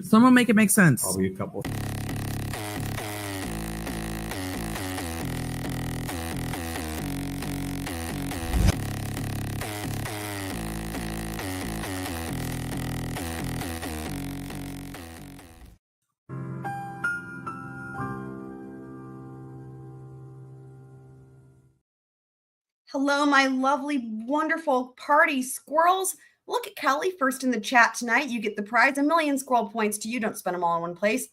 Someone make it make sense. Probably a couple. Hello, my lovely, wonderful party squirrels. Look at Kelly first in the chat tonight. You get the prize, 1,000,000 squirrel points to you. Don't spend them all in one place.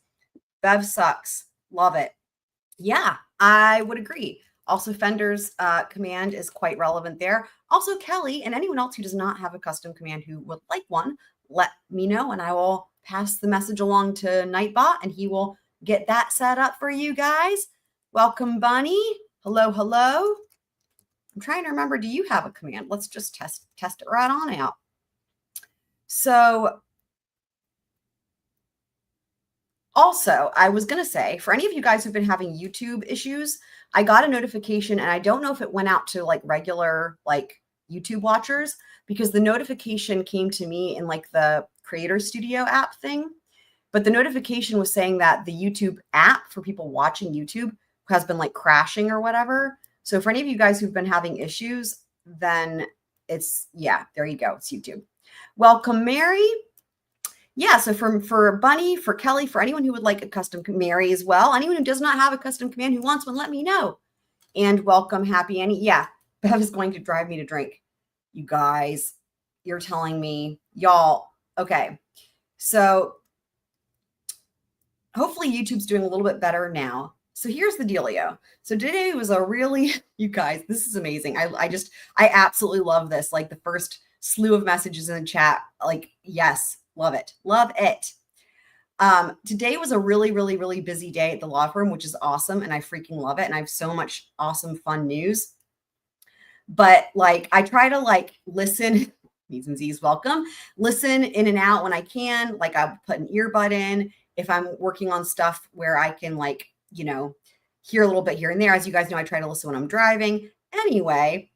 Bev sucks. Love it. Yeah, I would agree. Also, Fender's command is quite relevant there. Also, Kelly and anyone else who does not have a custom command who would like one, let me know and I will pass the message along to Nightbot and he will get that set up for you guys. Welcome, Bunny. Hello, hello. I'm trying to remember, do you have a command? Let's just test it right on out. So also, I was going to say, for any of you guys who've been having YouTube issues, I got a notification and I don't know if it went out to like regular like YouTube watchers because the notification came to me in like the Creator Studio app thing. But the notification was saying that the YouTube app for people watching YouTube has been like crashing or whatever. So for any of you guys who've been having issues, then it's, yeah, there you go. It's YouTube. Welcome, Mary. Yeah, so for Bunny, for Kelly, for anyone who would like a custom, Mary as well. Anyone who does not have a custom command who wants one, let me know. And welcome, Happy Annie. Yeah, Bev is going to drive me to drink. You guys, you're telling me, y'all. Okay, so hopefully YouTube's doing a little bit better now. So here's the dealio. So today was a really, you guys, this is amazing. I absolutely love this. Like the first slew of messages in the chat, like, yes, love it. Love it. Today was a really, really, really busy day at the law firm, which is awesome. And I freaking love it. And I have so much awesome, fun news. But like, I try to like listen, Z's and Z's, welcome, listen in and out when I can. Like I'll put an earbud in if I'm working on stuff where I can like, you know, hear a little bit here and there. As you guys know, I try to listen when I'm driving. Anyway,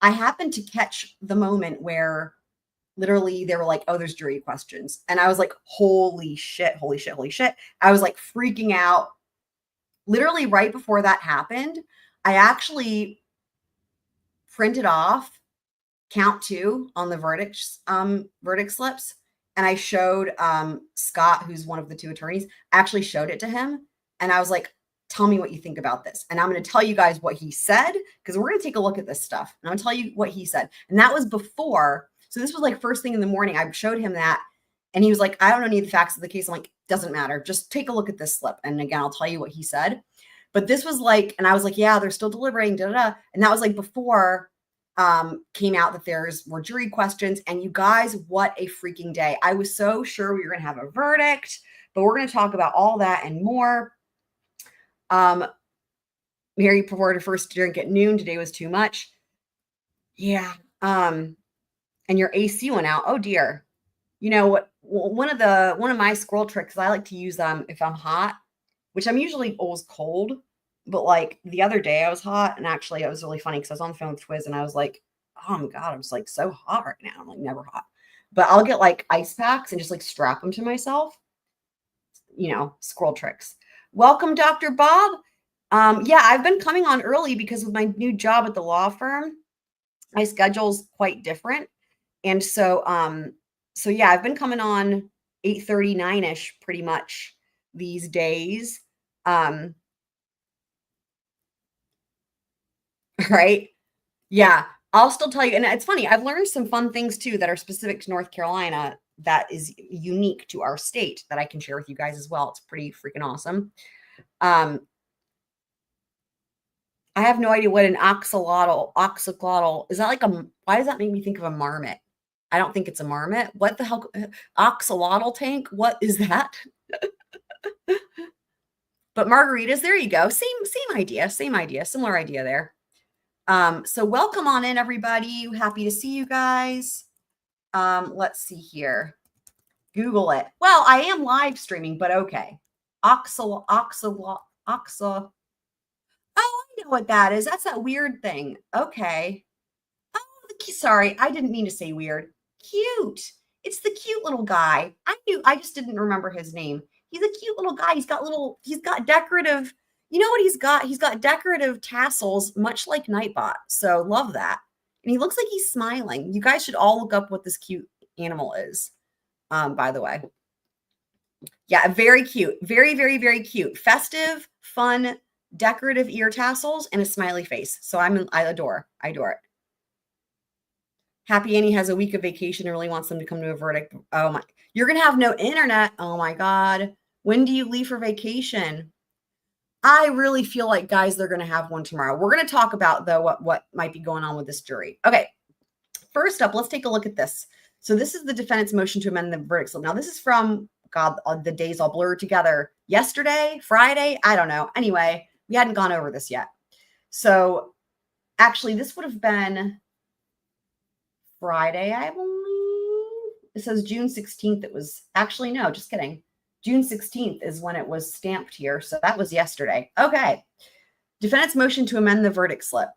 I happened to catch the moment where literally they were like, oh, there's jury questions. And I was like, holy shit, holy shit, holy shit. I was like freaking out. Literally right before that happened, I actually printed off count 2 on the verdict slips. And I showed Scott, who's one of the 2 attorneys, I actually showed it to him. And I was like, tell me what you think about this. And I'm going to tell you guys what he said, because we're going to take a look at this stuff. And I'm going to tell you what he said. And that was before. So this was like first thing in the morning. I showed him that. And he was like, I don't know any of the facts of the case. I'm like, doesn't matter. Just take a look at this slip. And again, I'll tell you what he said. But this was like, and I was like, yeah, they're still deliberating. Da, da, da. And that was like before came out that there's more jury questions. And you guys, what a freaking day. I was so sure we were going to have a verdict. But we're going to talk about all that and more. Mary preferred her first drink at noon. Today was too much. Yeah. And your AC went out. Oh dear. You know what? One of my squirrel tricks, I like to use if I'm hot, which I'm usually always cold. But like the other day I was hot, and actually it was really funny because I was on the phone with Twiz and I was like, oh my God, I'm just like so hot right now. I'm like never hot. But I'll get like ice packs and just like strap them to myself. You know, squirrel tricks. Welcome, Dr. Bob. Yeah, I've been coming on early because of my new job at the law firm. My schedule's quite different. And so, yeah, I've been coming on 8:30, 9-ish pretty much these days. Right? Yeah, I'll still tell you. And it's funny, I've learned some fun things too that are specific to North Carolina that is unique to our state that I can share with you guys as well. It's pretty freaking awesome. I have no idea what an oxalotl is. That like why does that make me think of a marmot? I don't think it's a marmot. What the hell? Oxalotl tank? What is that? But margaritas, there you go. Same idea, similar idea there. So welcome on in, everybody. Happy to see you guys. Let's see here. Google it. Well, I am live streaming, but okay. Oh, I know what that is. That's that weird thing. Okay. Oh, sorry. I didn't mean to say weird. Cute. It's the cute little guy. I cute. I just didn't remember his name. He's a cute little guy. He's got decorative, you know what he's got? He's got decorative tassels, much like Nightbot. So love that. And he looks like he's smiling. You guys should all look up what this cute animal is, by the way. Yeah, very cute. Very, very, very cute. Festive, fun, decorative ear tassels, and a smiley face. So I adore it. Happy Annie has a week of vacation and really wants them to come to a verdict. Oh my, you're going to have no internet. Oh my God. When do you leave for vacation? I really feel like, guys, they're going to have one tomorrow. We're going to talk about, though, what might be going on with this jury. Okay. First up, let's take a look at this. So this is the defendant's motion to amend the verdict slip. Now, this is from, God, the days all blurred together. Yesterday, Friday, I don't know. Anyway, we hadn't gone over this yet. So actually, this would have been Friday, I believe. It says June 16th. It was actually, no, just kidding. June 16th is when it was stamped here. So that was yesterday. Okay. Defendant's motion to amend the verdict slip.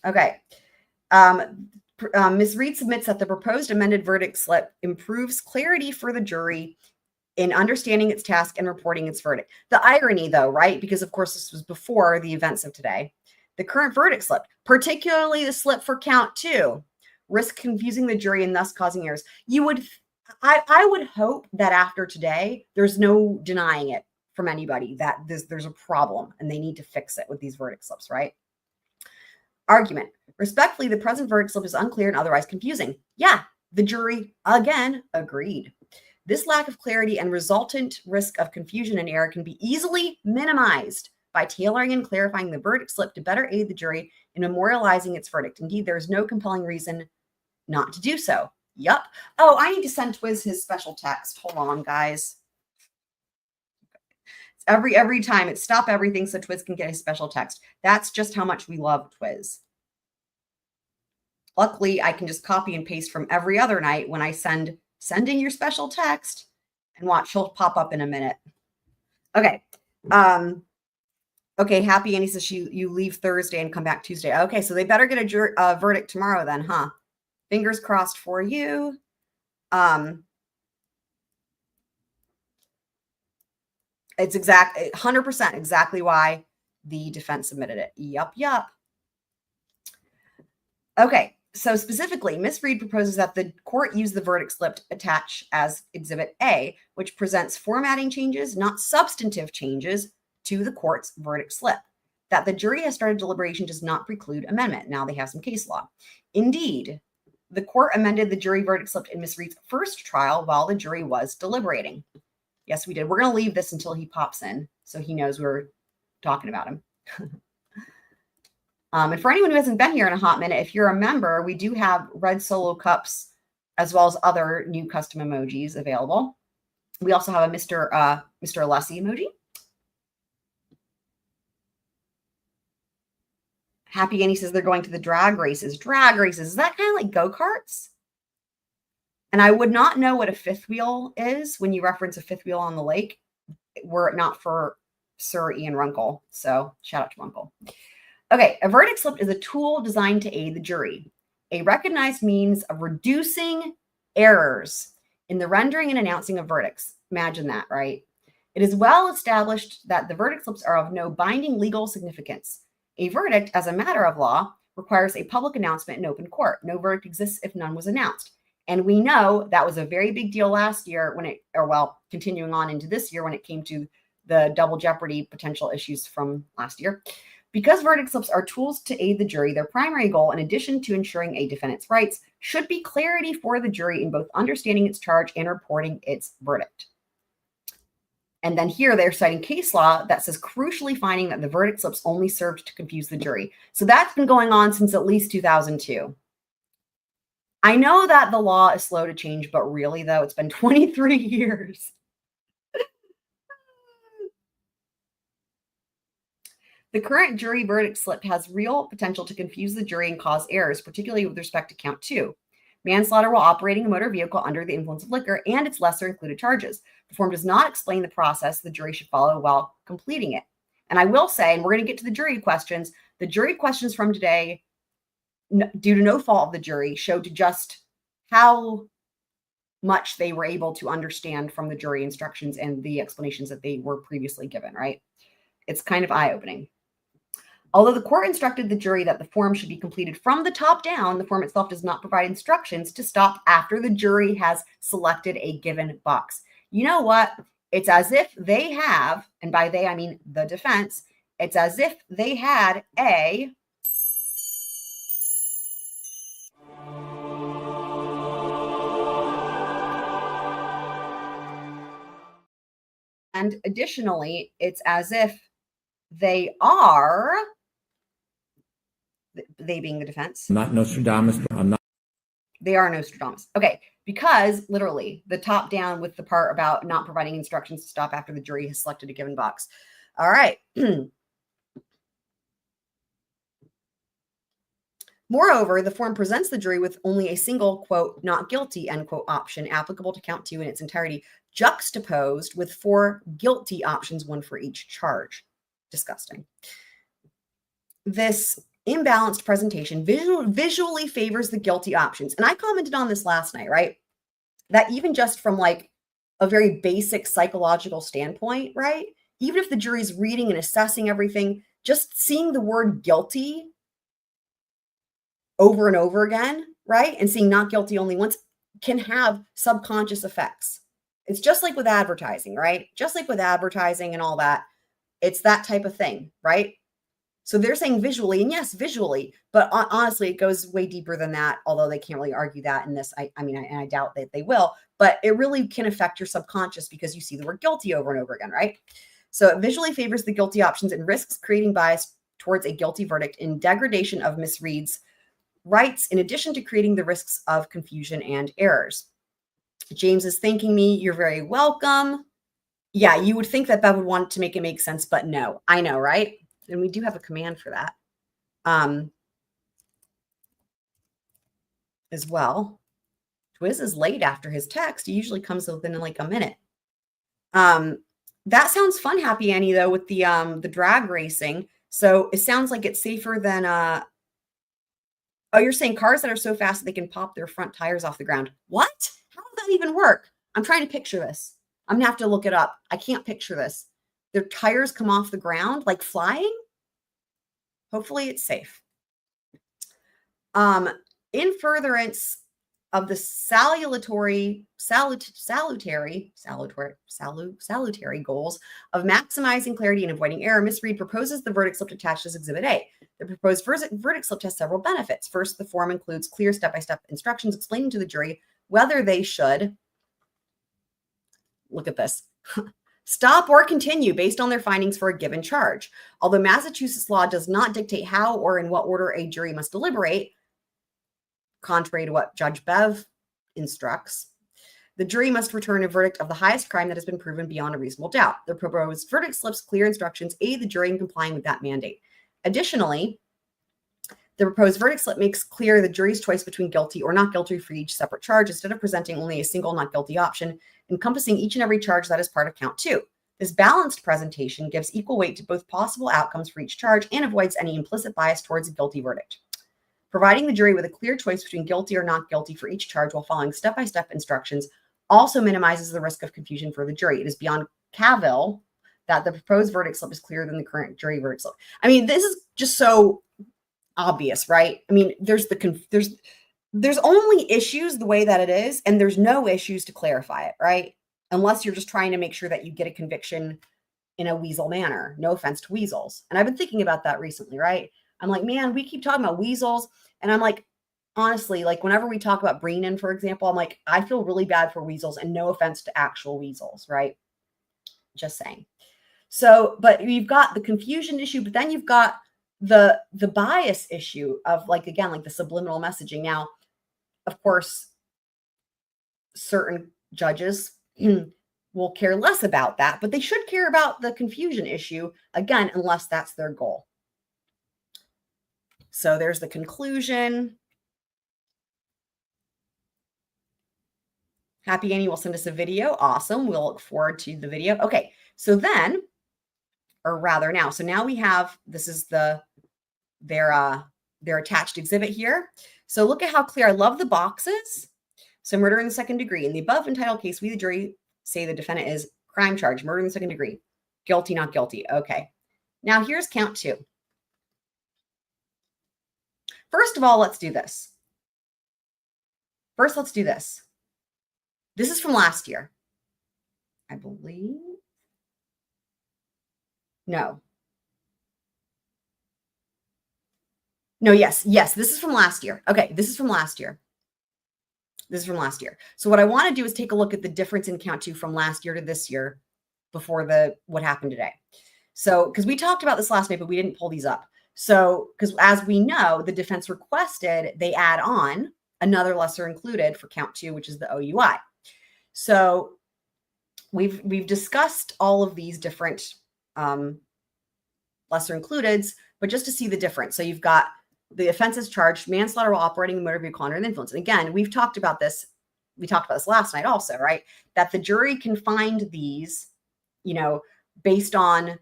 Okay. Ms. Reed submits that the proposed amended verdict slip improves clarity for the jury in understanding its task and reporting its verdict. The irony, though, right? Because, of course, this was before the events of today. The current verdict slip, particularly the slip for count 2, risk confusing the jury and thus causing errors. I would hope that after today, there's no denying it from anybody that there's a problem and they need to fix it with these verdict slips, right? Argument. Respectfully, the present verdict slip is unclear and otherwise confusing. Yeah, the jury, again, agreed. This lack of clarity and resultant risk of confusion and error can be easily minimized by tailoring and clarifying the verdict slip to better aid the jury in memorializing its verdict. Indeed, there is no compelling reason not to do so. Yup. Oh, I need to send Twiz his special text. Hold on, guys. Every time it's stop everything so Twiz can get his special text. That's just how much we love Twiz. Luckily, I can just copy and paste from every other night when I send in your special text, and watch, she'll pop up in a minute. Okay. Okay, Happy Annie says you leave Thursday and come back Tuesday. Okay, so they better get a verdict tomorrow then, huh? Fingers crossed for you. It's 100% exactly why the defense submitted it. Yup. Okay, so specifically, Ms. Reed proposes that the court use the verdict slip attached as Exhibit A, which presents formatting changes, not substantive changes, to the court's verdict slip. That the jury has started deliberation does not preclude amendment. Now they have some case law. Indeed, the court amended the jury verdict slip in Ms. Reed's first trial while the jury was deliberating. Yes, we did. We're going to leave this until he pops in so he knows we're talking about him. And for anyone who hasn't been here in a hot minute, if you're a member, we do have red solo cups as well as other new custom emojis available. We also have a Mr. Alessi emoji. Happy Annie says they're going to the drag races. Drag races, is that kind of like go-karts? And I would not know what a fifth wheel is when you reference a fifth wheel on the lake, were it not for Sir Ian Runkle. So shout out to Runkle. Okay, a verdict slip is a tool designed to aid the jury, a recognized means of reducing errors in the rendering and announcing of verdicts. Imagine that, right? It is well established that the verdict slips are of no binding legal significance. A verdict, as a matter of law, requires a public announcement in open court. No verdict exists if none was announced. And we know that was a very big deal last year continuing on into this year when it came to the double jeopardy potential issues from last year. Because verdict slips are tools to aid the jury, their primary goal, in addition to ensuring a defendant's rights, should be clarity for the jury in both understanding its charge and reporting its verdict. And then here they're citing case law that says crucially finding that the verdict slips only served to confuse the jury. So that's been going on since at least 2002. I know that the law is slow to change, but really, though, it's been 23 years. The current jury verdict slip has real potential to confuse the jury and cause errors, particularly with respect to count 2. Manslaughter while operating a motor vehicle under the influence of liquor and its lesser included charges. The form does not explain the process the jury should follow while completing it. And I will say, and we're going to get to the jury questions from today, due to no fault of the jury, showed to just how much they were able to understand from the jury instructions and the explanations that they were previously given, right? It's kind of eye-opening. Although the court instructed the jury that the form should be completed from the top down, the form itself does not provide instructions to stop after the jury has selected a given box. You know what? It's as if they have, and by they I mean the defense, it's as if they had a and additionally, it's as if they are, they being the defense. I'm not Nostradamus, but I'm not. They are Nostradamus. Okay, because literally the top down with the part about not providing instructions to stop after the jury has selected a given box. All right. Moreover, the form presents the jury with only a single, quote, not guilty, end quote, option applicable to count 2 in its entirety, juxtaposed with 4 guilty options, 1 for each charge. Disgusting. This imbalanced presentation visually favors the guilty options. And I commented on this last night, right? That even just from like a very basic psychological standpoint, right? Even if the jury's reading and assessing everything, just seeing the word guilty over and over again, right? And seeing not guilty only once can have subconscious effects. It's just like with advertising, right? Just like with advertising and all that. It's that type of thing, right? So they're saying visually, and yes, visually, but honestly, it goes way deeper than that, although they can't really argue that in this. I mean, I doubt that they will, but it really can affect your subconscious because you see the word guilty over and over again, right? So it visually favors the guilty options and risks creating bias towards a guilty verdict in degradation of misreads rights, in addition to creating the risks of confusion and errors. James is thanking me. You're very welcome. Yeah, you would think that Bev would want to make it make sense, but no, I know, right? And we do have a command for that as well. Twiz is late after his text. He usually comes within like a minute. That sounds fun, Happy Annie, though, with the drag racing. So it sounds like it's safer than oh, you're saying cars that are so fast that they can pop their front tires off the ground. What? How does that even work? I'm trying to picture this. I'm gonna have to look it up. I can't picture this. Their tires come off the ground like flying? Hopefully it's safe. In furtherance of the salutary goals of maximizing clarity and avoiding error, Ms. Reed proposes the verdict slip attached as Exhibit A. The proposed verdict slip has several benefits. First, the form includes clear step-by-step instructions explaining to the jury whether they should, look at this, stop or continue based on their findings for a given charge. Although Massachusetts law does not dictate how or in what order a jury must deliberate, contrary to what Judge Bev instructs, the jury must return a verdict of the highest crime that has been proven beyond a reasonable doubt. The proposed verdict slips clear instructions aid the jury in complying with that mandate. Additionally, the proposed verdict slip makes clear the jury's choice between guilty or not guilty for each separate charge, instead of presenting only a single not guilty option, encompassing each and every charge that is part of count 2. This balanced presentation gives equal weight to both possible outcomes for each charge and avoids any implicit bias towards a guilty verdict. Providing the jury with a clear choice between guilty or not guilty for each charge while following step-by-step instructions also minimizes the risk of confusion for the jury. It is beyond cavil that the proposed verdict slip is clearer than the current jury verdict slip. I mean, this is just so obvious, right? I mean, there's only issues the way that it is, and there's no issues to clarify it, right? Unless you're just trying to make sure that you get a conviction in a weasel manner. No offense to weasels. And I've been thinking about that recently, right? I'm like, man, we keep talking about weasels. And I'm like, honestly, like whenever we talk about Breenan, for example, I'm like, I feel really bad for weasels, and no offense to actual weasels, right? Just saying. So, but you've got the confusion issue, but then you've got the bias issue of like, again, like the subliminal messaging. Now, of course, certain judges will care less about that, but they should care about the confusion issue, again, unless that's their goal. So there's the conclusion. Happy Annie will send us a video. Awesome. We'll look forward to the video. Okay. So then, or rather now, so now we have, this is their attached exhibit here. So look at how clear. I love the boxes. So murder in the second degree. In the above entitled case, we, the jury, say the defendant is crime charge, murder in the second degree. Guilty, not guilty. Okay. Now here's count 2. First of all, let's do this. First, let's do this. This is from last year, I believe. No. No, yes, this is from last year. Okay, this is from last year. This is from last year. So what I want to do is take a look at the difference in count 2 from last year to this year before what happened today. So, because we talked about this last night, but we didn't pull these up. So, because as we know, the defense requested they add on another lesser included for count 2, which is the OUI. So we've discussed all of these different lesser includeds, but just to see the difference. So you've got the offense is charged manslaughter while operating a motor vehicle under the influence. And again, we've talked about this. We talked about this last night also, right? That the jury can find these, based on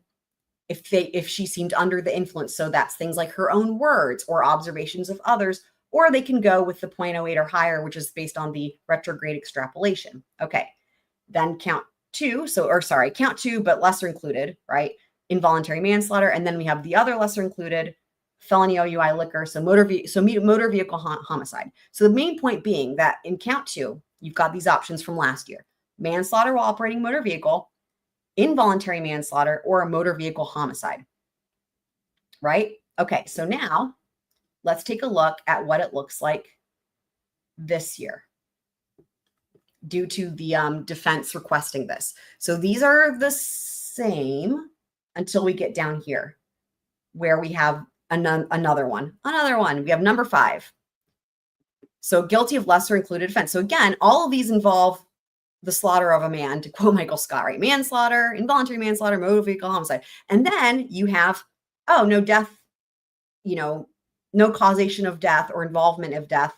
if she seemed under the influence. So that's things like her own words or observations of others, or they can go with the 0.08 or higher, which is based on the retrograde extrapolation. Okay. Then count 2. Count 2, but lesser included, right? Involuntary manslaughter. And then we have the other lesser included felony OUI liquor. So motor vehicle homicide. So the main point being that in count 2, you've got these options from last year: manslaughter while operating motor vehicle, involuntary manslaughter, or a motor vehicle homicide, right? Okay. So now let's take a look at what it looks like this year due to the defense requesting this. So these are the same until we get down here where we have another one. We have number 5. So guilty of lesser included offense. So again, all of these involve the slaughter of a man, to quote Michael Scott, right? Manslaughter, involuntary manslaughter, motor vehicle homicide. And then you have, no death, no causation of death or involvement of death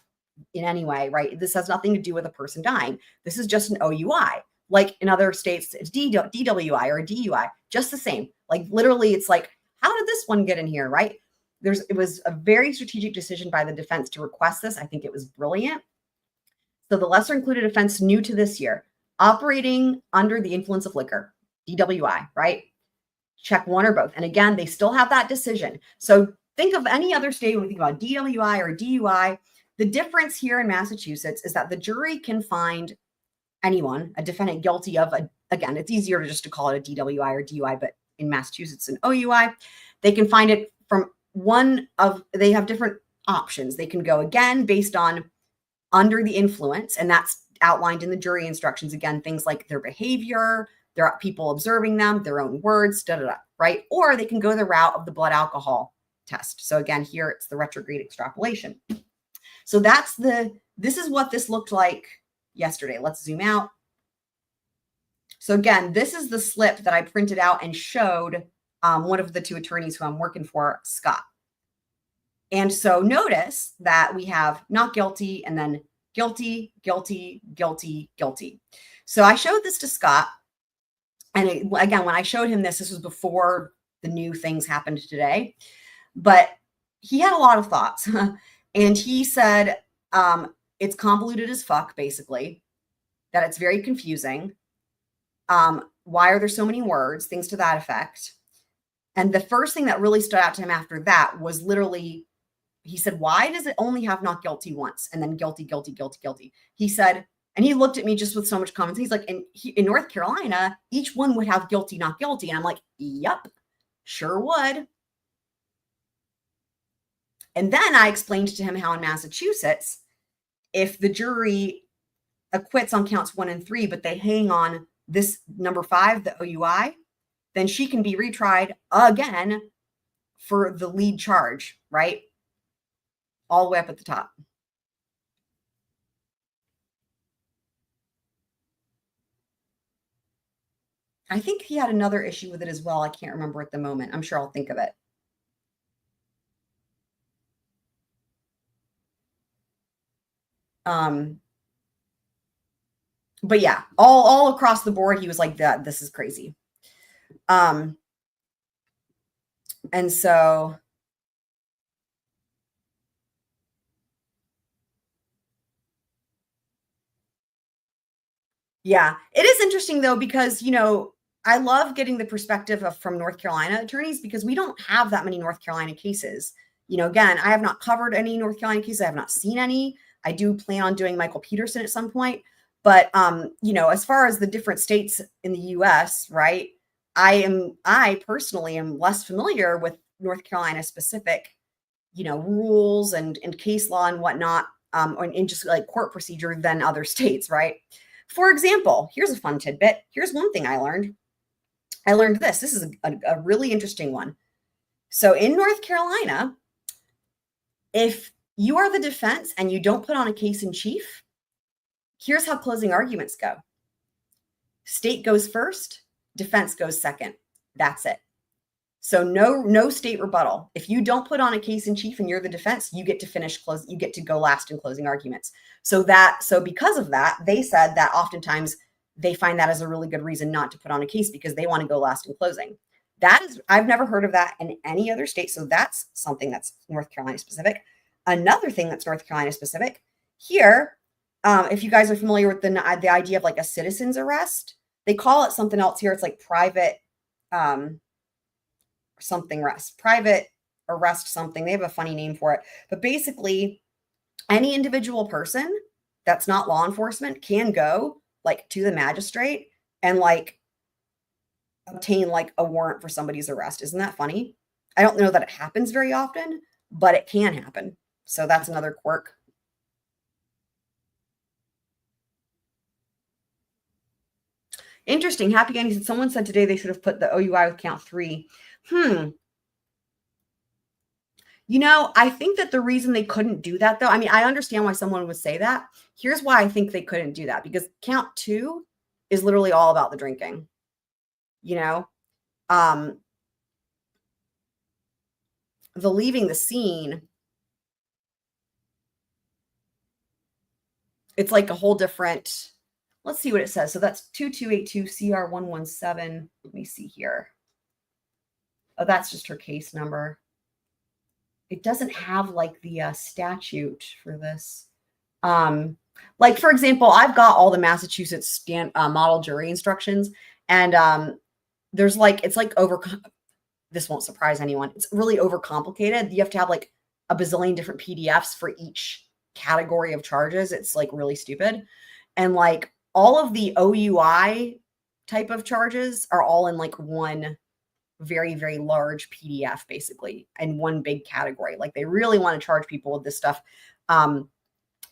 in any way, right? This has nothing to do with a person dying. This is just an OUI. Like in other states, it's DWI or DUI, just the same. Like literally, it's like, how did this one get in here, right? It was a very strategic decision by the defense to request this. I think it was brilliant. So the lesser included offense new to this year, operating under the influence of liquor, DWI, right? Check one or both. And again, they still have that decision. So think of any other state when we think about DWI or DUI. The difference here in Massachusetts is that the jury can find anyone, a defendant, guilty of, again, it's easier to just to call it a DWI or DUI, but in Massachusetts, an OUI. They can find it from they have different options. They can go again based on under the influence, and that's outlined in the jury instructions. Again, things like their behavior, there are people observing them, their own words, right? Or they can go the route of the blood alcohol test. So again, here it's the retrograde extrapolation. So this is what this looked like yesterday. Let's zoom out. So again, this is the slip that I printed out and showed one of the 2 attorneys who I'm working for, Scott. And so notice that we have not guilty and then guilty, guilty, guilty, guilty. So I showed this to Scott. And again, when I showed him this was before the new things happened today. But he had a lot of thoughts. And he said, it's convoluted as fuck, basically, that it's very confusing. Why are there so many words? Things to that effect. And the first thing that really stood out to him after that was literally, he said, why does it only have not guilty once? And then guilty, guilty, guilty, guilty. He said, and he looked at me just with so much confidence. He's like, in North Carolina, each one would have guilty, not guilty. And I'm like, yep, sure would. And then I explained to him how in Massachusetts, if the jury acquits on counts 1 and 3, but they hang on this number 5, the OUI, then she can be retried again for the lead charge, right? All the way up at the top. I think he had another issue with it as well. I can't remember at the moment. I'm sure I'll think of it. But yeah, all across the board, he was like, this is crazy. And so Yeah, it is interesting though, because, I love getting the perspective from North Carolina attorneys, because we don't have that many North Carolina cases. Again, I have not covered any North Carolina cases. I have not seen any. I do plan on doing Michael Peterson at some point. But, as far as the different states in the US, right, I personally am less familiar with North Carolina specific, rules and case law and whatnot, and just like court procedure than other states, right? For example, here's a fun tidbit. Here's one thing I learned. I learned this. This is a really interesting one. So in North Carolina, if you are the defense and you don't put on a case in chief, here's how closing arguments go. State goes first, defense goes second. That's it. So no state rebuttal. If you don't put on a case in chief and you're the defense, you get to you get to go last in closing arguments. So because of that, they said that oftentimes they find that as a really good reason not to put on a case, because they want to go last in closing. I've never heard of that in any other state. So that's something that's North Carolina specific. Another thing that's North Carolina specific here, if you guys are familiar with the idea of like a citizen's arrest, they call it something else here. It's like private private arrest something. They have a funny name for it. But basically, any individual person that's not law enforcement can go like to the magistrate and like obtain like a warrant for somebody's arrest. Isn't that funny? I don't know that it happens very often, but it can happen. So that's another quirk. Interesting. Happy Andy said someone said today they should have put the OUI with count 3. I think that the reason they couldn't do that, though, I mean, I understand why someone would say that. Here's why I think they couldn't do that, because count 2 is literally all about the drinking. The leaving the scene, it's like a whole different, let's see what it says. So that's 2282 CR 117. Let me see here. Oh, that's just her case number. It doesn't have like the statute for this. Like, for example, I've got all the Massachusetts model jury instructions, and there's like, it's like this won't surprise anyone. It's really overcomplicated. You have to have like a bazillion different PDFs for each category of charges. It's like really stupid. And like all of the OUI type of charges are all in like one very, very large PDF, basically, in one big category. Like they really want to charge people with this stuff.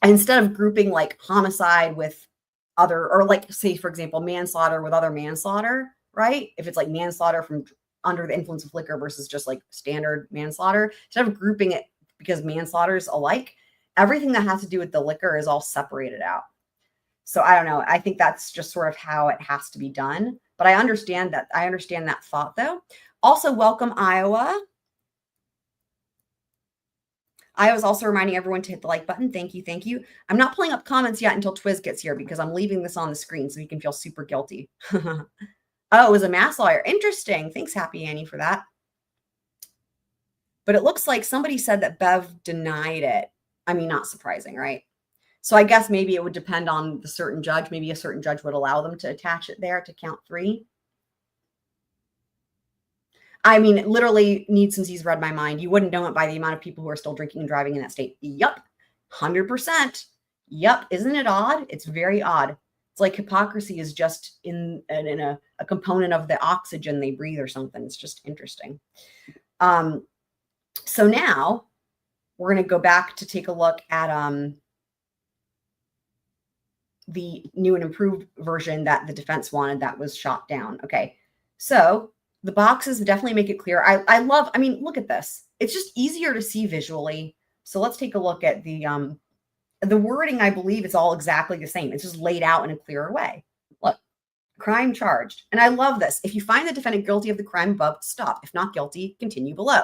Instead of grouping like homicide with other, or like say, for example, manslaughter with other manslaughter, right? If it's like manslaughter from under the influence of liquor versus just like standard manslaughter, instead of grouping it because manslaughter is alike, everything that has to do with the liquor is all separated out. So I don't know. I think that's just sort of how it has to be done. But I understand that. I understand that thought, though. Also, welcome, Iowa. Iowa's also reminding everyone to hit the like button. Thank you. Thank you. I'm not pulling up comments yet until Twiz gets here, because I'm leaving this on the screen so he can feel super guilty. Oh, it was a mass lawyer. Interesting. Thanks, Happy Annie, for that. But it looks like somebody said that Bev denied it. I mean, not surprising, right? So I guess maybe it would depend on the certain judge. Maybe a certain judge would allow them to attach it there to count 3. I mean, literally, Need, since he's read my mind, you wouldn't know it by the amount of people who are still drinking and driving in that state. Yup. 100%. Yup. Isn't it odd? It's very odd. It's like hypocrisy is just in a component of the oxygen they breathe or something. It's just interesting. So now we're going to go back to take a look at the new and improved version that the defense wanted that was shot down. Okay. So the boxes definitely make it clear. I mean, look at this. It's just easier to see visually. So let's take a look at the wording. I believe it's all exactly the same. It's just laid out in a clearer way. Look, crime charged. And I love this. If you find the defendant guilty of the crime above, stop. If not guilty, continue below.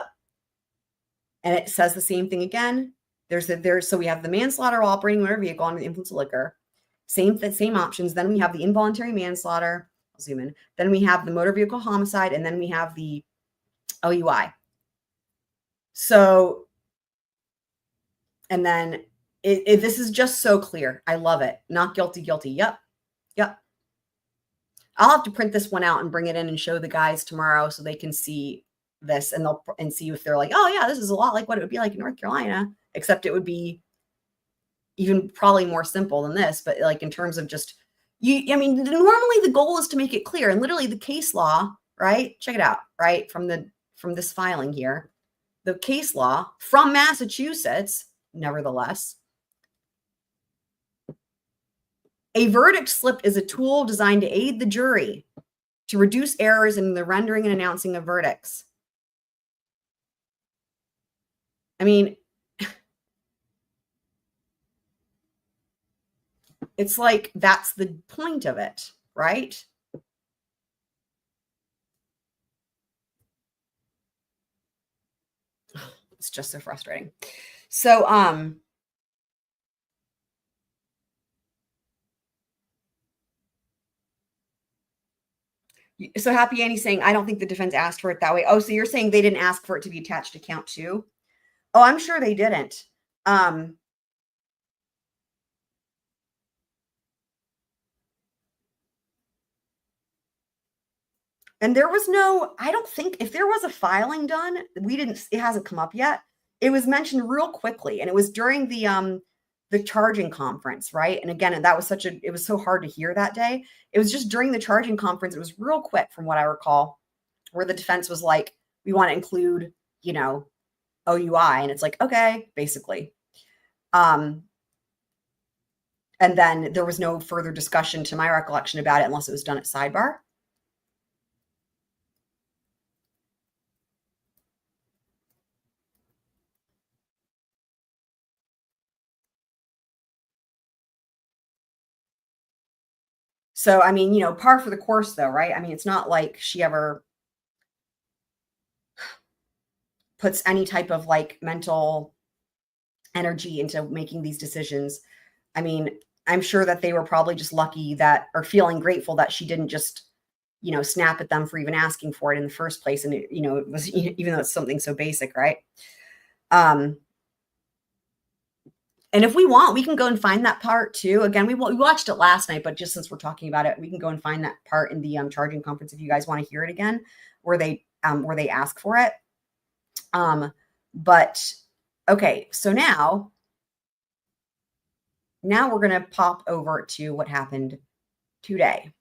And it says the same thing again. So we have the manslaughter while operating motor vehicle under the influence of liquor. Same options. Then we have the involuntary manslaughter. I'll zoom in. Then we have the motor vehicle homicide, and then we have the OUI. So, and then this is just so clear. I love it. Not guilty, guilty. Yep. I'll have to print this one out and bring it in and show the guys tomorrow so they can see this and they'll see if they're like, oh yeah, this is a lot like what it would be like in North Carolina, except it would be even probably more simple than this. But like in terms of just I mean, normally the goal is to make it clear, and literally the case law, right? Check it out, right? From this filing here, the case law from Massachusetts, nevertheless, a verdict slip is a tool designed to aid the jury to reduce errors in the rendering and announcing of verdicts. I mean, it's like that's the point of it, right? It's just so frustrating. So, so Happy Annie's saying, I don't think the defense asked for it that way. Oh, so you're saying they didn't ask for it to be attached to count 2? Oh, I'm sure they didn't. And there was no, I don't think, if there was a filing done, it hasn't come up yet. It was mentioned real quickly, and it was during the charging conference, right? And again, that was it was so hard to hear that day. It was just during the charging conference. It was real quick from what I recall, where the defense was like, we want to include, OUI. And it's like, okay, basically. And then there was no further discussion to my recollection about it unless it was done at sidebar. So, I mean, par for the course though, right? I mean, it's not like she ever puts any type of like mental energy into making these decisions. I mean, I'm sure that they were probably just lucky or feeling grateful that she didn't just, snap at them for even asking for it in the first place. And it was, even though it's something so basic, right? And if we want, we can go and find that part too. Again, we watched it last night, but just since we're talking about it, we can go and find that part in the charging conference if you guys want to hear it again, where they ask for it. But okay, so now we're going to pop over to what happened today.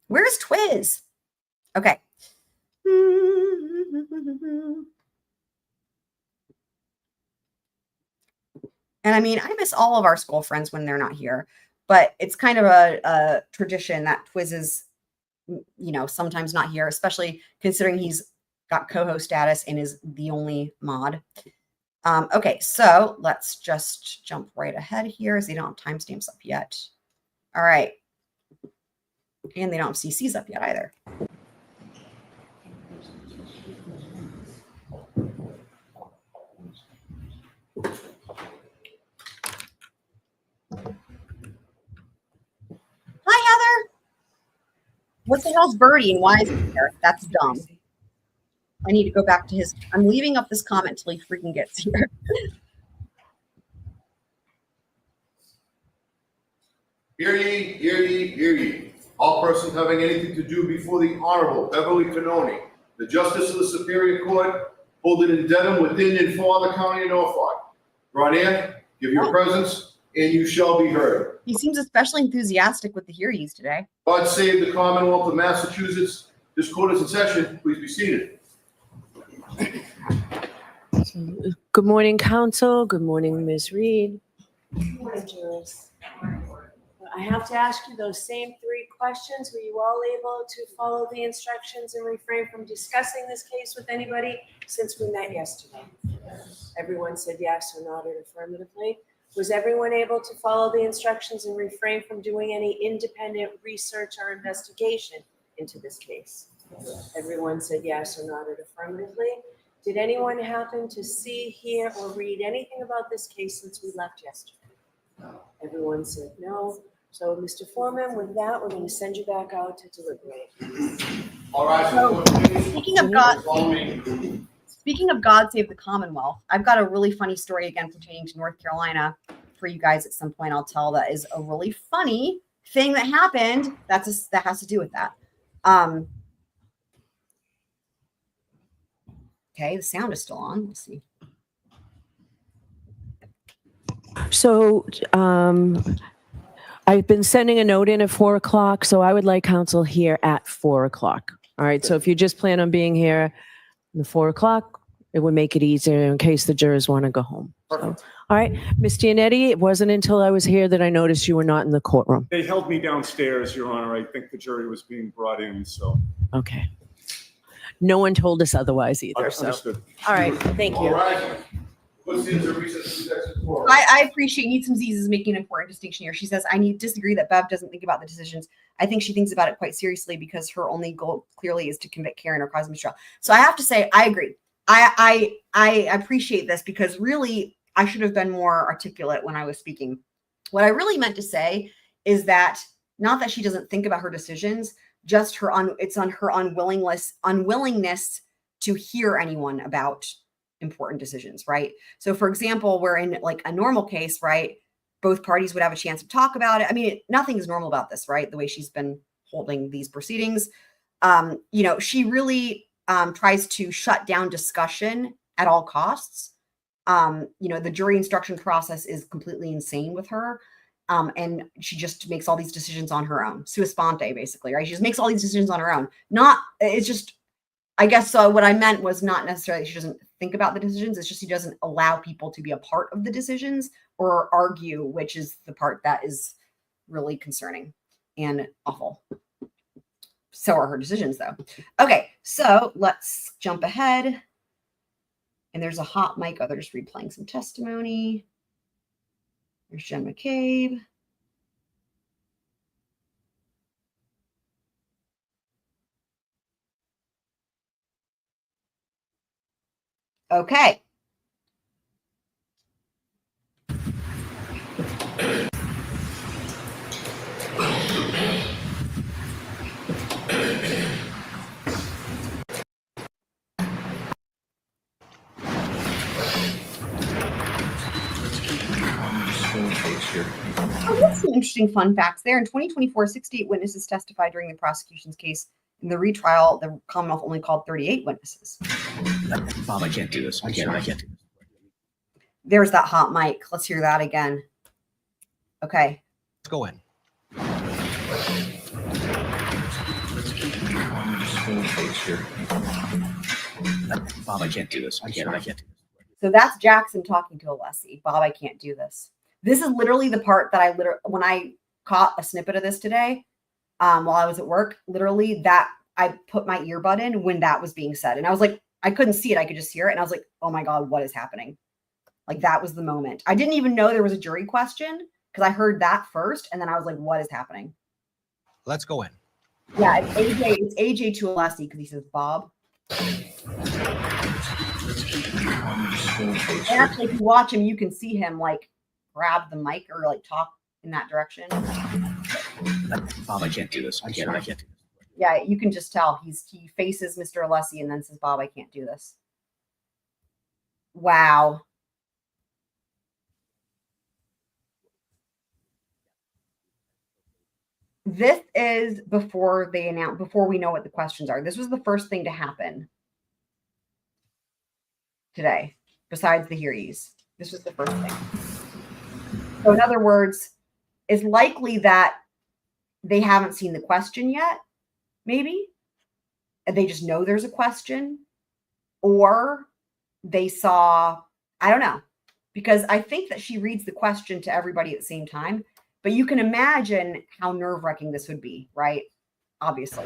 Where's Twiz? Okay. And I mean, I miss all of our school friends when they're not here, but it's kind of a tradition that Twiz is, sometimes not here, especially considering he's got co-host status and is the only mod. Okay, so let's just jump right ahead here as they don't have timestamps up yet. All right. And they don't have CCs up yet either. Hi, Heather. What the hell's Birdie and why is he here? That's dumb. I need to go back to I'm leaving up this comment till he freaking gets here. Hear ye, hear ye, hear ye. All persons having anything to do before the Honorable Beverly Canoni, the Justice of the Superior Court, holding in Dedham within and for the County of Norfolk. Draw near, give your presence, and you shall be heard. He seems especially enthusiastic with the hear ye's today. God save the Commonwealth of Massachusetts. This court is in session. Please be seated. Good morning, counsel. Good morning, Ms. Reed. Good morning, jurors. I have to ask you those same 3 questions. Were you all able to follow the instructions and refrain from discussing this case with anybody since we met yesterday? Everyone said yes or nodded affirmatively. Was everyone able to follow the instructions and refrain from doing any independent research or investigation into this case? Everyone said yes or nodded affirmatively. Did anyone happen to see, hear, or read anything about this case since we left yesterday? Everyone said no. So, Mr. Foreman, with that, we're going to send you back out to deliberate. All right. So, speaking of God Save the Commonwealth, I've got a really funny story again pertaining to North Carolina for you guys at some point. I'll tell that is a really funny thing that happened, that has to do with that. Okay, the sound is still on. Let's see. So I've been sending a note in at 4 o'clock, so I would like counsel here at 4 o'clock. All right, so if you just plan on being here at 4 o'clock, it would make it easier in case the jurors want to go home. So, all right, Ms. Giannetti, it wasn't until I was here that I noticed you were not in the courtroom. They held me downstairs, Your Honor. I think the jury was being brought in, so. Okay. No one told us otherwise either, so. Understood. All right, thank All you. right. What's into recess to exit court? I appreciate Need Some Z's is making an important distinction here. She says, I disagree that Bev doesn't think about the decisions. I think she thinks about it quite seriously because her only goal clearly is to convict Karen or cause mistrial. So I have to say, I agree. I appreciate this because really I should have been more articulate when I was speaking. What I really meant to say is that not that she doesn't think about her decisions, just it's on her unwillingness to hear anyone about important decisions, right? So for example, where in like a normal case, right, both parties would have a chance to talk about it. I mean, nothing is normal about this, right? The way she's been holding these proceedings. She really tries to shut down discussion at all costs. The jury instruction process is completely insane with her. And she just makes all these decisions on her own. Sua sponte, basically, right? She just makes all these decisions on her own. I guess what I meant was not necessarily she doesn't think about the decisions. It's just she doesn't allow people to be a part of the decisions or argue, which is the part that is really concerning and awful. So are her decisions, though. Okay, so let's jump ahead. And there's a hot mic. Oh, they're just replaying some testimony. There's Jen McCabe. Okay. Oh, that's some interesting fun facts there. In 2024, 68 witnesses testified during the prosecution's case. In the retrial, the Commonwealth only called 38 witnesses. Bob, I can't do this. I can't do this. There's that hot mic. Let's hear that again. Okay. Let's go in. Bob, I can't do this. I can't do this. So that's Jackson talking to Alessi. Bob, I can't do this. This is literally the part that when I caught a snippet of this today, while I was at work, literally that I put my earbud in when that was being said. And I was like, I couldn't see it. I could just hear it. And I was like, oh my God, what is happening? Like that was the moment. I didn't even know there was a jury question because I heard that first. And then I was like, what is happening? Let's go in. Yeah, it's AJ to Alessi because he says Bob. And actually, if you watch him, you can see him like grab the mic or like talk in that direction. Bob, I can't do this. I can't do this. Yeah, you can just tell he faces Mr. Alessi and then says, Bob, I can't do this. Wow. This is before we know what the questions are. This was the first thing to happen today, besides the hearings. This was the first thing. So in other words, it's likely that they haven't seen the question yet, maybe. And they just know there's a question. Or they saw, I don't know. Because I think that she reads the question to everybody at the same time. But you can imagine how nerve-wracking this would be, right? Obviously.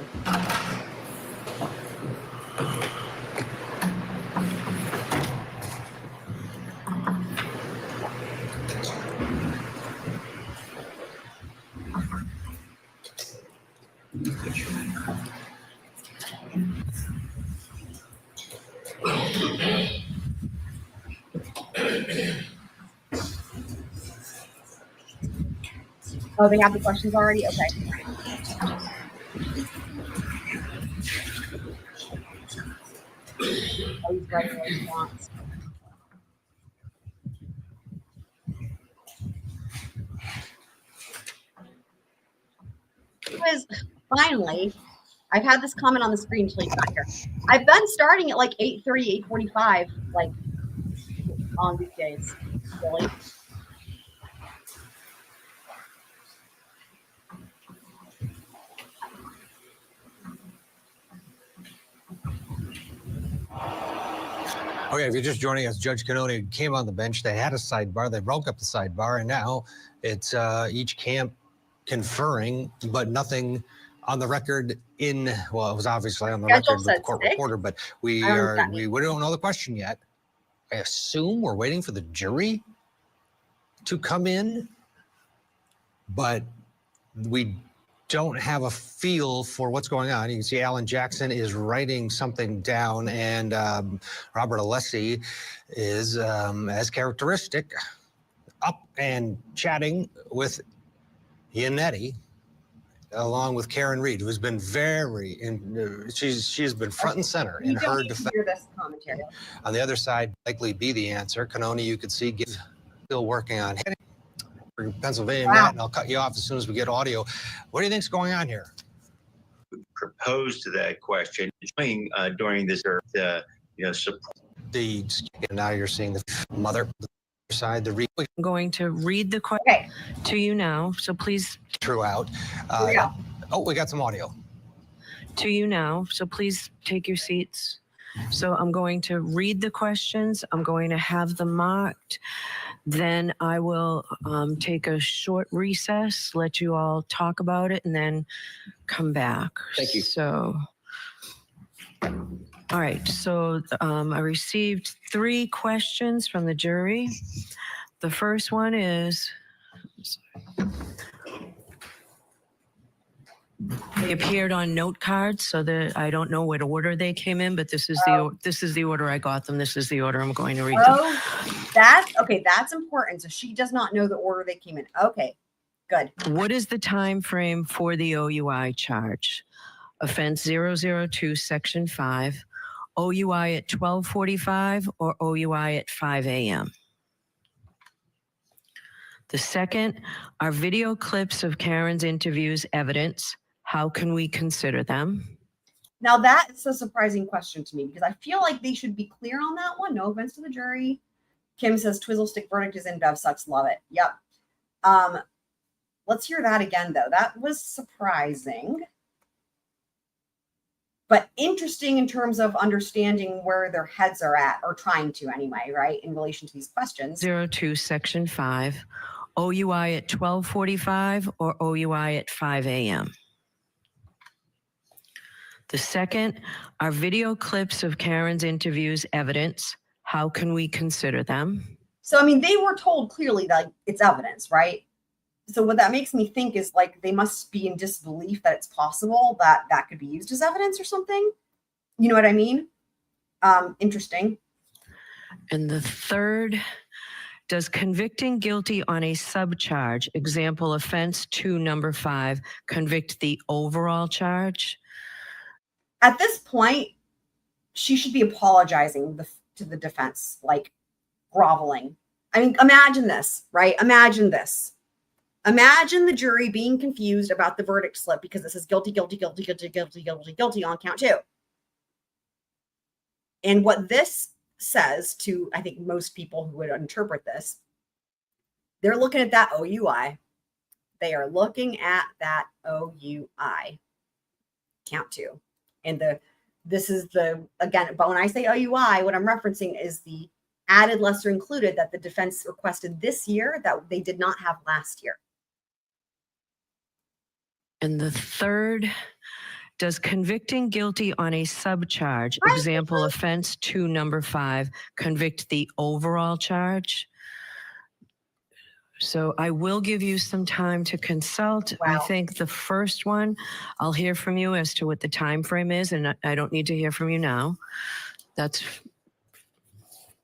Oh, they have the questions already? Okay. Oh, he's writing a response. was finally, I've had this comment on the screen until you got here. I've been starting at like 8:30, 8:45, like on weekdays. Really? Okay, if you're just joining us, Judge Cannone came on the bench. They had a sidebar. They broke up the sidebar, and now it's each camp conferring, but nothing on the record well, it was obviously on the record with the court reporter, but we don't know the question yet. I assume we're waiting for the jury to come in, but we don't have a feel for what's going on. You can see Alan Jackson is writing something down, and Robert Alessi is, as characteristic, up and chatting with Yannetti, along with Karen Reed, who's been she's been front and center in her defense. Hear this commentary. On the other side, likely be the answer. Cannone, you could see, still working on hitting. Pennsylvania, Wow. Matt, and I'll cut you off as soon as we get audio. What do you think's going on here? Proposed to that question during this, support. Now you're seeing the mother side, the I'm going to read the question to you now, so please. throughout. We got some audio. To you now, so please take your seats. So I'm going to read the questions. I'm going to have them marked. Then I will take a short recess, let you all talk about it, and then come back. Thank you. So, all right. So I received 3 questions from the jury. The first one is, they appeared on note cards, so that I don't know what order they came in, but this is the order I got them. This is the order I'm going to read them. That's important. So she does not know the order they came in. Okay, good. What is the time frame for the OUI charge? Offense 002, Section 5, OUI at 12:45 or OUI at 5 a.m.? The second, are video clips of Karen's interviews evidence? How can we consider them? Now that's a surprising question to me because I feel like they should be clear on that one. No offense to the jury. Kim says Twizzle stick verdict is in. Bev sucks. Love it. Yep. Let's hear that again though. That was surprising, but interesting in terms of understanding where their heads are at, or trying to anyway, right? In relation to these questions. 02, Section 5, OUI at 12:45 or OUI at 5 a.m.? The second, are video clips of Karen's interviews evidence? How can we consider them? So, I mean, they were told clearly that it's evidence, right? So what that makes me think is like they must be in disbelief that it's possible that that could be used as evidence or something. You know what I mean? Interesting. And the third, does convicting guilty on a subcharge, example offense 2, number 5, convict the overall charge? At this point, she should be apologizing to the defense, like groveling. I mean, imagine this, right? Imagine this. Imagine the jury being confused about the verdict slip because this is guilty, guilty, guilty, guilty, guilty, guilty, guilty on count 2. And what this says to, I think, most people who would interpret this, they're looking at that OUI. They are looking at that OUI, count 2. And this is again, but when I say OUI, what I'm referencing is the added lesser included that the defense requested this year that they did not have last year. And the third, does convicting guilty on a subcharge, example offense 2, number 5, convict the overall charge? So I will give you some time to consult. Wow. I think the first one, I'll hear from you as to what the time frame is, and I don't need to hear from you now. That's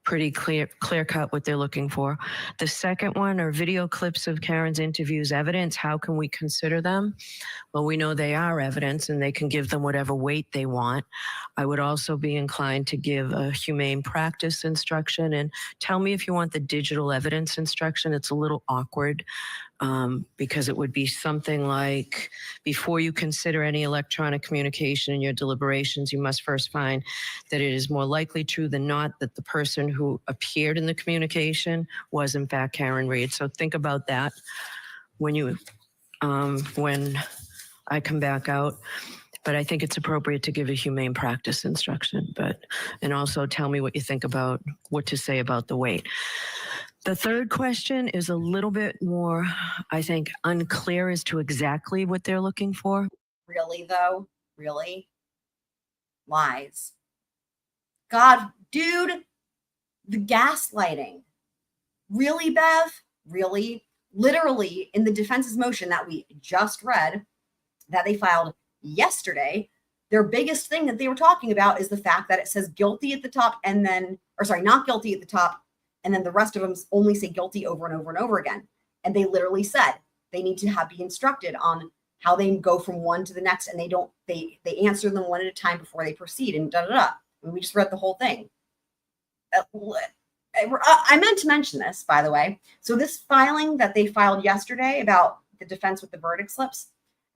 pretty clear cut what they're looking for. The second one are video clips of Karen's interviews evidence. How can we consider them? Well, we know they are evidence and they can give them whatever weight they want. I would also be inclined to give a humane practice instruction, and tell me if you want the digital evidence instruction. It's a little awkward. because it would be something like, before you consider any electronic communication in your deliberations, you must first find that it is more likely true than not that the person who appeared in the communication was in fact Karen Reed. So think about that when you, when I come back out. But I think it's appropriate to give a humane practice instruction, and also tell me what you think about what to say about the weight. The third question is a little bit more, I think, unclear as to exactly what they're looking for. Really, though? Really? Lies. God, dude, the gaslighting. Really, Bev? Really? Literally, in the defense's motion that we just read, that they filed yesterday, their biggest thing that they were talking about is the fact that it says guilty at the top and then, or sorry, not guilty at the top, and then the rest of them only say guilty over and over and over again. And they literally said they need to be instructed on how they go from one to the next, and they answer them one at a time before they proceed, and da-da-da. And we just read the whole thing. I meant to mention this, by the way. So this filing that they filed yesterday about the defense with the verdict slips,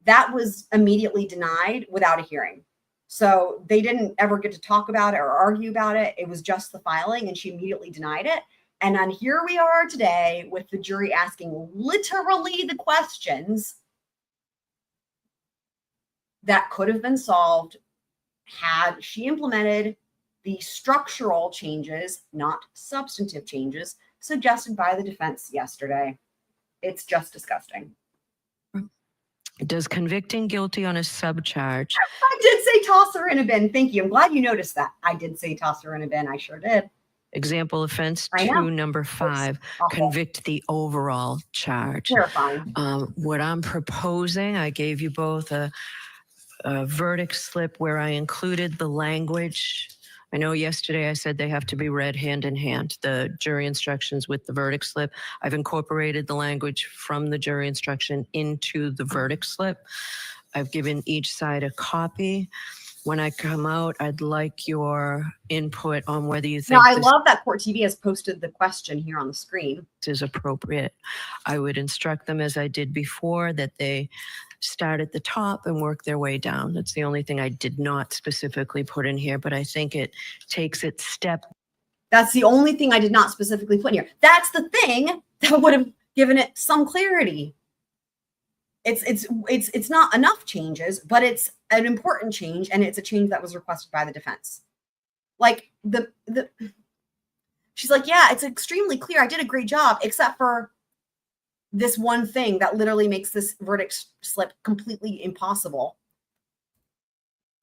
that was immediately denied without a hearing. So they didn't ever get to talk about it or argue about it. It was just the filing, and she immediately denied it. And then here we are today with the jury asking literally the questions that could have been solved had she implemented the structural changes, not substantive changes, suggested by the defense yesterday. It's just disgusting. Does convicting guilty on a subcharge? I did say toss her in a bin. Thank you. I'm glad you noticed that. I did say toss her in a bin. I sure did. Example offense I know. 2, number 5, convict the overall charge. Terrifying. What I'm proposing, I gave you both a verdict slip where I included the language. I know yesterday I said they have to be read hand in hand, the jury instructions with the verdict slip. I've incorporated the language from the jury instruction into the verdict slip. I've given each side a copy. When I come out, I'd like your input on whether you think I love that Court TV has posted the question here on the screen. This is appropriate. I would instruct them, as I did before, that they start at the top and work their way down. That's the only thing I did not specifically put in here, but I think it takes it step. That's the only thing I did not specifically put in here. That's the thing that would have given it some clarity. It's not enough changes, but it's an important change, and it's a change that was requested by the defense. Like she's like, yeah, it's extremely clear. I did a great job, except for this one thing that literally makes this verdict slip completely impossible.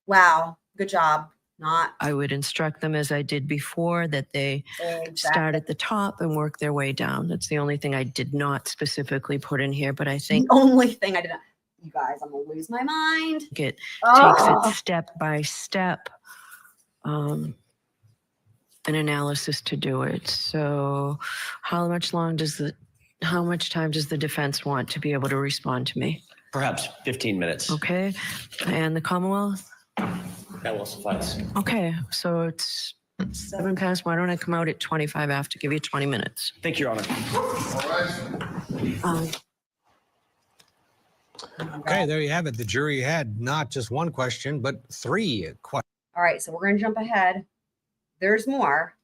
Wow, good job. Not. I would instruct them, as I did before, that they start at the top and work their way down. That's the only thing I did not specifically put in here, but I think the only thing I did not. You guys, I'm gonna lose my mind. It takes it step by step, an analysis to do it. So, how much time does the defense want to be able to respond to me? Perhaps 15 minutes. Okay, and the Commonwealth? That will suffice. Okay, so it's 7 past. Why don't I come out at 25 after? Give you 20 minutes. Thank you, Your Honor. All right. Okay, there you have it. The jury had not just one question, but 3 questions. All right, so we're going to jump ahead. There's more.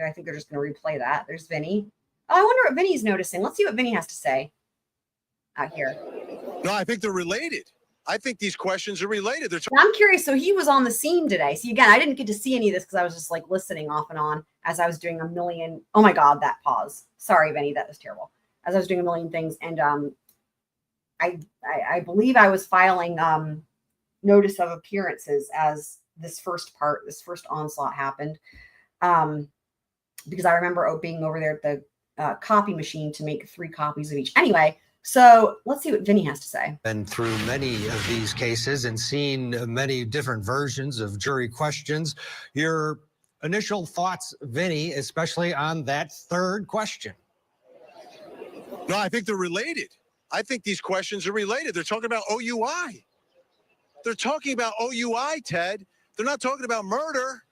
I think they're just going to replay that. There's Vinny. Oh, I wonder what Vinny's noticing. Let's see what Vinny has to say out here. No, I think they're related. I think these questions are related. I'm curious. So he was on the scene today. See, again, I didn't get to see any of this because I was just like listening off and on as I was doing a million. Oh my God, that pause. Sorry, Vinny, that was terrible. As I was doing a million things. And I believe I was filing notice of appearances as this first onslaught happened. Because I remember being over there at the copy machine to make 3 copies of each. Anyway, so let's see what Vinny has to say. Been through many of these cases and seen many different versions of jury questions. Your initial thoughts, Vinny, especially on that 3rd question? No, I think they're related. I think these questions are related. They're talking about OUI. They're talking about OUI, Ted. They're not talking about murder.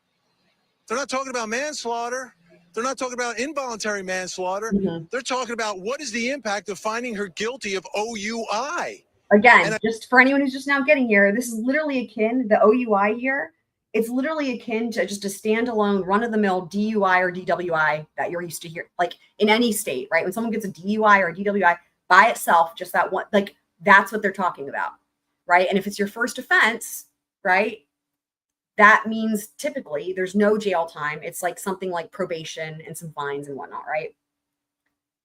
They're not talking about manslaughter. They're not talking about involuntary manslaughter. Mhm. They're talking about what is the impact of finding her guilty of OUI. Again, just for anyone who's just now getting here, this is literally akin, the OUI here, it's literally akin to just a standalone run-of-the-mill DUI or DWI that you're used to hear, like in any state, right? When someone gets a DUI or a DWI by itself, just that one, like that's what they're talking about, right? And if it's your first offense, right, that means typically there's no jail time. It's like something like probation and some fines and whatnot, right?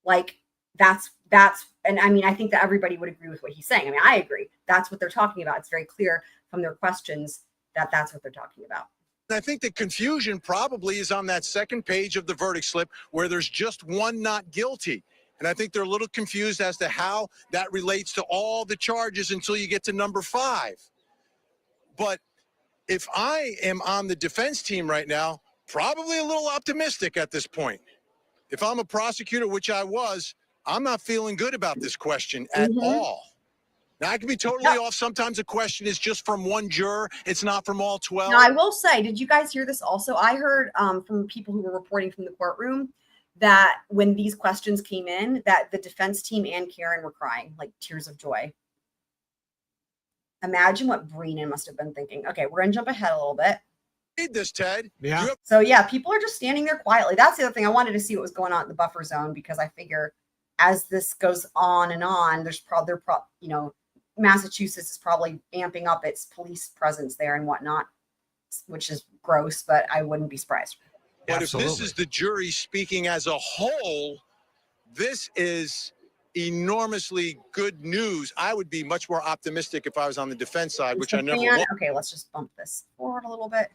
Like that's, and I mean, I think that everybody would agree with what he's saying. I mean, I agree. That's what they're talking about. It's very clear from their questions that that's what they're talking about. And I think the confusion probably is on that second page of the verdict slip where there's just one not guilty. And I think they're a little confused as to how that relates to all the charges until you get to number 5. But if I am on the defense team right now, probably a little optimistic at this point. If I'm a prosecutor, which I was, I'm not feeling good about this question at all. Now, I can be totally off. Sometimes a question is just from one juror. It's not from all 12. Now, I will say, did you guys hear this also? I heard from people who were reporting from the courtroom that when these questions came in, that the defense team and Karen were crying, like tears of joy. Imagine what Breenan must have been thinking. Okay, we're going to jump ahead a little bit. Read this, Ted. Yeah. So yeah, people are just standing there quietly. That's the other thing. I wanted to see what was going on in the buffer zone because I figure as this goes on and on, there's probably, you know, Massachusetts is probably amping up its police presence there and whatnot, which is gross, but I wouldn't be surprised. But Absolutely. if this is the jury speaking as a whole, this is enormously good news. I would be much more optimistic if I was on the defense side, which I never was. Okay, let's just bump this forward a little bit.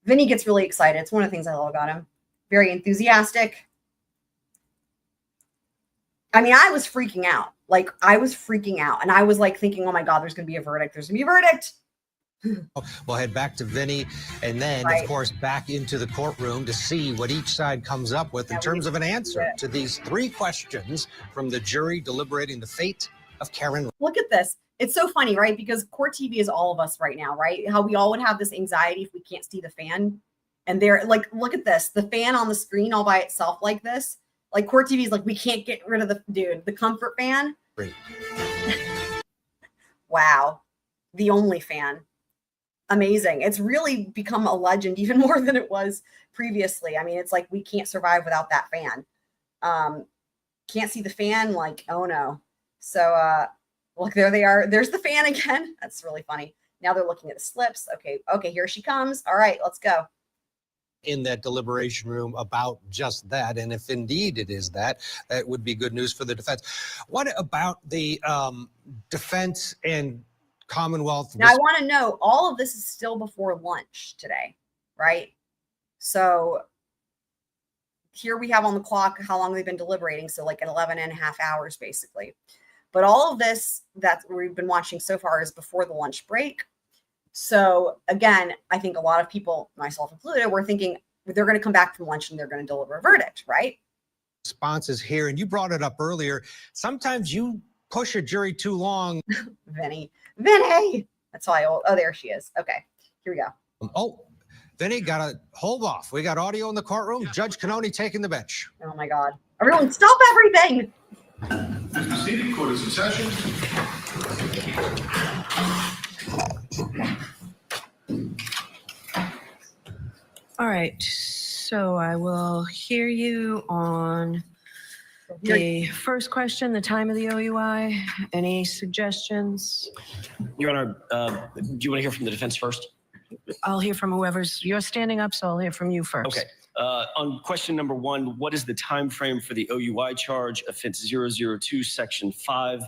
Vinny gets really excited. It's one of the things I love about him. Very enthusiastic. I mean, I was freaking out. Like, I was freaking out. And I was like thinking, oh my God, there's going to be a verdict. There's going to be a verdict. We'll head back to Vinny and then, Right. of course, back into the courtroom to see what each side comes up with in terms of an answer to these 3 questions from the jury deliberating the fate of Karen. Look at this. It's so funny, right? Because court TV is all of us right now, right? How we all would have this anxiety if we can't see the fan. And they're like, look at this. The fan on the screen all by itself like this. Like court TV is like, we can't get rid of the comfort fan. Great. Wow. The only fan. Amazing. It's really become a legend even more than it was previously. I mean, it's like we can't survive without that fan. Can't see the fan, like, oh no. So look, there they are. There's the fan again. That's really funny. Now they're looking at the slips. Okay, here she comes. All right, let's go. In that deliberation room about just that. And if indeed it is that, that would be good news for the defense. What about the defense and Commonwealth? Now I want to know, all of this is still before lunch today, right? So here we have on the clock how long they've been deliberating. So like 11 and a half hours, basically. But all of this that we've been watching so far is before the lunch break. So again, I think a lot of people, myself included, were thinking they're going to come back from lunch and they're going to deliver a verdict, right? Responses here, and you brought it up earlier. Sometimes you push a jury too long. Vinny, that's why. Oh, there she is. Okay, here we go. Oh, Vinny, got to hold off. We got audio in the courtroom. Judge Canoni taking the bench. Oh my God! Everyone, stop everything! Please be seated. Court is in session. All right, so I will hear you on the first question, the time of the OUI. Any suggestions? Your Honor, do you want to hear from the defense first? I'll hear from whoever's, you're standing up, so I'll hear from you first. Okay. On question number 1, what is the time frame for the OUI charge? Offense 002, section 5,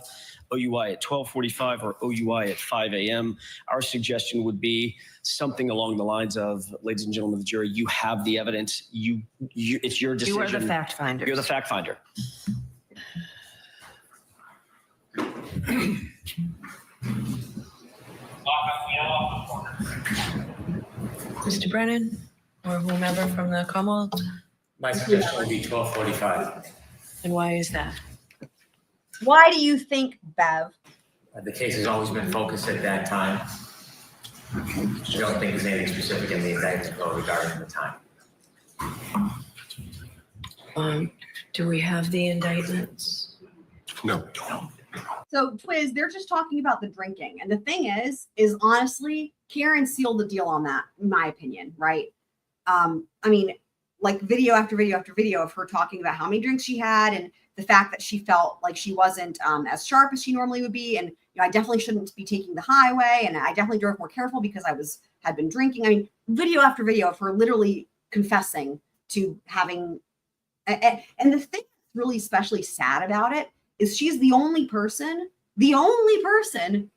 OUI at 12:45 or OUI at 5 a.m. Our suggestion would be something along the lines of, ladies and gentlemen of the jury, you have the evidence. It's your decision. You are the fact finder. You're the fact finder. Mr. Brennan, or whomever from the Commonwealth, My suggestion would be 12:45. and why is that? Why do you think, Bev? The case has always been focused at that time. I don't think there's anything specific in the indictment regarding the time. Do we have the indictments? No. So Twiz, they're just talking about the drinking. And the thing is honestly, Karen sealed the deal on that, in my opinion, right? I mean, like video after video after video of her talking about how many drinks she had and the fact that she felt like she wasn't as sharp as she normally would be. And, you know, I definitely shouldn't be taking the highway. And I definitely drove more careful because I had been drinking. I mean, video after video of her literally confessing to having, and the thing that's really especially sad about it is she's the only person to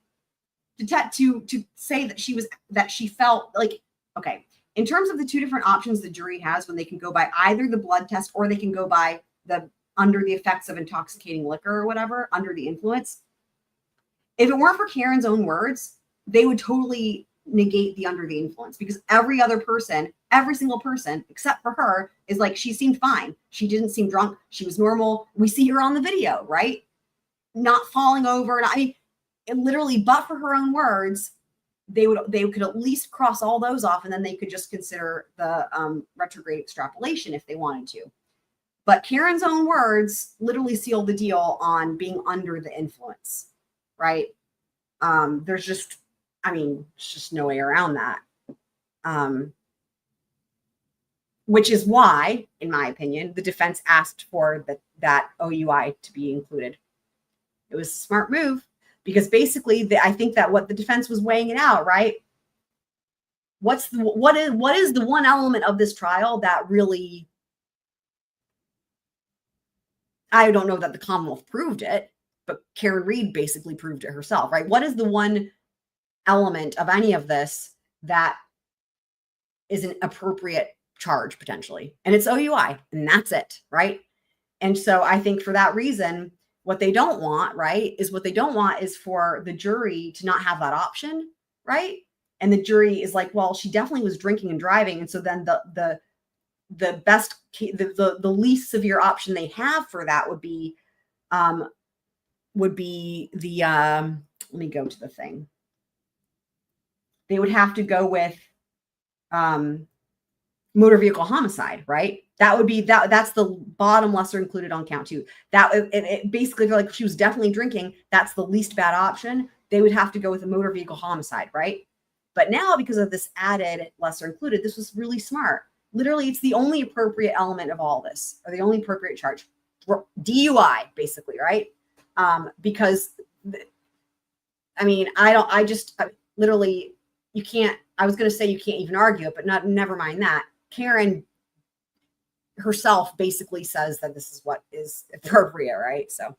say that she felt like, okay, in terms of the two different options the jury has when they can go by either the blood test or they can go by the under the effects of intoxicating liquor or whatever, under the influence. If it weren't for Karen's own words, they would totally negate the under the influence because every single person except for her is like, she seemed fine. She didn't seem drunk. She was normal. We see her on the video, right? Not falling over. I mean, it literally, but for her own words, they could at least cross all those off and then they could just consider the retrograde extrapolation if they wanted to. But Karen's own words literally sealed the deal on being under the influence, right? There's just no way around that. Which is why, in my opinion, the defense asked for that OUI to be included. It was a smart move because basically I think that what the defense was weighing it out, right? What is the one element of this trial that really, I don't know that the Commonwealth proved it, but Karen Reed basically proved it herself, right? What is the one element of any of this that is an appropriate charge potentially? And it's OUI, and that's it, right? And so I think for that reason, what they don't want, right, is for the jury to not have that option, right? And the jury is like, well, she definitely was drinking and driving, and so then the least severe option they have for that would be the let me go to the thing. They would have to go with motor vehicle homicide, right? That would be that's the bottom lesser included on count 2. That it basically feel like she was definitely drinking. That's the least bad option. They would have to go with a motor vehicle homicide, right? But now, because of this added lesser included, this was really smart. Literally, it's the only appropriate element of all this, or the only appropriate charge. DUI, basically, right? Because, I mean, literally, you can't, I was going to say you can't even argue it, but never mind that. Karen herself basically says that this is what is appropriate, right? So,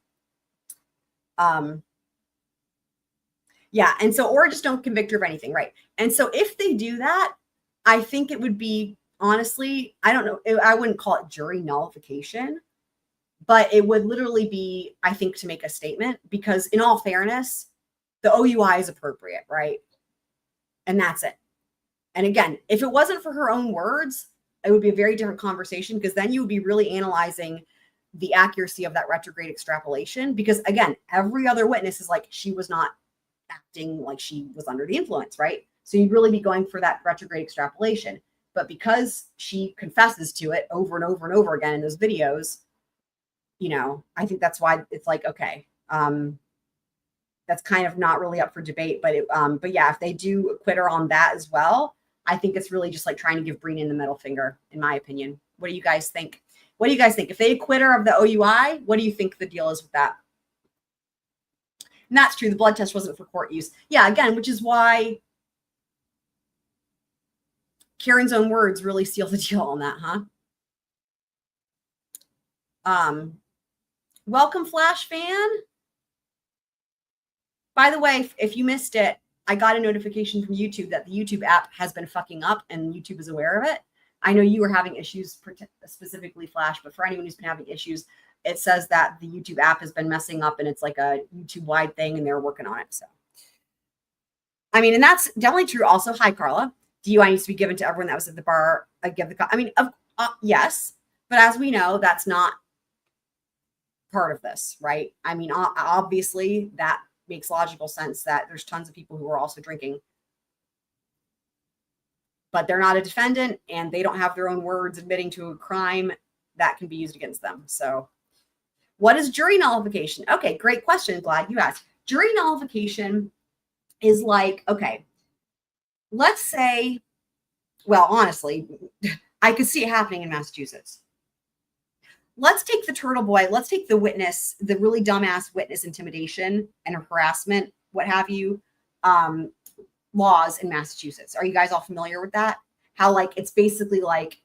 yeah. And so, or just don't convict her of anything, right? And so if they do that, I think it would be, honestly, I don't know, I wouldn't call it jury nullification, but it would literally be, I think, to make a statement, because in all fairness, the OUI is appropriate, right? And that's it. And again, if it wasn't for her own words, it would be a very different conversation, because then you would be really analyzing the accuracy of that retrograde extrapolation. Because again, every other witness is like, she was not acting like she was under the influence, right? So you'd really be going for that retrograde extrapolation. But because she confesses to it over and over and over again in those videos, you know, I think that's why it's like, okay, that's kind of not really up for debate. But yeah, if they do acquit her on that as well, I think it's really just like trying to give Breen the middle finger, in my opinion. What do you guys think? What do you guys think? If they acquit her of the OUI, what do you think the deal is with that? And that's true. The blood test wasn't for court use. Yeah, again, which is why Karen's own words really seal the deal on that, huh? Welcome, Flash fan. By the way, if you missed it, I got a notification from YouTube that the YouTube app has been fucking up and YouTube is aware of it. I know you were having issues, specifically Flash, but for anyone who's been having issues, it says that the YouTube app has been messing up and it's like a YouTube-wide thing and they're working on it. So, I mean, and that's definitely true. Also, hi, Carla. DUI needs to be given to everyone that was at the bar. Yes, but as we know, that's not part of this, right? I mean, obviously that makes logical sense that there's tons of people who are also drinking. but they're not a defendant and they don't have their own words admitting to a crime that can be used against them. So what is jury nullification? Okay, great question. Glad you asked. Jury nullification is like, okay, let's say, well, honestly, I could see it happening in Massachusetts. Let's take the turtle boy. Let's take the witness, the really dumbass witness intimidation and harassment, what have you, laws in Massachusetts. Are you guys all familiar with that? How like, it's basically like,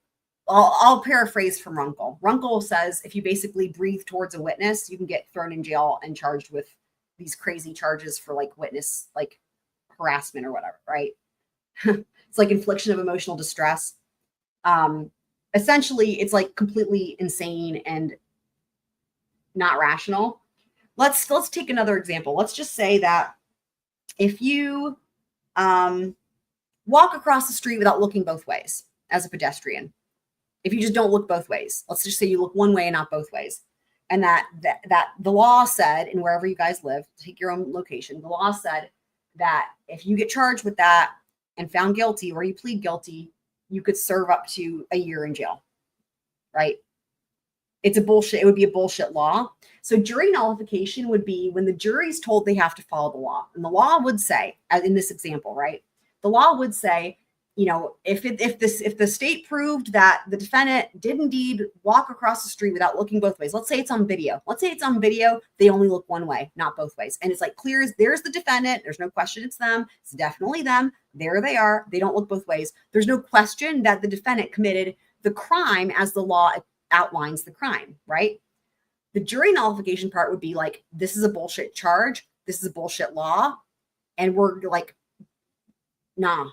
I'll paraphrase from Runkle. Runkle says if you basically breathe towards a witness, you can get thrown in jail and charged with these crazy charges for like witness, like harassment or whatever, right? It's like infliction of emotional distress. Essentially, it's like completely insane and not rational. Let's take another example. Let's just say that if you walk across the street without looking both ways as a pedestrian, if you just don't look both ways, let's just say you look one way and not both ways, and that the law said, and wherever you guys live, take your own location, the law said that if you get charged with that and found guilty or you plead guilty, you could serve up to a year in jail, right? It's a bullshit. It would be a bullshit law. So jury nullification would be when the jury's told they have to follow the law. And the law would say, as in this example, right? The law would say, you know, if the state proved that the defendant did indeed walk across the street without looking both ways, let's say it's on video. Let's say it's on video. They only look one way, not both ways. And it's like clear as there's the defendant. There's no question it's them. It's definitely them. There they are. They don't look both ways. There's no question that the defendant committed the crime as the law outlines the crime, right? The jury nullification part would be like, this is a bullshit charge. This is a bullshit law. And we're like, nah,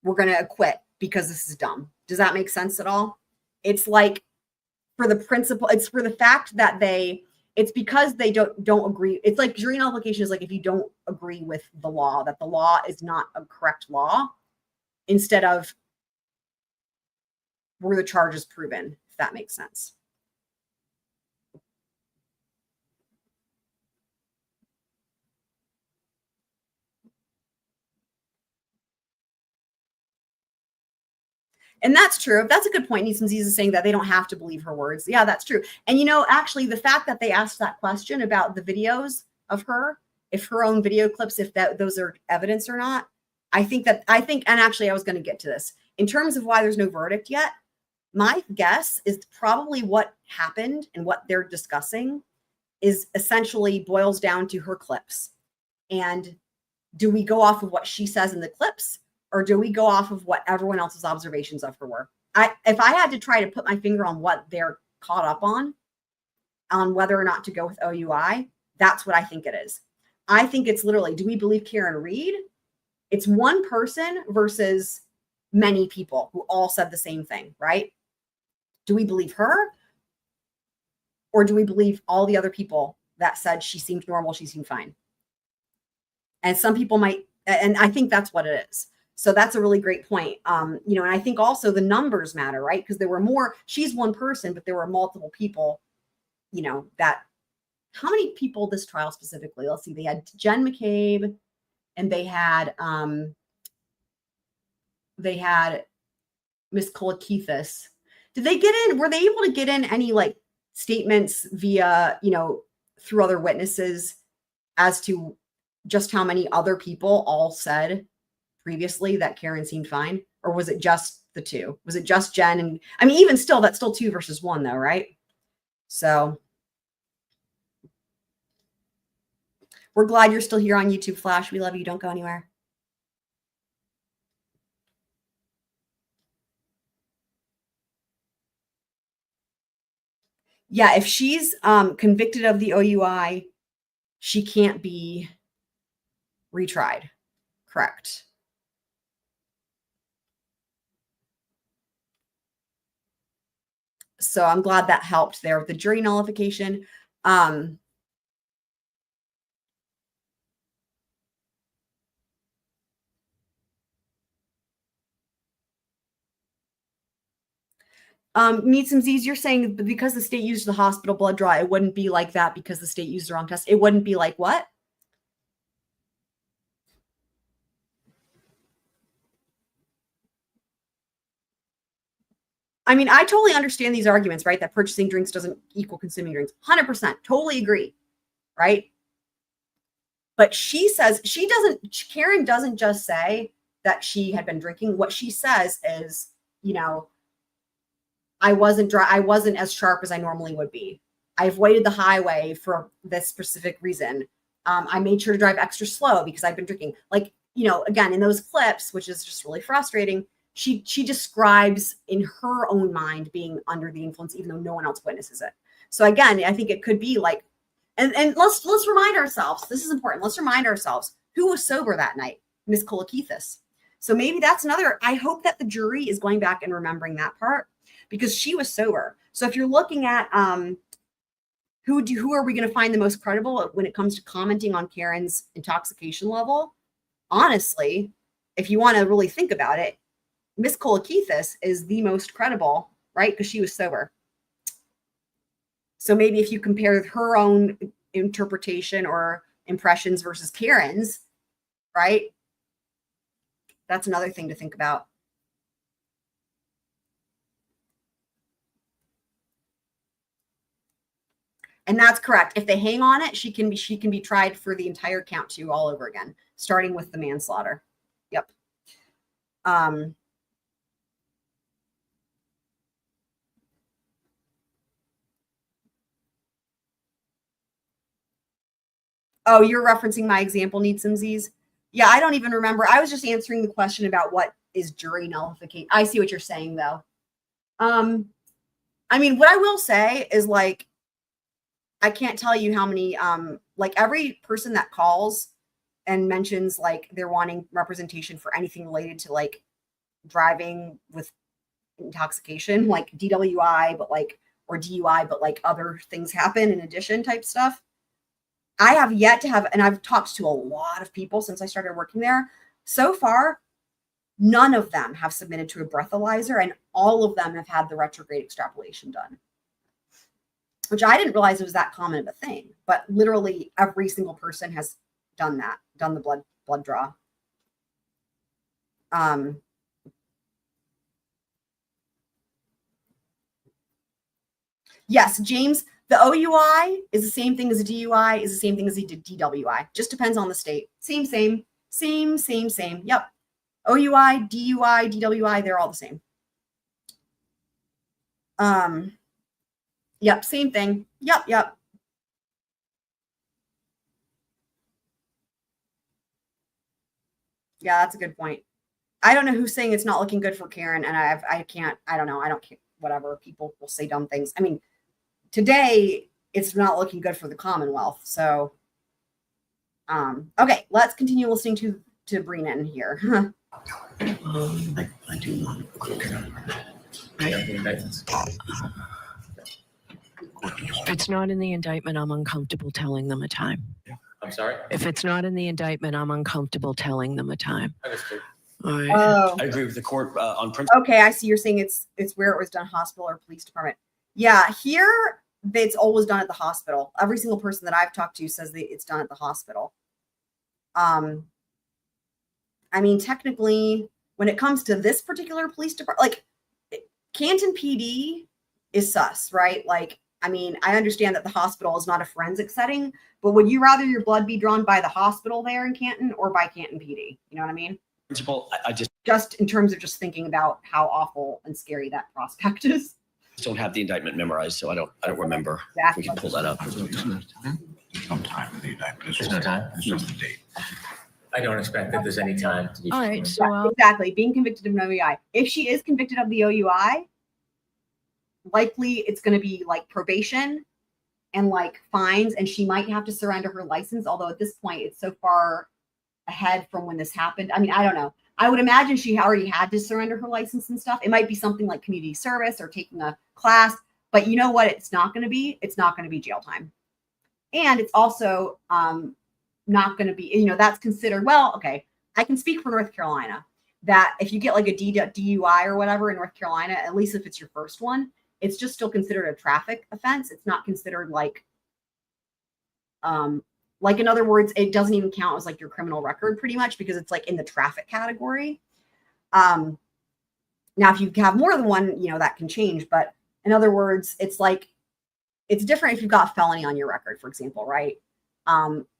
we're going to acquit because this is dumb. Does that make sense at all? It's like for the principle, it's for the fact that it's because they don't agree. It's like jury nullification is like if you don't agree with the law, that the law is not a correct law, instead of were the charges proven, if that makes sense. And that's true. That's a good point. Neeson's is saying that they don't have to believe her words. Yeah, that's true. And, you know, actually the fact that they asked that question about the videos of her, if her own video clips, if those are evidence or not, I think, and actually I was going to get to this in terms of why there's no verdict yet. My guess is probably what happened and what they're discussing is essentially boils down to her clips. And do we go off of what she says in the clips? Or do we go off of what everyone else's observations of her were? If I had to try to put my finger on what they're caught up on whether or not to go with OUI, that's what I think it is. I think it's literally, do we believe Karen Reed? It's one person versus many people who all said the same thing, right? Do we believe her? Or do we believe all the other people that said she seemed normal, she seemed fine? And some people might, and I think that's what it is. So that's a really great point. You know, and I think also the numbers matter, right? Because there were more, she's one person, but there were multiple people, you know, that, how many people this trial specifically? Let's see, they had Jen McCabe and they had Miss Kolakithis. Did they get in, were they able to get in any like statements via, you know, through other witnesses as to just how many other people all said previously that Karen seemed fine? Or was it just the two? Was it just Jen? And I mean, even still, that's still 2 versus 1 though, right? So we're glad you're still here on YouTube Flash. We love you. Don't go anywhere. Yeah, if she's convicted of the OUI, she can't be retried. Correct. So I'm glad that helped there with the jury nullification. Need some Z's. You're saying because the state used the hospital blood draw, it wouldn't be like that because the state used the wrong test. It wouldn't be like what? I mean, I totally understand these arguments, right? That purchasing drinks doesn't equal consuming drinks. 100%. Totally agree. Right? But she says Karen doesn't just say that she had been drinking. What she says is, you know, I wasn't as sharp as I normally would be. I avoided the highway for this specific reason. I made sure to drive extra slow because I've been drinking. Like, you know, again, in those clips, which is just really frustrating, she describes in her own mind being under the influence, even though no one else witnesses it. So again, I think it could be like, and let's remind ourselves, this is important. Let's remind ourselves who was sober that night, Miss Kolakithis. So maybe that's another, I hope that the jury is going back and remembering that part because she was sober. So if you're looking at who are we going to find the most credible when it comes to commenting on Karen's intoxication level? Honestly, if you want to really think about it, Miss Kolakithis is the most credible, right? Because she was sober. So maybe if you compare her own interpretation or impressions versus Karen's, right? That's another thing to think about. And that's correct. If they hang on it, she can be tried for the entire count 2 all over again, starting with the manslaughter. Yep. Oh, you're referencing my example, Need some Z's? Yeah, I don't even remember. I was just answering the question about what is jury nullification. I see what you're saying, though. I mean, what I will say is, like, I can't tell you how many, like, every person that calls and mentions, like, they're wanting representation for anything related to, like, driving with intoxication, like DWI, but, like, or DUI, but, like, other things happen in addition type stuff. I have yet to have, and I've talked to a lot of people since I started working there. So far, none of them have submitted to a breathalyzer, and all of them have had the retrograde extrapolation done, which I didn't realize it was that common of a thing. But literally every single person has done that, done the blood draw. Yes, James. The OUI is the same thing as a DUI, is the same thing as a DWI. Just depends on the state. Same. Yep. OUI, DUI, DWI, they're all the same. Yep, same thing. Yep. Yeah, that's a good point. I don't know who's saying it's not looking good for Karen, and I don't know. I don't care. Whatever. People will say dumb things. I mean, today, it's not looking good for the Commonwealth. So, okay, let's continue listening to Brennan here. I do want a quick. If it's not in the indictment, I'm uncomfortable telling them a time. I'm sorry? If it's not in the indictment, I'm uncomfortable telling them a time. Understood. All right. Oh, I agree with the court on principle. okay. I see. You're saying it's where it was done, hospital or police department. Yeah, here it's always done at the hospital. Every single person that I've talked to says that it's done at the hospital. I mean, technically, when it comes to this particular police department, like Canton PD is sus, right? Like, I mean, I understand that the hospital is not a forensic setting, but would you rather your blood be drawn by the hospital there in Canton or by Canton PD? You know what I mean? Principle, I Just in terms of just thinking about how awful and scary that prospect is. don't have the indictment memorized, so I don't remember. Exactly. We can pull that up. There's no time in the indictment. There's no time? It's just the date. I don't expect that there's any time to be. All right. So Yeah, exactly. Being convicted of an OUI. If she is convicted of the OUI, likely it's going to be like probation and like fines, and she might have to surrender her license. Although at this point, it's so far ahead from when this happened. I mean, I don't know. I would imagine she already had to surrender her license and stuff. It might be something like community service or taking a class, but you know what? It's not going to be. It's not going to be jail time, and it's also not going to be. You know, that's considered. Well, okay. I can speak for North Carolina that if you get like a DUI or whatever in North Carolina, at least if it's your first one, it's just still considered a traffic offense. It's not considered like in other words, it doesn't even count as like your criminal record pretty much because it's like in the traffic category. Now, if you have more than one, that can change. But in other words, it's like, it's different if you've got a felony on your record, for example, right?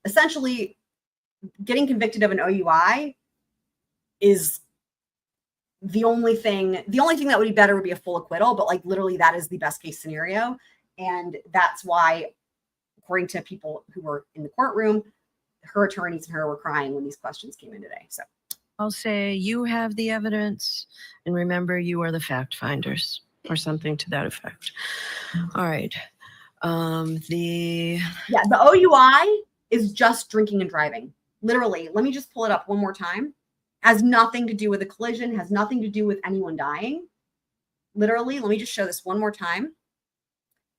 Essentially, getting convicted of an OUI is the only thing that would be better would be a full acquittal, but like literally that is the best case scenario. And that's why, according to people who were in the courtroom, her attorneys and her were crying when these questions came in today. So I'll say you have the evidence, and remember, you are the fact finders, or something to that effect. All right. The OUI is just drinking and driving. Literally, let me just pull it up one more time. Has nothing to do with a collision, has nothing to do with anyone dying. Literally, let me just show this one more time.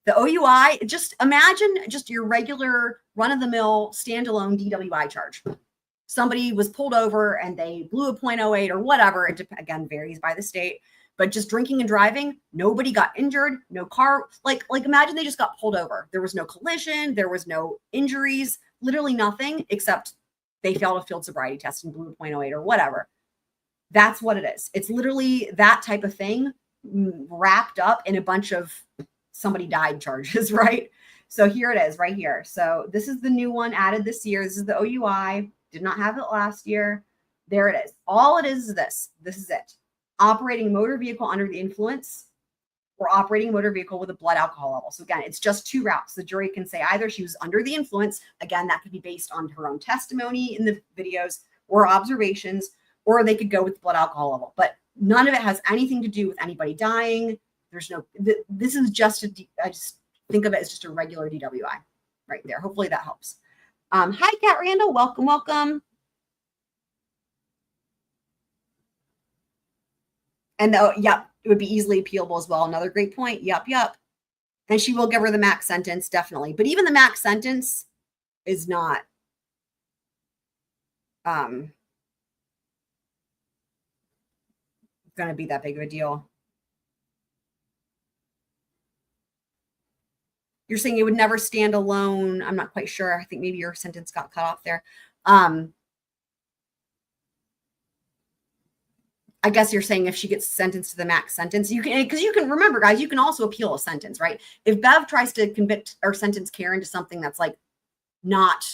The OUI, just imagine just your regular run-of-the-mill standalone DWI charge. Somebody was pulled over and they blew a .08 or whatever. It again varies by the state, but just drinking and driving, nobody got injured, no car, like imagine they just got pulled over. There was no collision, there was no injuries, literally nothing except they failed a field sobriety test and blew a .08 or whatever. That's what it is. It's literally that type of thing wrapped up in a bunch of somebody died charges, right? So here it is right here. So this is the new one added this year. This is the OUI. Did not have it last year. There it is. All it is this. This is it. Operating a motor vehicle under the influence or operating a motor vehicle with a blood alcohol level. So again, it's just two routes. The jury can say either she was under the influence. Again, that could be based on her own testimony in the videos or observations, or they could go with the blood alcohol level. But none of it has anything to do with anybody dying. There's no, this is just I just think of it as just a regular DWI right there. Hopefully that helps. Hi, Kat Randall. Welcome, welcome. And yep, it would be easily appealable as well. Another great point. Yep. And she will give her the max sentence, definitely. But even the max sentence is not going to be that big of a deal. You're saying it would never stand alone. I'm not quite sure. I think maybe your sentence got cut off there. I guess you're saying if she gets sentenced to the max sentence, you can, because you can remember, guys, you can also appeal a sentence, right? If Bev tries to convict or sentence Karen to something that's like not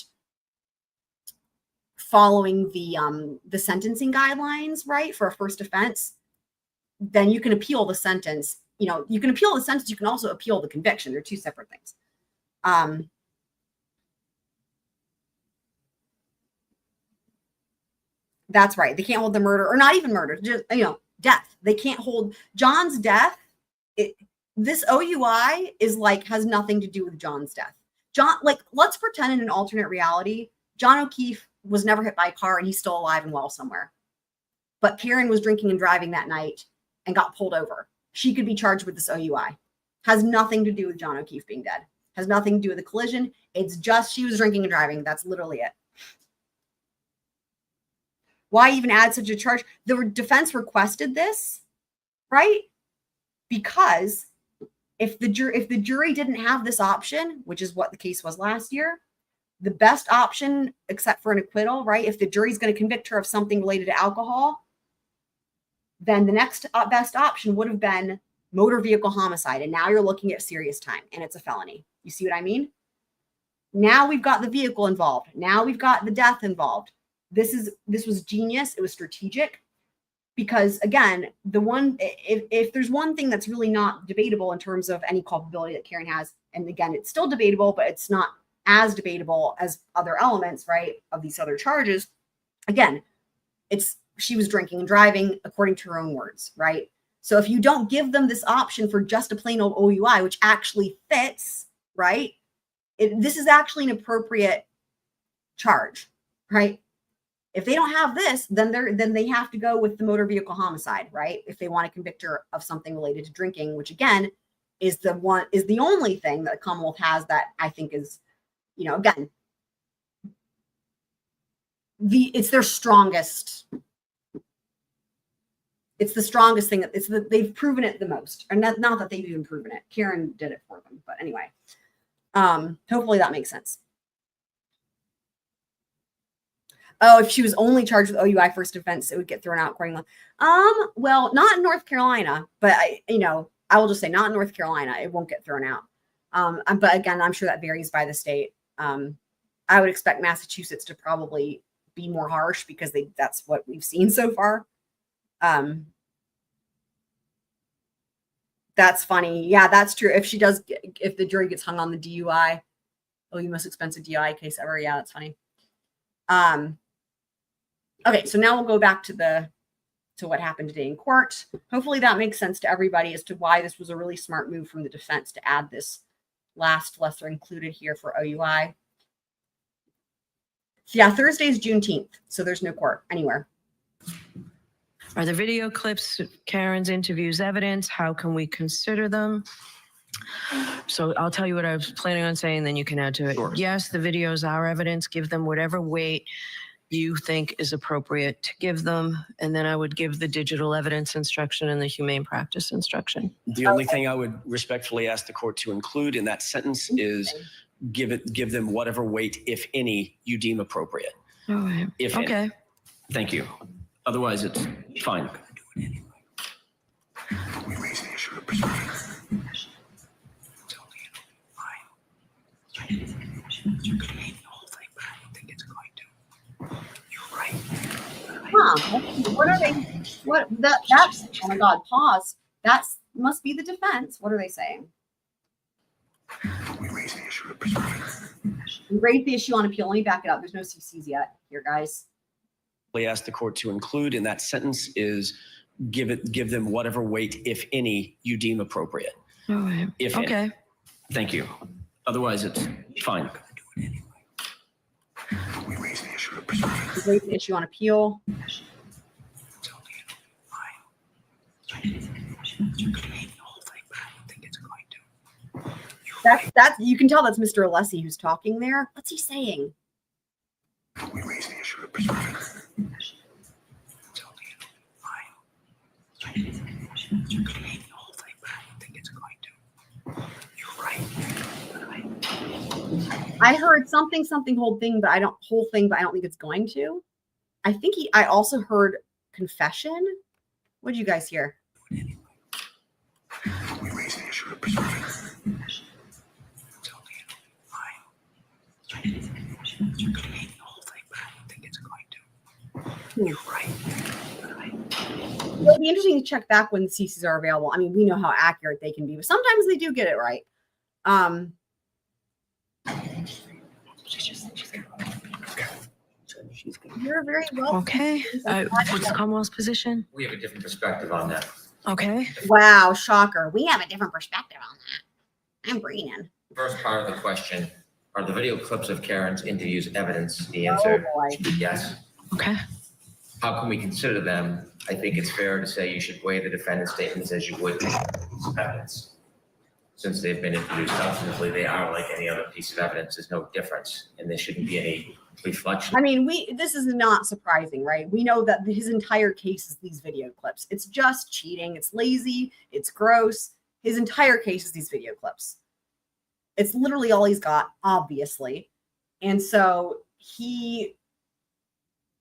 following the sentencing guidelines, right, for a first offense, then you can appeal the sentence. You can appeal the sentence. You can also appeal the conviction. They're two separate things. That's right. They can't hold the murder, or not even murder, just, death. They can't hold John's death. This OUI is has nothing to do with John's death. John, let's pretend in an alternate reality, John O'Keefe was never hit by a car and he's still alive and well somewhere. But Karen was drinking and driving that night and got pulled over. She could be charged with this OUI. Has nothing to do with John O'Keefe being dead. Has nothing to do with the collision. It's just she was drinking and driving. That's literally it. Why even add such a charge? The defense requested this, right? Because if the jury didn't have this option, which is what the case was last year, the best option, except for an acquittal, right? If the jury's going to convict her of something related to alcohol, then the next best option would have been motor vehicle homicide. And now you're looking at serious time and it's a felony. You see what I mean? Now we've got the vehicle involved. Now we've got the death involved. This was genius. It was strategic because again, if there's one thing that's really not debatable in terms of any culpability that Karen has, and again, it's still debatable, but it's not as debatable as other elements, right, of these other charges. Again, she was drinking and driving according to her own words, right? So if you don't give them this option for just a plain old OUI, which actually fits, right? This is actually an appropriate charge, right? If they don't have this, then they have to go with the motor vehicle homicide, right? If they want to convict her of something related to drinking, which again is the only thing that the Commonwealth has that I think is, again, it's their strongest. It's the strongest thing they've proven it the most, and not that they've even proven it. Karen did it for them, but anyway, hopefully that makes sense. Oh, if she was only charged with OUI first offense, it would get thrown out accordingly. Well, not in North Carolina, but I will just say not in North Carolina. It won't get thrown out. But again, I'm sure that varies by the state. I would expect Massachusetts to probably be more harsh because that's what we've seen so far. That's funny. Yeah, that's true. If the jury gets hung on the DUI, most expensive DUI case ever. Yeah, that's funny. Okay, so now we'll go back to what happened today in court. Hopefully that makes sense to everybody as to why this was a really smart move from the defense to add this last lesser included here for OUI. Yeah, Thursday is Juneteenth, so there's no court anywhere. Are the video clips of Karen's interviews evidence? How can we consider them? So I'll tell you what I was planning on saying, then you can add to it. Sure. Yes, the videos are evidence. Give them whatever weight you think is appropriate to give them. And then I would give the digital evidence instruction and the humane practice instruction. The only thing I would respectfully ask the court to include in that sentence is give them whatever weight, if any, you deem appropriate. All right. If any. Okay. Thank you. Otherwise, it's fine. We raise the issue of preserving. You could hate the whole thing, but I don't think it's going to. You're right. Huh? What are they? That's oh my God! Pause. That must be the defense. What are they saying? We raise the issue of preserving. We raised the issue on appeal. Let me back it up. There's no CCs yet here, guys. Ask the court to include in that sentence is give them whatever weight, if any, you deem appropriate. All right. If any. Okay. Thank you. Otherwise, it's fine. We raise the issue of preserving. We raised the issue on appeal. You could hate the whole thing, but I don't think it's going to. That's you can tell that's Mr. Alessi who's talking there. What's he saying? We raise the issue of preserving. You could hate the whole thing, but I don't think it's going to. You're right. I heard something whole thing, but I don't think it's going to. I also heard confession. What did you guys hear? We raise the issue of preserving. You could hate the whole thing, but I don't think it's going to. You're right. It'll be interesting to check back when the CCs are available. I mean, we know how accurate they can be, but sometimes they do get it right. You're very well. Okay. What's the Commonwealth's position? We have a different perspective on that. Okay. Wow, shocker. We have a different perspective on that. I'm Breenan. First part of the question, are the video clips of Karen's interviews evidence? The answer should be yes. Okay. How can we consider them? I think it's fair to say you should weigh the defendant's statements as you would evidence. Since they've been introduced substantively, they are like any other piece of evidence. There's no difference, and there shouldn't be any reflection. I mean, this is not surprising, right? We know that his entire case is these video clips. It's just cheating. It's lazy. It's gross. His entire case is these video clips. It's literally all he's got, obviously. And so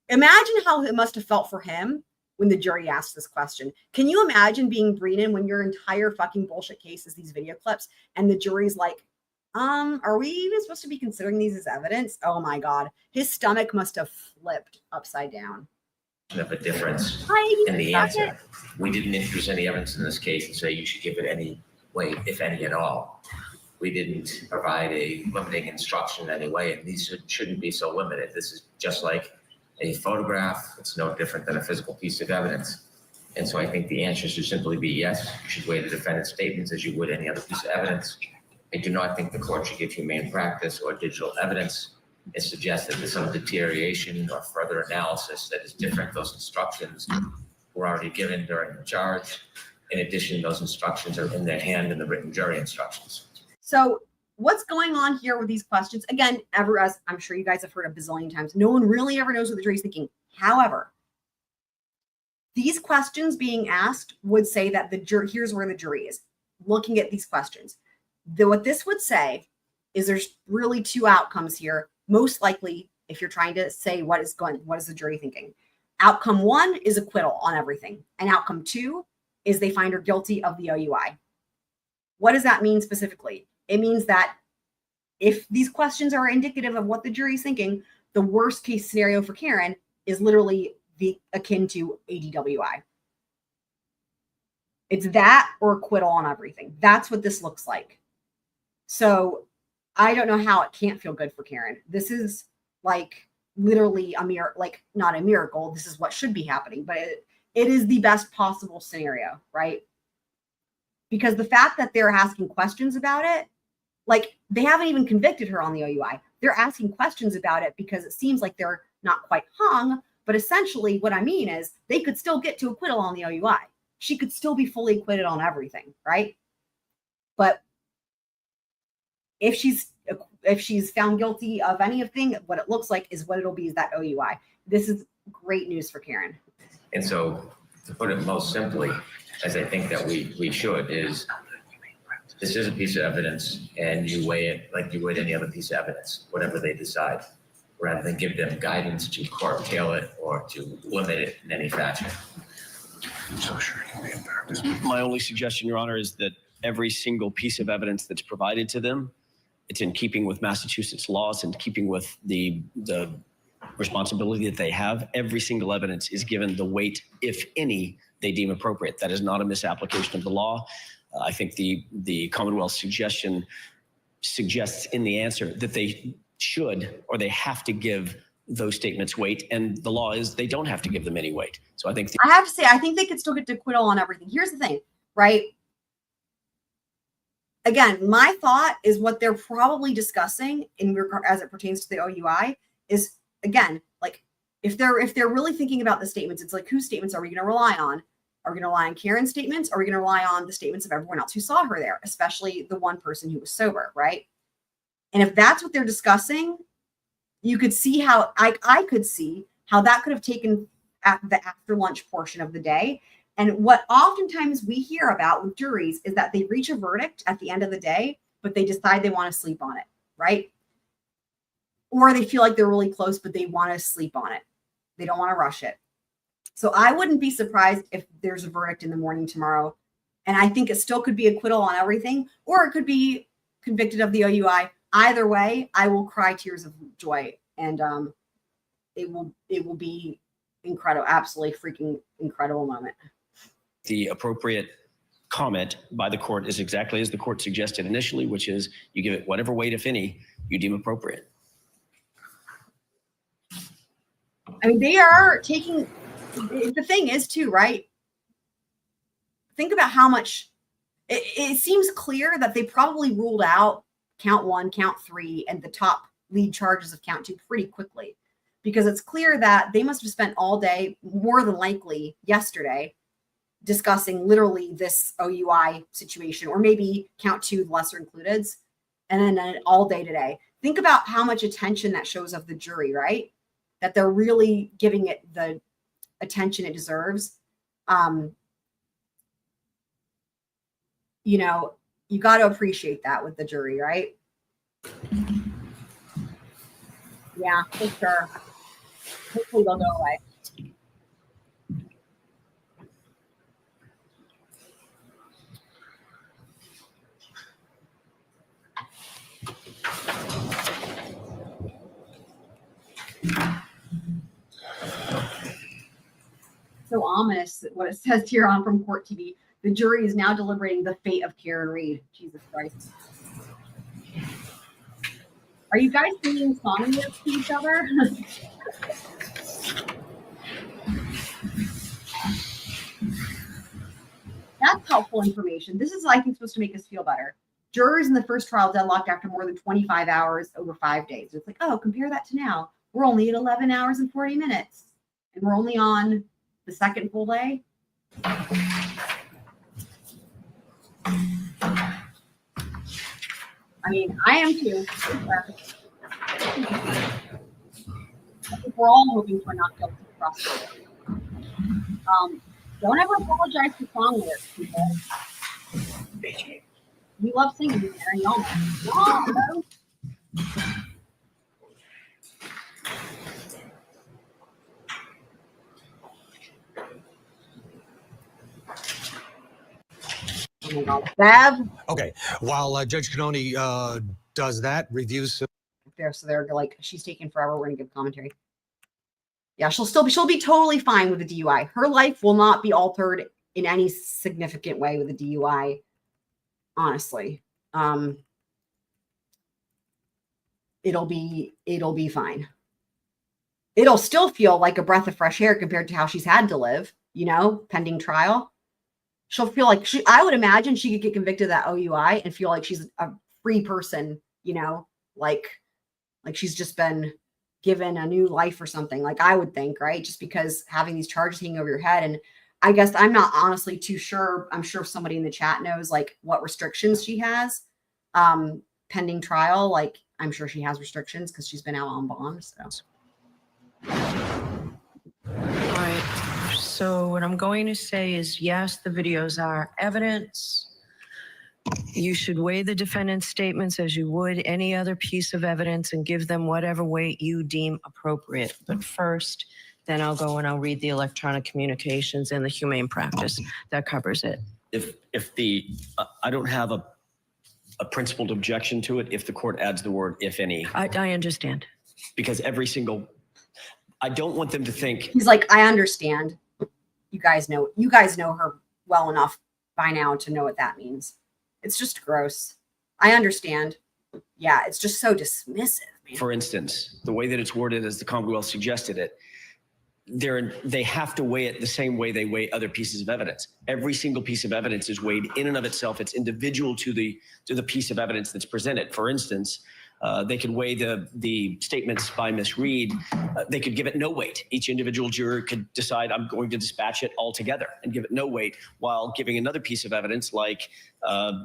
imagine how it must have felt for him when the jury asked this question. Can you imagine being Breenan when your entire fucking bullshit case is these video clips and the jury's like, are we even supposed to be considering these as evidence? Oh my God. His stomach must have flipped upside down. Of a difference in the answer. We didn't introduce any evidence in this case and say you should give it any weight, if any at all. We didn't provide a limiting instruction in any way, and these shouldn't be so limited. This is just like a photograph. It's no different than a physical piece of evidence. And so I think the answer should simply be yes. You should weigh the defendant's statements as you would any other piece of evidence. I do not think the court should give humane practice or digital evidence. It suggests that there's some deterioration or further analysis that is different. Those instructions were already given during the charge. In addition, those instructions are in their hand in the written jury instructions. So what's going on here with these questions? Again, as I'm sure you guys have heard a bazillion times, no one really ever knows what the jury's thinking. However, these questions being asked would say that the jury, here's where the jury is looking at these questions. What this would say is there's really two outcomes here. Most likely if you're trying to say what is the jury thinking. Outcome 1 is acquittal on everything. And outcome 2 is they find her guilty of the OUI. What does that mean specifically? It means that if these questions are indicative of what the jury's thinking, the worst case scenario for Karen is literally akin to a DWI. It's that or acquittal on everything. That's what this looks like. So I don't know how it can't feel good for Karen. This is like literally not a miracle. This is what should be happening, but it is the best possible scenario, right? Because the fact that they're asking questions about it, like they haven't even convicted her on the OUI. They're asking questions about it because it seems like they're not quite hung. But essentially what I mean is they could still get to acquittal on the OUI. She could still be fully acquitted on everything, right? But if she's found guilty of anything, what it looks like is what it'll be is that OUI. This is great news for Karen. And so, to put it most simply, as I think that we should, is this is a piece of evidence, and you weigh it like you would any other piece of evidence, whatever they decide, rather than give them guidance to curtail it or to limit it in any fashion. I'm so sure it can be embarrassed. My only suggestion, Your Honor, is that every single piece of evidence that's provided to them, it's in keeping with Massachusetts laws and keeping with the responsibility that they have. Every single evidence is given the weight, if any, they deem appropriate. That is not a misapplication of the law. I think the Commonwealth suggestion suggests in the answer that they should or they have to give those statements weight, and the law is they don't have to give them any weight. So I think I have to say, I think they could still get to acquittal on everything. Here's the thing, right? Again, my thought is what they're probably discussing as it pertains to the OUI is, again, like if they're really thinking about the statements, it's like, whose statements are we going to rely on? Are we going to rely on Karen's statements? Or are we going to rely on the statements of everyone else who saw her there, especially the one person who was sober, right? And if that's what they're discussing, you could see how I could see how that could have taken at the after lunch portion of the day. And what oftentimes we hear about with juries is that they reach a verdict at the end of the day, but they decide they want to sleep on it, right? Or they feel like they're really close, but they want to sleep on it. They don't want to rush it. So I wouldn't be surprised if there's a verdict in the morning tomorrow. And I think it still could be acquittal on everything, or it could be convicted of the OUI. Either way, I will cry tears of joy, and it will be incredible, absolutely freaking incredible moment. the appropriate comment by the court is exactly as the court suggested initially, which is you give it whatever weight, if any, you deem appropriate. I mean, they are taking, the thing is too, right? Think about how much, it seems clear that they probably ruled out count 1, count 3, and the top lead charges of count 2 pretty quickly, because it's clear that they must have spent all day, more than likely yesterday, discussing literally this OUI situation, or maybe count 2, lesser included, and then all day today. Think about how much attention that shows of the jury, right? That they're really giving it the attention it deserves. You know, you got to appreciate that with the jury, right? Yeah, for sure. Hopefully they'll go away. So ominous what it says here on From Court TV. The jury is now deliberating the fate of Karen Reed. Jesus Christ. Are you guys singing songs to each other? That's helpful information. This is, I think, supposed to make us feel better. Jurors in the first trial deadlocked after more than 25 hours over 5 days. It's like, oh, compare that to now. We're only at 11 hours and 40 minutes. And we're only on the second full day. I mean, I am too. I think we're all hoping for not guilty across the board. Don't ever apologize for song lyrics, people. We love singing here, y'all know. my God. Bev? Okay, while Judge Canoni does that, reviews. There, so they're like, she's taking forever. We're gonna give commentary. Yeah, she'll be totally fine with the DUI. Her life will not be altered in any significant way with the DUI. Honestly, it'll be fine. It'll still feel like a breath of fresh air compared to how she's had to live, you know, pending trial. She'll feel like I would imagine she could get convicted of that OUI and feel like she's a free person, you know, like she's just been given a new life or something. Like I would think, right? Just because having these charges hanging over your head. And I guess I'm not honestly too sure. I'm sure somebody in the chat knows like what restrictions she has pending trial. Like I'm sure she has restrictions because she's been out on bond. So. All right. So what I'm going to say is, yes, the videos are evidence. You should weigh the defendant's statements as you would any other piece of evidence and give them whatever weight you deem appropriate. But first, then I'll go and I'll read the electronic communications and the humane practice. That covers it. I don't have a principled objection to it if the court adds the word "if any." I understand. Because I don't want them to think. He's like, I understand. You guys know her well enough by now to know what that means. It's just gross. I understand. Yeah, it's just so dismissive, man. For instance, the way that it's worded as the Commonwealth suggested it, they have to weigh it the same way they weigh other pieces of evidence. Every single piece of evidence is weighed in and of itself. It's individual to the piece of evidence that's presented. For instance, they could weigh the statements by Ms. Reed. They could give it no weight. Each individual juror could decide, I'm going to dispatch it altogether and give it no weight, while giving another piece of evidence, like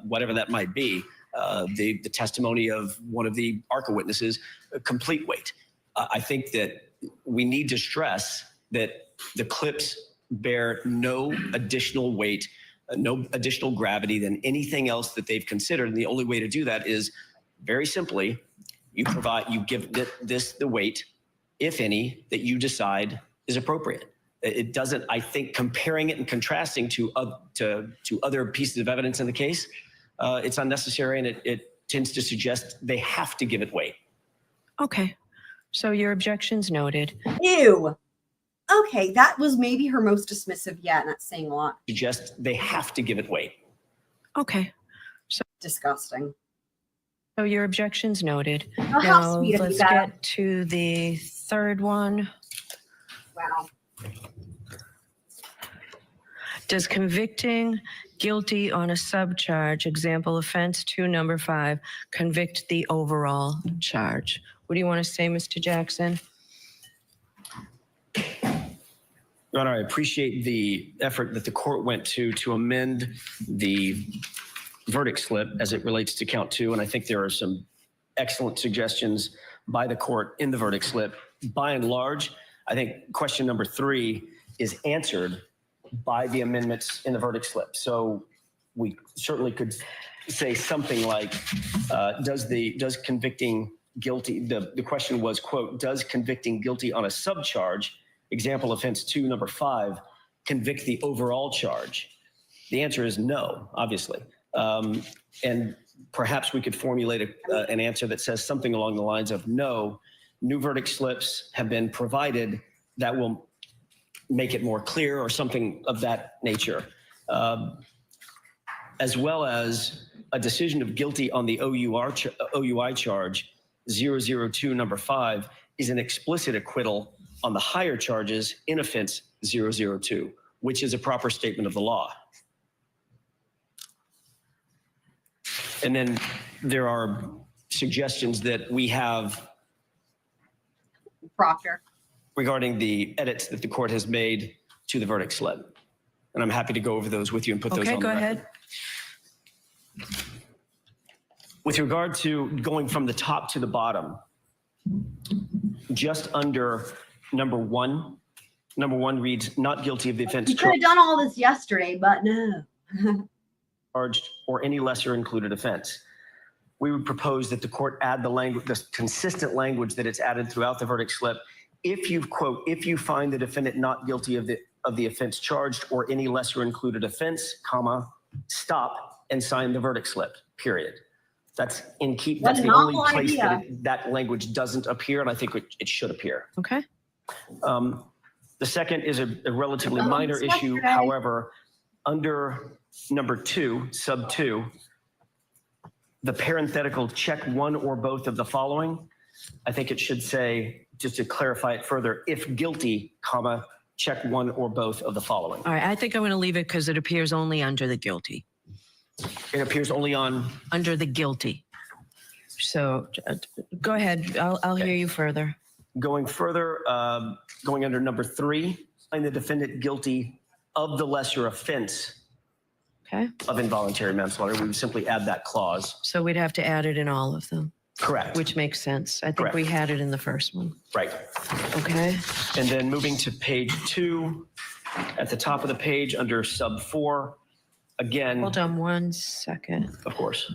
whatever that might be, the testimony of one of the ARCA witnesses, complete weight. I think that we need to stress that the clips bear no additional weight, no additional gravity than anything else that they've considered. And the only way to do that is very simply, you give this the weight, if any, that you decide is appropriate. It doesn't, I think, comparing it and contrasting to other pieces of evidence in the case, it's unnecessary, and it tends to suggest they have to give it weight. Okay. So your objection's noted. Ew. Okay, that was maybe her most dismissive yet. Not saying a lot. Suggest they have to give it weight. Okay. So disgusting. So your objection's noted. Oh, how Now sweet of you, let's Beth. get to the third one. Wow. Does convicting guilty on a subcharge, example offense 2, number 5, convict the overall charge? What do you want to say, Mr. Jackson? Your Honor, I appreciate the effort that the court went to amend the verdict slip as it relates to count 2. And I think there are some excellent suggestions by the court in the verdict slip. By and large, I think question number 3 is answered by the amendments in the verdict slip. So we certainly could say something like, does convicting guilty, the question was, quote, does convicting guilty on a subcharge, example offense 2, number 5, convict the overall charge? The answer is no, obviously. And perhaps we could formulate an answer that says something along the lines of, no, new verdict slips have been provided that will make it more clear, or something of that nature. As well as a decision of guilty on the OUI charge 002, number 5, is an explicit acquittal on the higher charges in offense 002, which is a proper statement of the law. And then there are suggestions that we have Proctor. regarding the edits that the court has made to the verdict slip. And I'm happy to go over those with you and put those on the record. Okay, go ahead. With regard to going from the top to the bottom, just under number 1 reads, not guilty of the offense You could have done all this yesterday, but no. charged or any lesser included offense. We would propose that the court add the consistent language that it's added throughout the verdict slip. If you, quote, if you find the defendant not guilty of the offense charged or any lesser included offense, comma, stop, and sign the verdict slip, period. That's What that's a the only novel place that idea. that language doesn't appear, and I think it should appear. Okay. The second is a relatively minor it's issue. yesterday. However, under number 2, sub 2, the parenthetical check one or both of the following, I think it should say, just to clarify it further, if guilty, comma, check one or both of the following. All right. I think I'm going to leave it because it appears only under the guilty. It appears only on, Under the guilty. So go ahead. I'll hear you further. going further, going under number 3, find the defendant guilty of the lesser offense Okay. of involuntary manslaughter. We would simply add that clause. So we'd have to add it in all of them, Correct. which makes sense. I think Correct. we had it in the first one. Right. Okay. And then moving to page 2, at the top of the page under sub 4, again, Hold on one second. of course.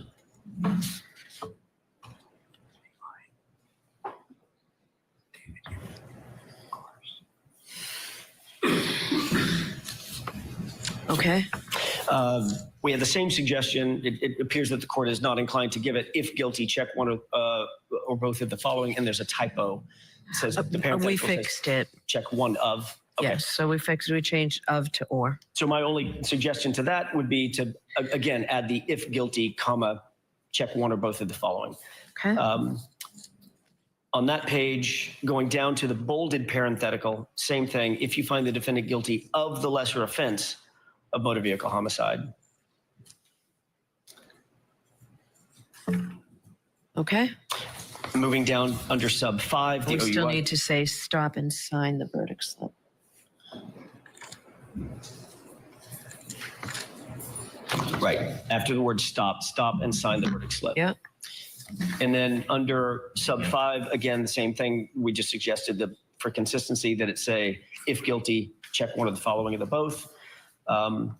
Okay. We have the same suggestion. It appears that the court is not inclined to give it. If guilty, check one or both of the following. And there's a typo. It says the We parenthetical says fixed it. check one of. Okay. Yes. So we changed of to or. So my only suggestion to that would be to, again, add the if guilty, comma, check one or both of the following. Okay. On that page, going down to the bolded parenthetical, same thing. If you find the defendant guilty of the lesser offense of motor vehicle homicide. Okay. Moving down under sub 5, the We still OUI. need to say stop and sign the verdict slip. Right. After the word stop and sign the verdict slip. Yeah. And then under sub 5, again, the same thing. We just suggested that for consistency that it say, if guilty, check one of the following of the both. And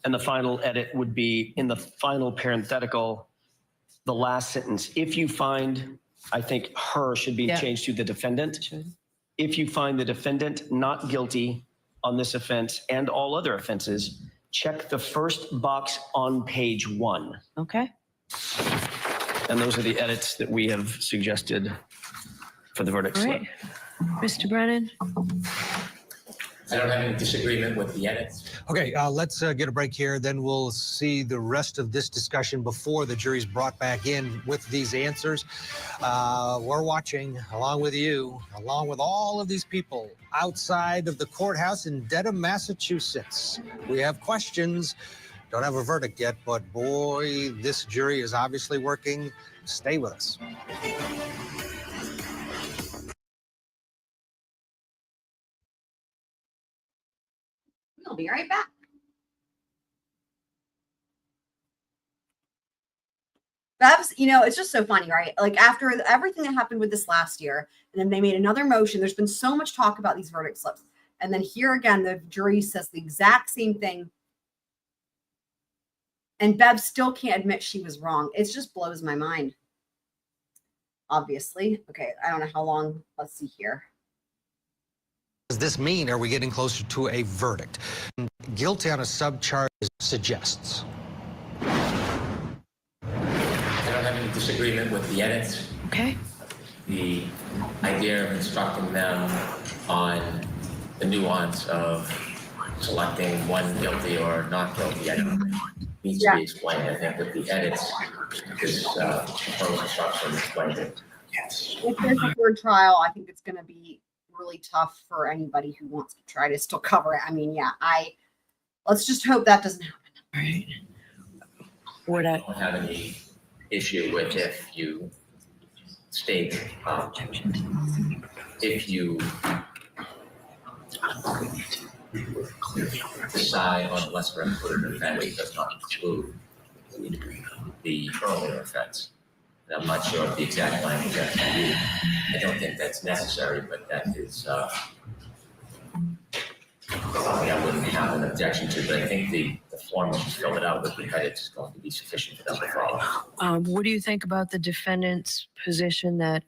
the final edit would be in the final parenthetical, the last sentence. If you find, I think her should be Yeah. changed to the defendant. Should. If you find the defendant not guilty on this offense and all other offenses, check the first box on page 1. Okay. And those are the edits that we have suggested for the verdict All slip. right. Mr. Brennan? I don't have any disagreement with the edits. Okay, let's get a break here. Then we'll see the rest of this discussion before the jury's brought back in with these answers. We're watching along with you, along with all of these people outside of the courthouse in Dedham, Massachusetts. We have questions. Don't have a verdict yet, but boy, this jury is obviously working. Stay with us. We'll be right back. That's, it's just so funny, right? Like after everything that happened with this last year, and then they made another motion. There's been so much talk about these verdict slips. And then here again, the jury says the exact same thing. And Bev still can't admit she was wrong. It just blows my mind. Obviously. Okay, I don't know how long. Let's see here. Does this mean are we getting closer to a verdict? Guilty on a subcharge suggests. I don't have any disagreement with the edits. Okay. The idea of instructing them on the nuance of selecting one guilty or not guilty, I don't think needs to be explained. I think that the edits, this proposed instruction explains it. Yes. If there's a third trial, I think it's going to be really tough for anybody who wants to try to still cover it. I mean, let's just hope that doesn't happen. All right. I don't have any issue with if you state, if you decide on lesser included offense does not include the earlier offense. And I'm not sure of the exact language that I use. I don't think that's necessary, but that is something I wouldn't have an objection to. But I think the form that you fill it out with the edits is going to be sufficient for them to follow. What do you think about the defendant's position that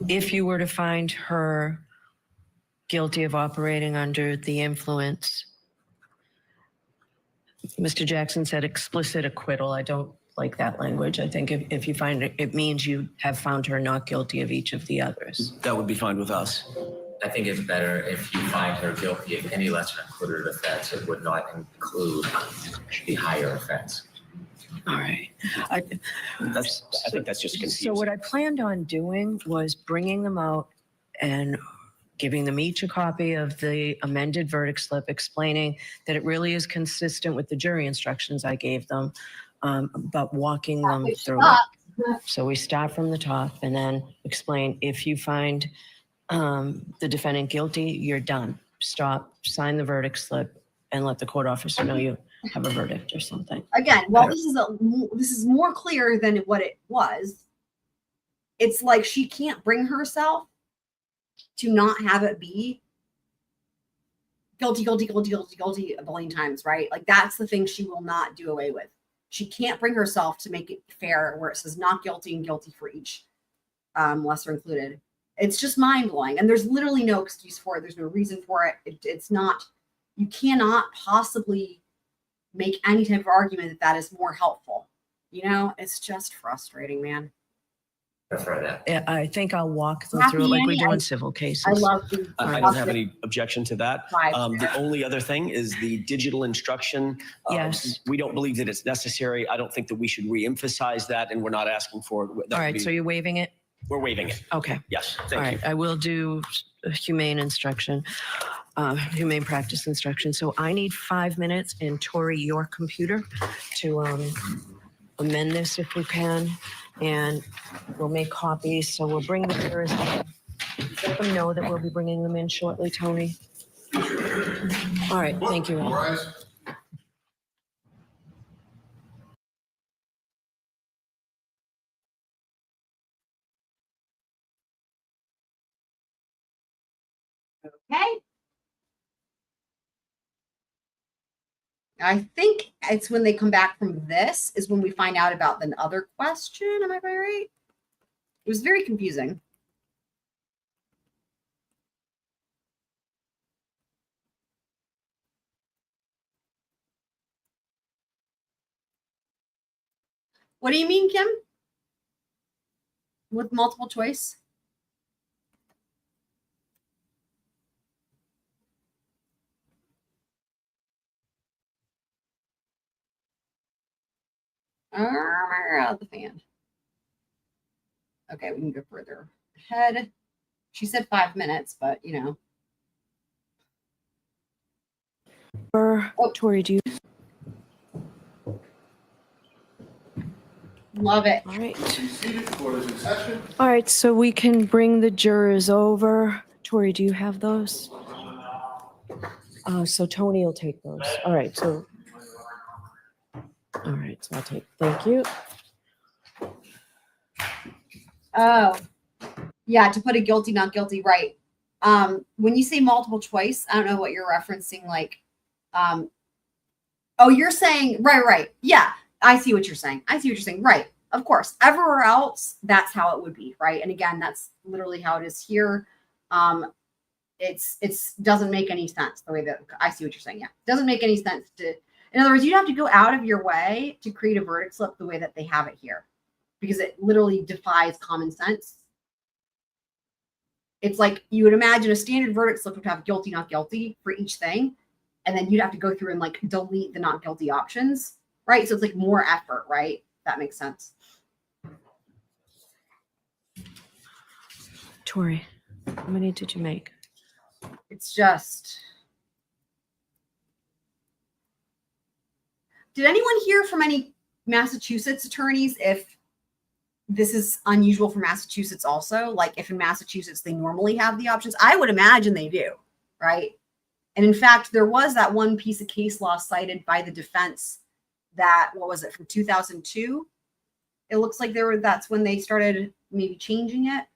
if you were to find her guilty of operating under the influence. Mr. Jackson said explicit acquittal. I don't like that language. I think if you find it, it means you have found her not guilty of each of the others. That would be fine with us. I think it's better if you find her guilty of any lesser included offense. It would not include the higher offense. All right. I think that's just confusing. So what I planned on doing was bringing them out and giving them each a copy of the amended verdict slip, explaining that it really is consistent with the jury instructions I gave them, but walking them through it. So we start from the top and then explain, if you find the defendant guilty, you're done. Stop, sign the verdict slip, and let the court officer know you have a verdict or something. Again, well, this is more clear than what it was. It's like she can't bring herself to not have it be guilty, guilty, guilty, guilty, guilty a billion times, right? Like that's the thing she will not do away with. She can't bring herself to make it fair where it says not guilty and guilty for each lesser included. It's just mind blowing. And there's literally no excuse for it. There's no reason for it. It's not, you cannot possibly make any type of argument that that is more helpful. You know, it's just frustrating, man. Prefer that. Yeah, I think I'll walk them Happy through it like we Annie, do in civil cases. I love the. I don't have any objection to that. Right. The only other thing is the digital instruction. Yes. We don't believe that it's necessary. I don't think that we should reemphasize that, and we're not asking for it. All right, so you're waiving it? We're waiving it. Okay. Yes, All thank you. right, I will do humane instruction, humane practice instruction. So I need 5 minutes, and Tori, your computer, to amend this if we can, and we'll make copies. So we'll bring the jurors up. Let them know that we'll be bringing them in shortly, Tony. All right, thank you. All right. Okay. I think it's when they come back from this is when we find out about the other question. Am I right? It was very confusing. What do you mean, Kim? With multiple choice? The fan. Okay, we can go further ahead. She said 5 minutes, but you know. Tori, do you? Love it. All right. Court is in session. All right, so we can bring the jurors over. Tori, do you have those? So Tony will take those. All right, so. All right, so I'll take, thank you. Oh, yeah, to put a guilty, not guilty, right. When you say multiple choice, I don't know what you're referencing, like, oh, you're saying, right. Yeah, I see what you're saying. Right, of course. Everywhere else, that's how it would be, right? And again, that's literally how it is here. It's doesn't make any sense the way that, I see what you're saying, yeah. Doesn't make any sense to, in other words, you'd have to go out of your way to create a verdict slip the way that they have it here, because it literally defies common sense. It's like you would imagine a standard verdict slip would have guilty, not guilty for each thing. And then you'd have to go through and like delete the not guilty options, right? So it's like more effort, right? That makes sense. Tori, how many did you make? It's just. Did anyone hear from any Massachusetts attorneys if this is unusual for Massachusetts also? Like if in Massachusetts they normally have the options? I would imagine they do, right? And in fact, there was that one piece of case law cited by the defense that, what was it, from 2002? It looks like that's when they started maybe changing it.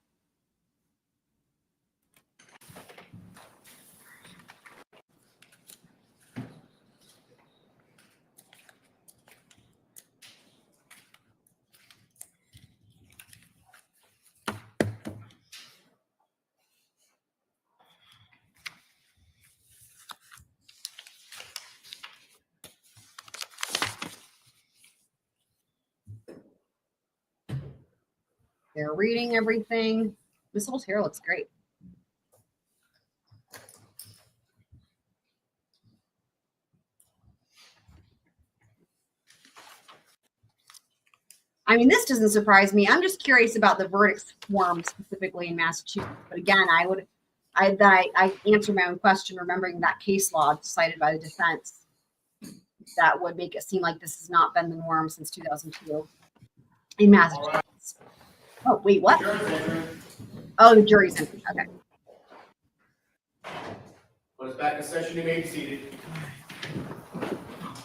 They're reading everything. Miss Hull's hair looks great. I mean, this doesn't surprise me. I'm just curious about the verdict form specifically in Massachusetts. But again, I answered my own question, remembering that case law cited by the defense. That would make it seem like this has not been the norm since 2002 in Massachusetts. Oh, wait, what? Oh, the jury's in. Okay. When it's back in session, you may be seated.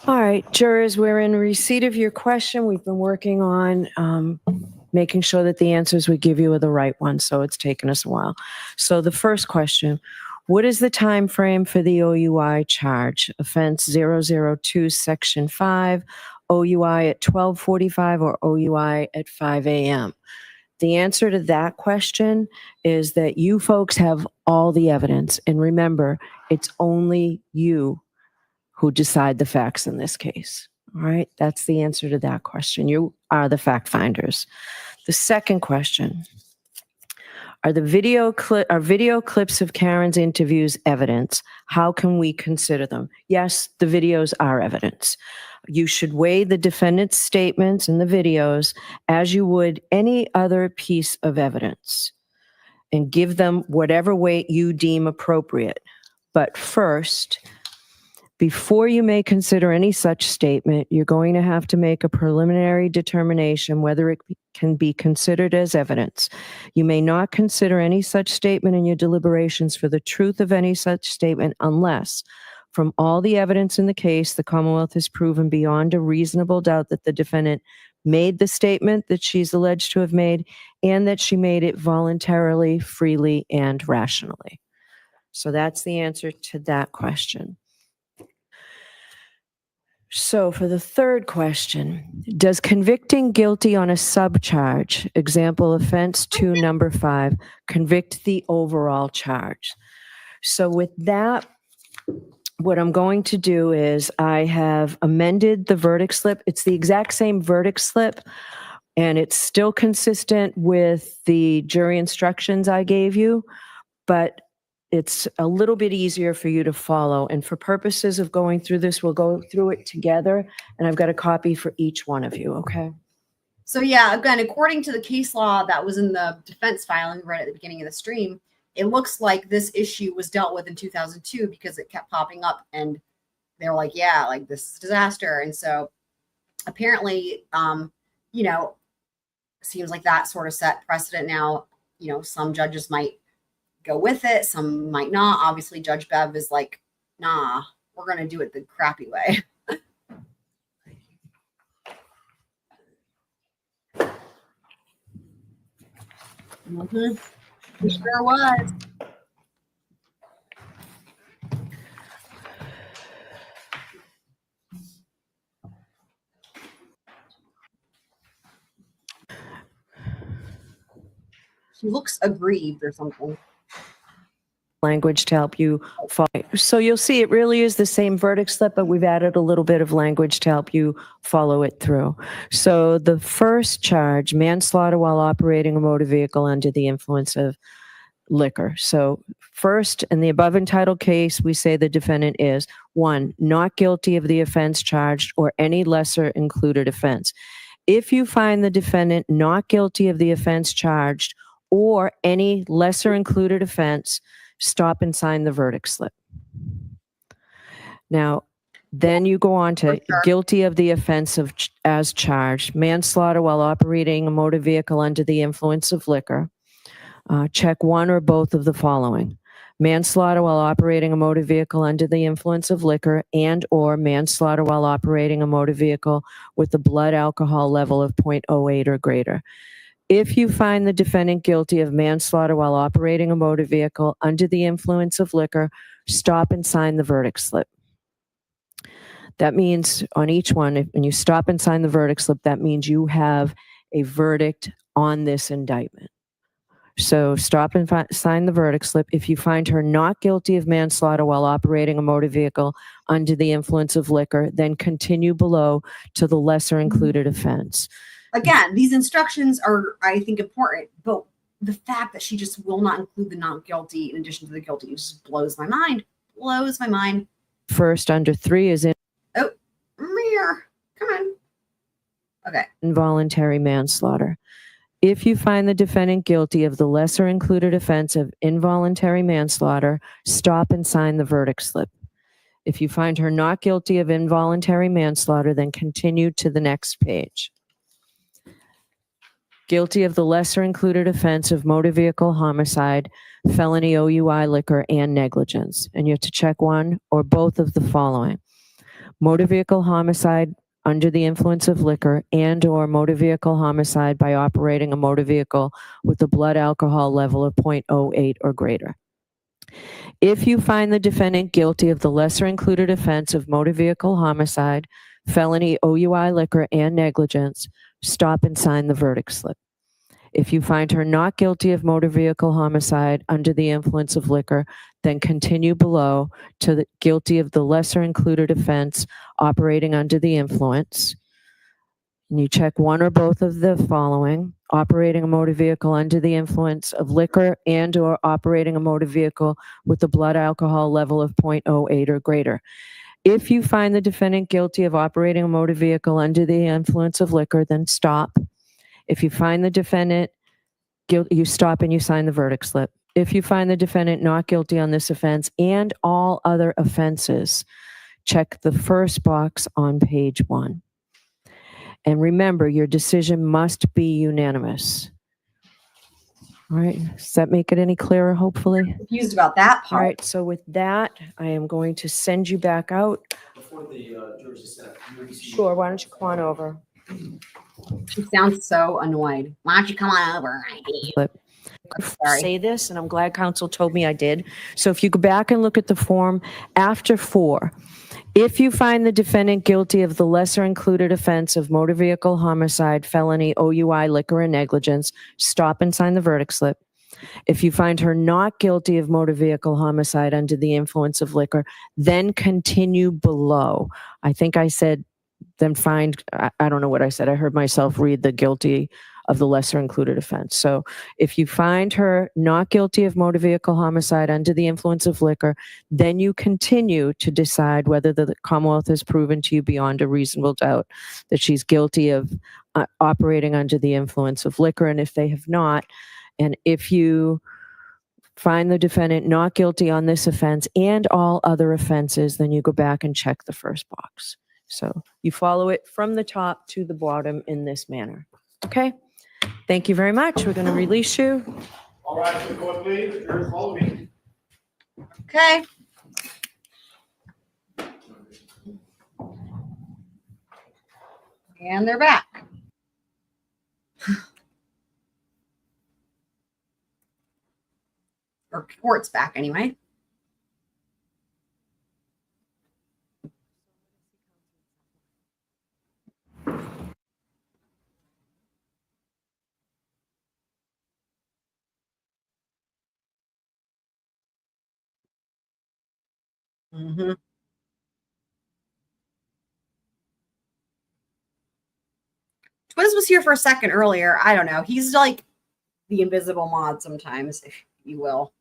All right, jurors, we're in receipt of your question. We've been working on making sure that the answers we give you are the right ones, so it's taken us a while. So the first question, what is the time frame for the OUI charge? Offense 002, Section 5, OUI at 12:45 or OUI at 5 a.m.? The answer to that question is that you folks have all the evidence. And remember, it's only you who decide the facts in this case. All right, that's the answer to that question. You are the fact finders. The second question, are video clips of Karen's interviews evidence? How can we consider them? Yes, the videos are evidence. You should weigh the defendant's statements in the videos as you would any other piece of evidence and give them whatever weight you deem appropriate. But first, before you may consider any such statement, you're going to have to make a preliminary determination whether it can be considered as evidence. You may not consider any such statement in your deliberations for the truth of any such statement unless, from all the evidence in the case, the Commonwealth has proven beyond a reasonable doubt that the defendant made the statement that she's alleged to have made and that she made it voluntarily, freely, and rationally. So that's the answer to that question. So for the third question, does convicting guilty on a subcharge, example offense 2, number 5, convict the overall charge? So with that, what I'm going to do is I have amended the verdict slip. It's the exact same verdict slip, and it's still consistent with the jury instructions I gave you, but it's a little bit easier for you to follow. And for purposes of going through this, we'll go through it together. And I've got a copy for each one of you, okay? So yeah, again, according to the case law that was in the defense filing right at the beginning of the stream, it looks like this issue was dealt with in 2002 because it kept popping up and they were like, yeah, like this is a disaster. And so apparently, you know, seems like that sort of set precedent now. You know, some judges might go with it, some might not. Obviously, Judge Bev is like, nah, we're going to do it the crappy way. He sure was. She looks aggrieved or something. Language to help you follow. So you'll see it really is the same verdict slip, but we've added a little bit of language to help you follow it through. So the first charge, manslaughter while operating a motor vehicle under the influence of liquor. So first, in the above entitled case, we say the defendant is 1, not guilty of the offense charged or any lesser included offense. If you find the defendant not guilty of the offense charged or any lesser included offense, stop and sign the verdict slip. Now, then you go on to guilty of the offense of as charged, manslaughter while operating a motor vehicle under the influence of liquor. Check one or both of the following: manslaughter while operating a motor vehicle under the influence of liquor and or manslaughter while operating a motor vehicle with a blood alcohol level of 0.08 or greater. If you find the defendant guilty of manslaughter while operating a motor vehicle under the influence of liquor, stop and sign the verdict slip. That means on each one, when you stop and sign the verdict slip, that means you have a verdict on this indictment. So stop and sign the verdict slip. If you find her not guilty of manslaughter while operating a motor vehicle under the influence of liquor, then continue below to the lesser included offense. again, these instructions are, I think, important, but the fact that she just will not include the not guilty in addition to the guilty just blows my mind. Blows my mind. First under 3 is Oh, Mir, come on. Okay. involuntary manslaughter. If you find the defendant guilty of the lesser included offense of involuntary manslaughter, stop and sign the verdict slip. If you find her not guilty of involuntary manslaughter, then continue to the next page. Guilty of the lesser included offense of motor vehicle homicide, felony OUI liquor, and negligence. And you have to check one or both of the following. Motor vehicle homicide under the influence of liquor and or motor vehicle homicide by operating a motor vehicle with a blood alcohol level of 0.08 or greater. If you find the defendant guilty of the lesser included offense of motor vehicle homicide, felony OUI liquor, and negligence, stop and sign the verdict slip. If you find her not guilty of motor vehicle homicide under the influence of liquor, then continue below to the guilty of the lesser included offense operating under the influence. And you check one or both of the following: operating a motor vehicle under the influence of liquor and or operating a motor vehicle with a blood alcohol level of 0.08 or greater. If you find the defendant guilty of operating a motor vehicle under the influence of liquor, then stop. If you find the defendant guilty, you stop and you sign the verdict slip. If you find the defendant not guilty on this offense and all other offenses, check the first box on page 1. And remember, your decision must be unanimous. All right, does that make it any clearer, hopefully? Confused about that All part. right, so with that, I am going to send you back out. Before the jurors are set up, Sure, why don't you come on over? She sounds so annoyed. Why don't you come on over? I hate you. But Sorry. say this, and I'm glad counsel told me I did. So if you go back and look at the form after 4, if you find the defendant guilty of the lesser included offense of motor vehicle homicide, felony OUI liquor, and negligence, stop and sign the verdict slip. If you find her not guilty of motor vehicle homicide under the influence of liquor, then continue below. I think I said then find, I don't know what I said. I heard myself read the guilty of the lesser included offense. So if you find her not guilty of motor vehicle homicide under the influence of liquor, then you continue to decide whether the Commonwealth has proven to you beyond a reasonable doubt that she's guilty of operating under the influence of liquor. And if they have not, and if you find the defendant not guilty on this offense and all other offenses, then you go back and check the first box. So you follow it from the top to the bottom in this manner. Okay? Thank you very much. We're going to release you. All right, to the court, please. The jurors follow me. Okay. And they're back. Or court's back anyway. Mm-hmm. Twiz was here for a second earlier. I don't know. He's like the invisible mod sometimes, if you will.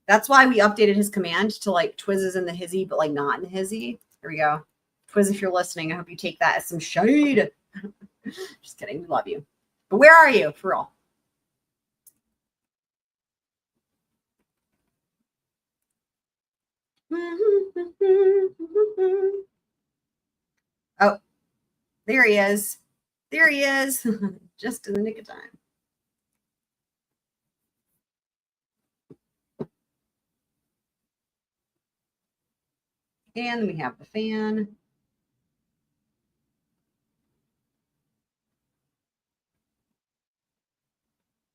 That's why we updated his command to like Twiz is in the hizzy, but like not in the hizzy. Here we go. Twiz, if you're listening, I hope you take that as some shade. Just kidding. We love you. But where are you, for real? Oh, there he is. There he is. Just in the nick of time. And we have the fan.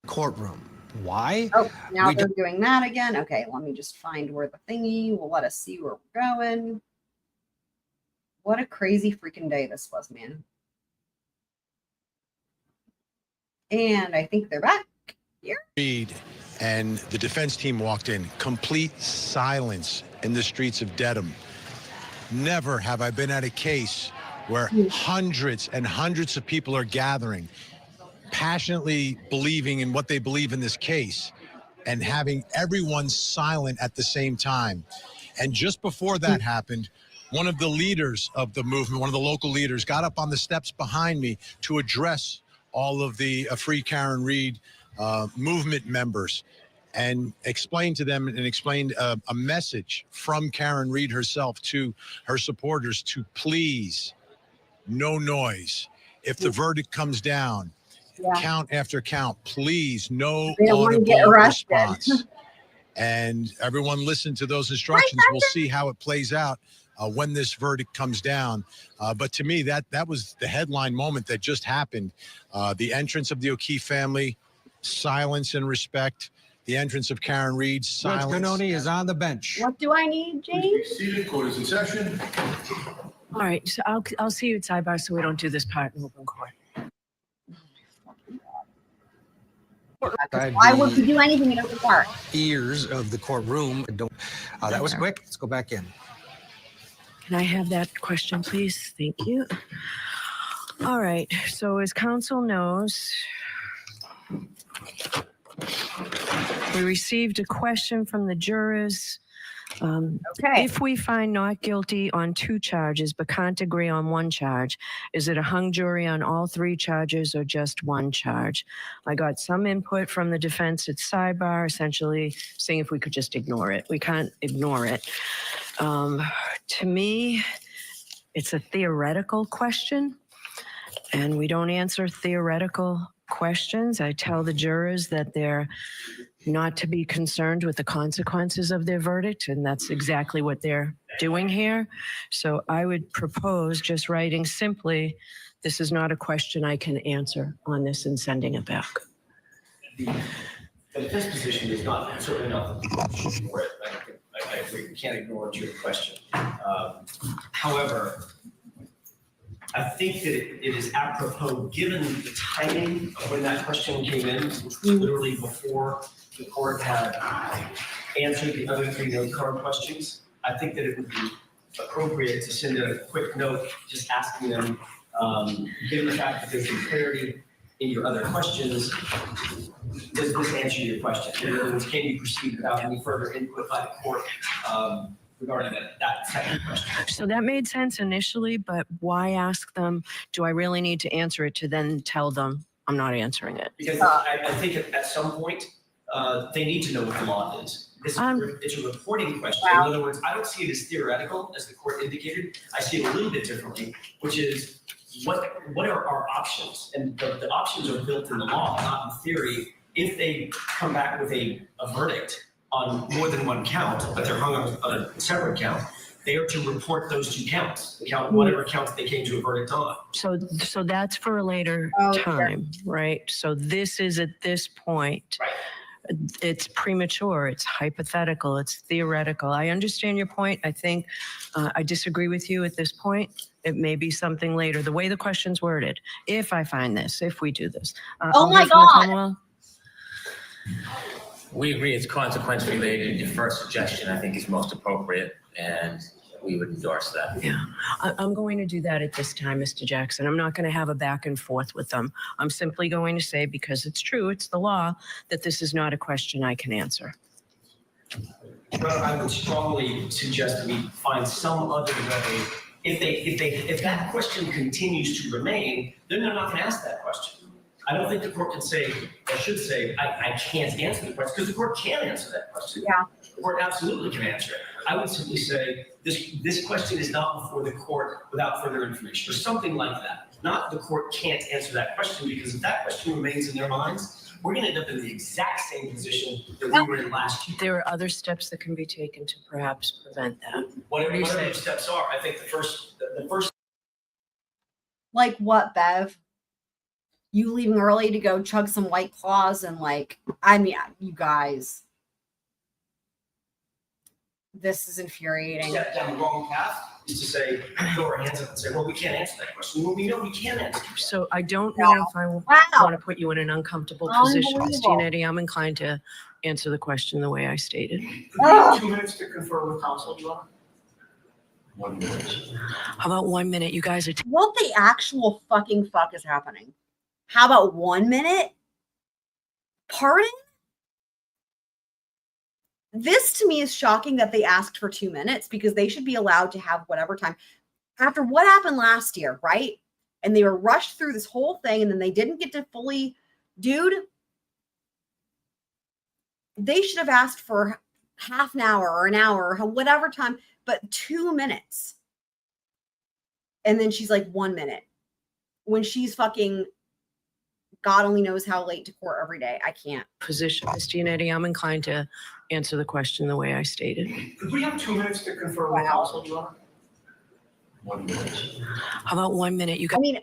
Courtroom. Why? Oh, now We they're doing that again. Okay, let me just find where the thingy will let us see where we're going. What a crazy freaking day this was, man. And I think they're back here. Reed and the defense team walked in. Complete silence in the streets of Dedham. Never have I been at a case where hundreds and hundreds of people are gathering, passionately believing in what they believe in this case, and having everyone silent at the same time. And just before that happened, one of the leaders of the movement, one of the local leaders, got up on the steps behind me to address all of the Free Karen Read movement members and explained to them and explained a message from Karen Read herself to her supporters to please, no noise. If the verdict comes down, count after count, please, no audible response. And everyone listen to those instructions. We'll see how it plays out when this verdict comes down. But to me, that was the headline moment that just happened. The entrance of the O'Keefe family, silence and respect. The entrance of Karen Read, silence. Judge Canoni is on the bench. What do I need, James? Please be seated. Court is in session. All right, so I'll see you at sidebar so we don't do this part in open court. Why would we do anything in open court? Ears of the courtroom. Don't. That was quick. Let's go back in. Can I have that question, please? Thank you. All right, so as council knows, we received a question from the jurors. If we find not guilty on 2 charges but can't agree on 1 charge, is it a hung jury on all 3 charges or just 1 charge? I got some input from the defense at sidebar, essentially saying if we could just ignore it. We can't ignore it. To me, it's a theoretical question, and we don't answer theoretical questions. I tell the jurors that they're not to be concerned with the consequences of their verdict, and that's exactly what they're doing here. So I would propose just writing simply, this is not a question I can answer on this, and sending it back. The defense position is not, certainly not the position for it. I agree, we can't ignore your question. However, I think that it is apropos, given the timing of when that question came in, which was literally before the court had answered the other 3 note card questions. I think that it would be appropriate to send a quick note just asking them, given the fact that there's some clarity in your other questions, does this answer your question? In other words, can you proceed without any further input by the court regarding that second question? So that made sense initially, but why ask them, do I really need to answer it, to then tell them I'm not answering it? Because I think at some point, they need to know what the law is. It's a reporting question. In other words, I don't see it as theoretical, as the court indicated. I see it a little bit differently, which is what are our options? And the options are built in the law, not in theory. If they come back with a verdict on more than 1 count, but they're hung on a separate count, they are to report those 2 counts, the count, whatever counts they came to a verdict on. So that's for a later time, right? So this is at this point. Right. It's premature, it's hypothetical, it's theoretical. I understand your point. I think I disagree with you at this point. It may be something later. The way the question's worded, if I find this, if we do this. Oh my God. We agree it's consequence related. Your first suggestion, I think, is most appropriate, and we would endorse that. Yeah, I'm going to do that at this time, Mr. Jackson. I'm not going to have a back and forth with them. I'm simply going to say, because it's true, it's the law, that this is not a question I can answer. Well, I would strongly suggest that we find some other way. If that question continues to remain, then they're not going to ask that question. I don't think the court can say, or should say, I can't answer the question, because the court can answer that question. Yeah. The court absolutely can answer it. I would simply say, this question is not before the court without further information, or something like that. Not the court can't answer that question, because if that question remains in their minds, we're going to end up in the exact same position that we were in last year. There are other steps that can be taken to perhaps prevent that. Whatever those steps are, I think the first. Like what, Bev? You leaving early to go chug some White Claws and I mean, you guys. This is infuriating. Step down the wrong path is to say, throw our hands up and say, well, we can't answer that question. Well, we know we can answer that. So I don't know if I want to put you in an uncomfortable position, Christine Eddy. I'm inclined to answer the question the way I stated. 2 minutes to confer with counsel, John. 1 minute. How about 1 minute? You guys are What the actual fucking fuck is happening? How about 1 minute? Pardon? This to me is shocking that they asked for 2 minutes because they should be allowed to have whatever time. After what happened last year, right? And they were rushed through this whole thing and then they didn't get to fully, dude, they should have asked for half an hour or an hour or whatever time, but 2 minutes. And then she's like 1 minute when she's fucking God only knows how late to court every day. I can't. position. Ms. Giannetti, I'm inclined to answer the question the way I stated. Could we have 2 minutes to confer with counsel, Your Honor? 1 minute. How about 1 minute? You I guys, mean,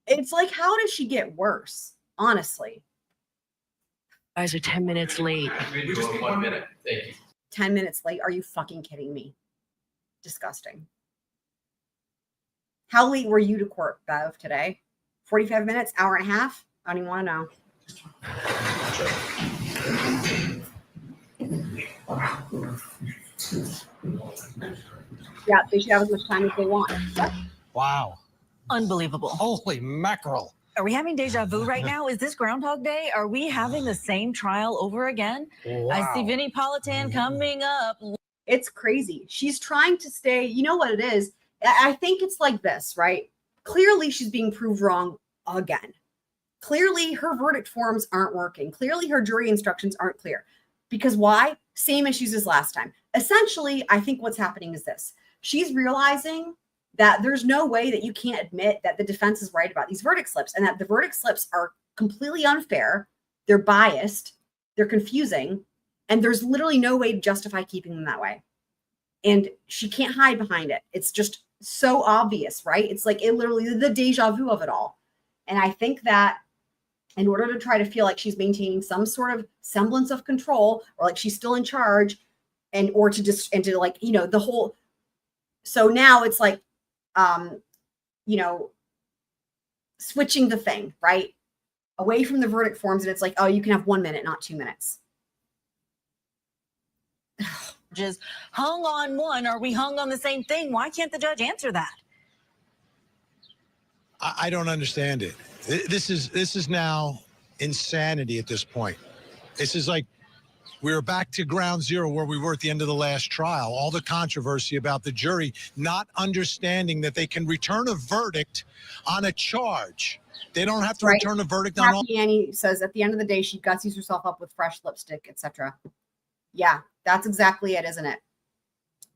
it's like, how does she get worse? Honestly, are 10 minutes late. We just need 1 minute. Thank you. 10 minutes late. Are you fucking kidding me? Disgusting. How late were you to court, Bev, today? 45 minutes, hour and a half? I don't even want to know. Yeah, they should have as much time as they want. Wow. Unbelievable. Holy mackerel. Are we having deja vu right now? Is this Groundhog Day? Are we having the same trial over again? Wow. I see Vinnie Politan coming up. It's crazy. She's trying to stay, you know what it is? I think it's like this, right? Clearly she's being proved wrong again. Clearly her verdict forms aren't working. Clearly her jury instructions aren't clear. Because why? Same issues as last time. Essentially, I think what's happening is this. She's realizing that there's no way that you can't admit that the defense is right about these verdict slips and that the verdict slips are completely unfair. They're biased. They're confusing. And there's literally no way to justify keeping them that way. And she can't hide behind it. It's just so obvious, right? It's like it literally the deja vu of it all. And I think that in order to try to feel like she's maintaining some sort of semblance of control or like she's still in charge and or to just and to like, you know, the whole. So now it's like, you know, switching the thing, right? Away from the verdict forms. And it's like, oh, you can have 1 minute, not 2 minutes. Just hung on one. Are we hung on the same thing? Why can't the judge answer that? I don't understand it. This is now insanity at this point. This is like we're back to ground zero where we were at the end of the last trial. All the controversy about the jury not understanding that they can return a verdict on a charge. They don't have to return a verdict on all. Happy Annie says at the end of the day, she gutsies herself up with fresh lipstick, etc. Yeah, that's exactly it, isn't it?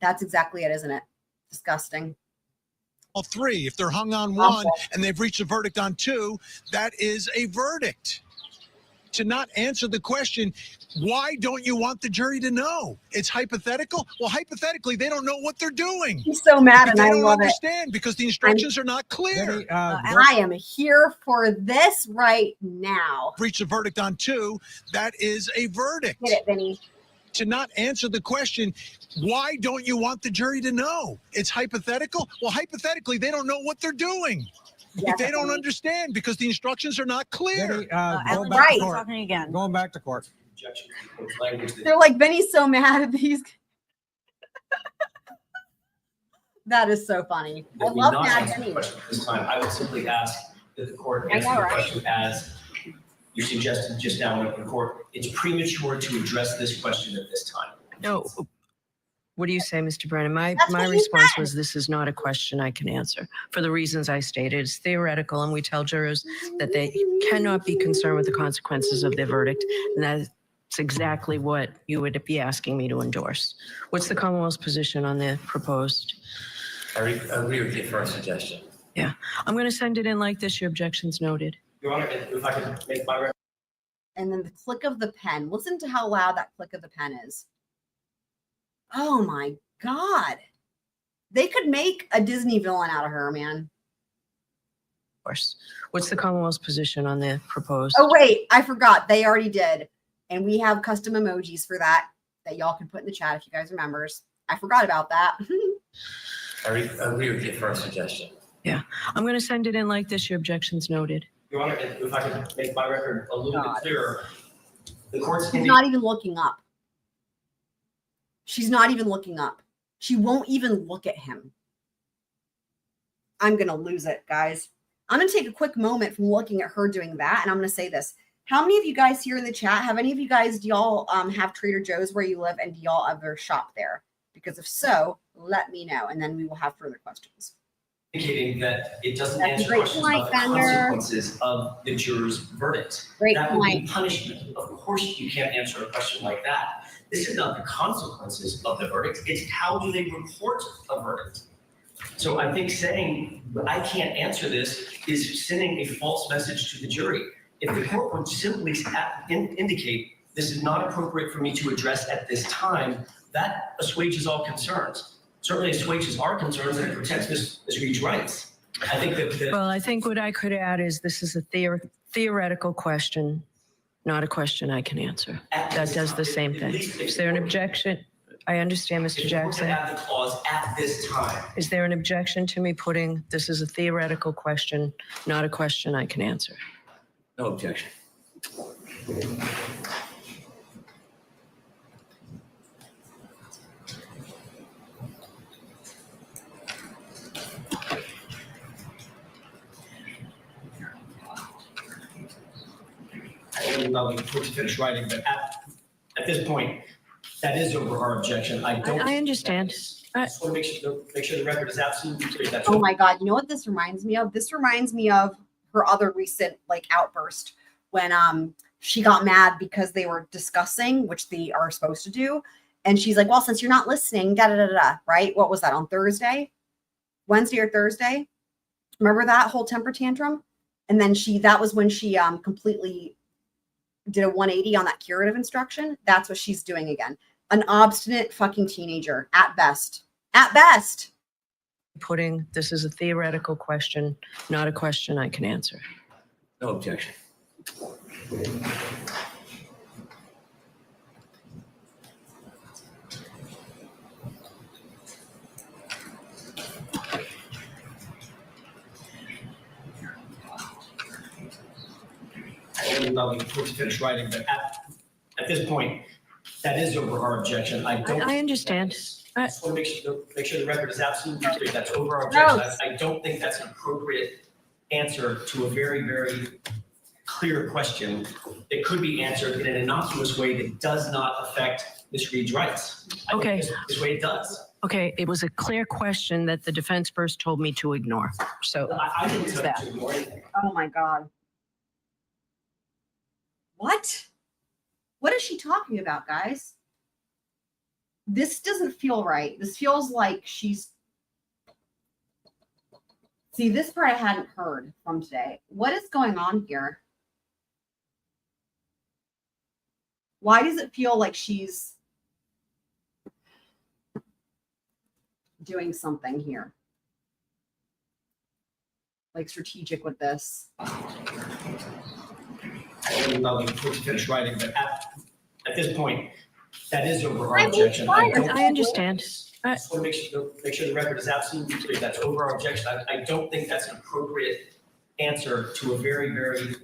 That's exactly it, isn't it? Disgusting. All three. If they're hung on one and they've reached a verdict on two, that is a verdict. To not answer the question, why don't you want the jury to know? It's hypothetical. Well, hypothetically, they don't know what they're doing. He's so mad, and I don't love understand because the instructions are not clear. I am here for this right now. Reach a verdict on two, that is a verdict. Get it, Vinny. To not answer the question, why don't you want the jury to know? It's hypothetical. Well, hypothetically, they don't know what they're doing. Yes, they don't understand because the instructions are not clear. Going back to court. Talking again. Going back to court. They're like, Vinny's so mad at these. That is so funny. I That we love not Mad answer the Vinny. question this time. I would simply ask that the court I answer know, the right? question as you suggested just now in open court. It's premature to address this question at this time. No. What do you say, Mr. Brennan? My That's what you response said. was this is not a question I can answer for the reasons I stated. It's theoretical, and we tell jurors that they cannot be concerned with the consequences of their verdict. And that's exactly what you would be asking me to endorse. What's the Commonwealth's position on the proposed? I agree with your first suggestion. Yeah, I'm going to send it in like this. Your objection's noted. Your Honor, if I could make my And then the click of the pen. Listen to how loud that click of the pen is. Oh my God. They could make a Disney villain out of her, man. Of course. What's the Commonwealth's position on the proposed? Oh, wait. I forgot. They already did. And we have custom emojis for that y'all can put in the chat if you guys remembers. I forgot about that. I agree with your first suggestion. Yeah, I'm going to send it in like this. Your objection's noted. Your Honor, if I could make my record a little bit clearer, the court's She's not even looking up. She's not even looking up. She won't even look at him. I'm going to lose it, guys. I'm going to take a quick moment from looking at her doing that, and I'm going to say this. How many of you guys here in the chat, have any of you guys, do y'all have Trader Joe's where you live, and do y'all ever shop there? Because if so, let me know, and then we will have further questions. Indicating that it doesn't That's a answer great questions point, about the Bender. consequences of the juror's verdict. Great That would be point. punishment. Of course, you can't answer a question like that. This is not the consequences of the verdict. It's how do they report a verdict. So I think saying I can't answer this is sending a false message to the jury. If the court would simply indicate this is not appropriate for me to address at this time, that assuages all concerns. Certainly assuages our concerns and it protects Ms. Reed's rights. I think that. Well, I think what I could add is this is a theoretical question, not a question I can answer. That does the same thing. Is there an objection? I understand, Mr. Jackson. Add the clause at this time. Is there an objection to me putting this is a theoretical question, not a question I can answer? No objection. I'm to finish writing, but at this point, that is over our objection. I understand. I just want to make sure the record is absolutely clear. That's Oh my God, you know what this reminds me of? This reminds me of her other recent outburst when she got mad because they were discussing, which they are supposed to do. And she's like, well, since you're not listening, right? What was that, on Thursday? Wednesday or Thursday? Remember that whole temper tantrum? And then that was when she completely did a 180 on that curative instruction. That's what she's doing again. An obstinate fucking teenager at best. At best. Putting this is a theoretical question, not a question I can answer. No objection. I'm to finish writing, but at this point, that is over our objection. I understand. I just want to make sure the record is absolutely clear. That's over our objection. I don't think that's an appropriate answer to a very, very clear question that could be answered in an innocuous way that does not affect Ms. Reed's rights. Okay. This way it does. Okay, it was a clear question that the defense first told me to ignore. So I didn't is tell that. you to ignore anything. Oh my God. What? What is she talking about, guys? This doesn't feel right. This feels like she's... See, this part I hadn't heard from today. What is going on here? Why does it feel like she's doing something here? Like strategic with this. I'm to finish writing, but at this point, that is over our I'm objection. inspired. I understand. I just want to make sure the record is absolutely clear. That's over our objection. I don't think that's an appropriate answer to a very, very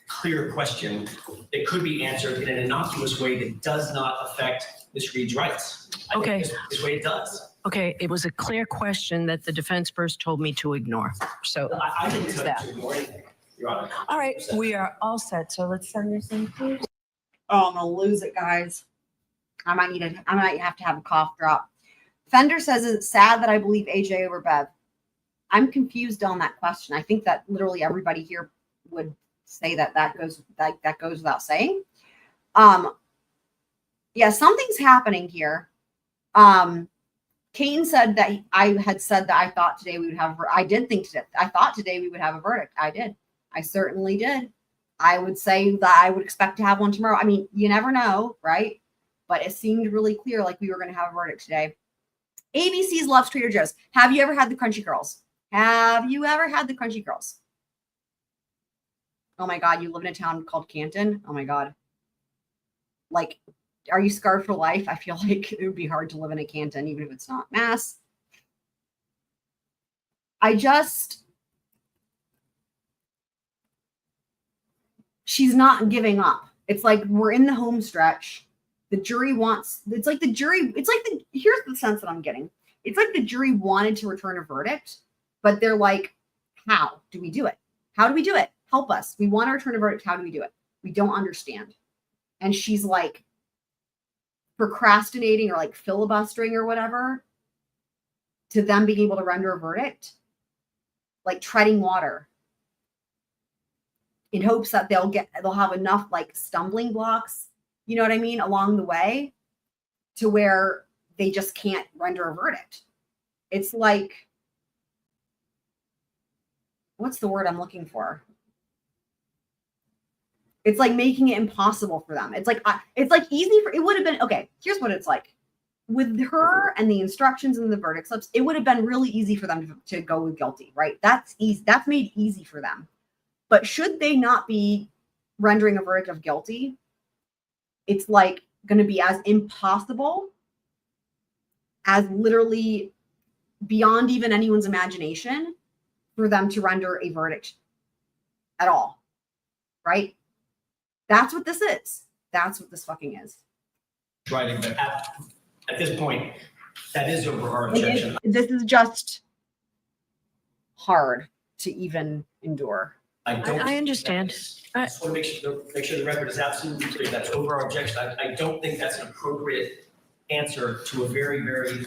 clear question that could be answered in an innocuous way that does not affect Ms. Reed's rights. I think Okay. this way it does. Okay, it was a clear question that the defense first told me to ignore. So I didn't is tell that. you to ignore anything, Your Honor. All right, we are all set. So let's send this in, please. Oh, I'm gonna lose it, guys. I might have to have a cough drop. Fender says it's sad that I believe AJ over Bev. I'm confused on that question. I think that literally everybody here would say that goes without saying. Yeah, something's happening here. Kane said that I had said that I thought today we would have. I did think today. I thought today we would have a verdict. I did. I certainly did. I would say that I would expect to have one tomorrow. I mean, you never know, right? But it seemed really clear like we were going to have a verdict today. ABC's loves Trader Joe's. Have you ever had the Crunchy Curls? Have you ever had the Crunchy Curls? Oh my God, you live in a town called Canton? Oh my God. Like, are you scarred for life? I feel like it would be hard to live in a Canton, even if it's not Mass. She's not giving up. It's like we're in the home stretch. The jury wants, it's like here's the sense that I'm getting. It's like the jury wanted to return a verdict, but they're like, how do we do it? How do we do it? Help us. We want to return a verdict. How do we do it? We don't understand. And she's like procrastinating or like filibustering or whatever to them being able to render a verdict, like treading water in hopes that they'll have enough like stumbling blocks, you know what I mean, along the way to where they just can't render a verdict. It's like, what's the word I'm looking for? It's like making it impossible for them. It's like easy for, it would have been, okay, here's what it's like. With her and the instructions and the verdict slips, it would have been really easy for them to go with guilty, right? That's easy. That's made easy for them. But should they not be rendering a verdict of guilty, it's like going to be as impossible as literally beyond even anyone's imagination for them to render a verdict at all, right? That's what this is. That's what this fucking is. Right, but at this point, that is over our objection. This is just hard to even endure. I understand. I just want to make sure the record is absolutely clear. That's over our objection. I don't think that's an appropriate answer to a very, very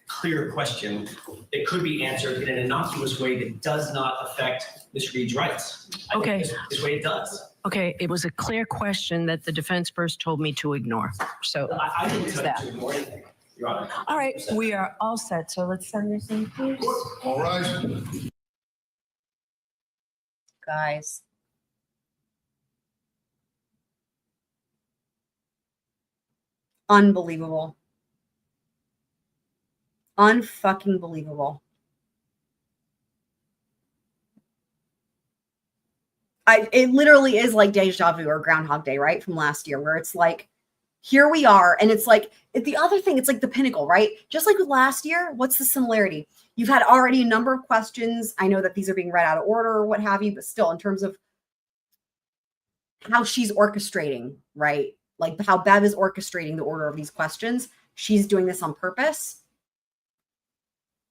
clear question. It could be answered in an innocuous way that does not affect Ms. Reed's rights. Okay. This way it does. Okay, it was a clear question that the defense first told me to ignore. So I didn't there's tell that. you to ignore anything, Your Honor. All right, we are all set. So let's send this in, please. All right. Guys. Unbelievable. Unfucking believable. It literally is like deja vu or Groundhog Day, right? From last year, where it's like, here we are. And it's like, the other thing, it's like the pinnacle, right? Just like with last year, what's the similarity? You've had already a number of questions. I know that these are being read out of order or what have you, but still in terms of how she's orchestrating, right? Like how Bev is orchestrating the order of these questions. She's doing this on purpose.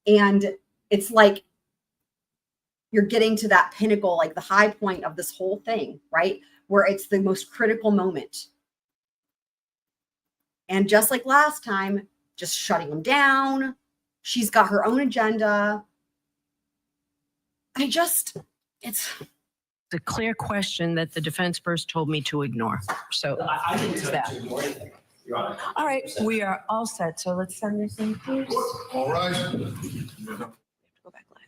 And it's like, you're getting to that pinnacle, like the high point of this whole thing, right? Where it's the most critical moment. And just like last time, just shutting them down. She's got her own agenda. It's a clear question that the defense first told me to ignore. So I didn't there's tell that. you to ignore anything, Your Honor. All right, we are all set. So let's send this in, please. All right. Go back live.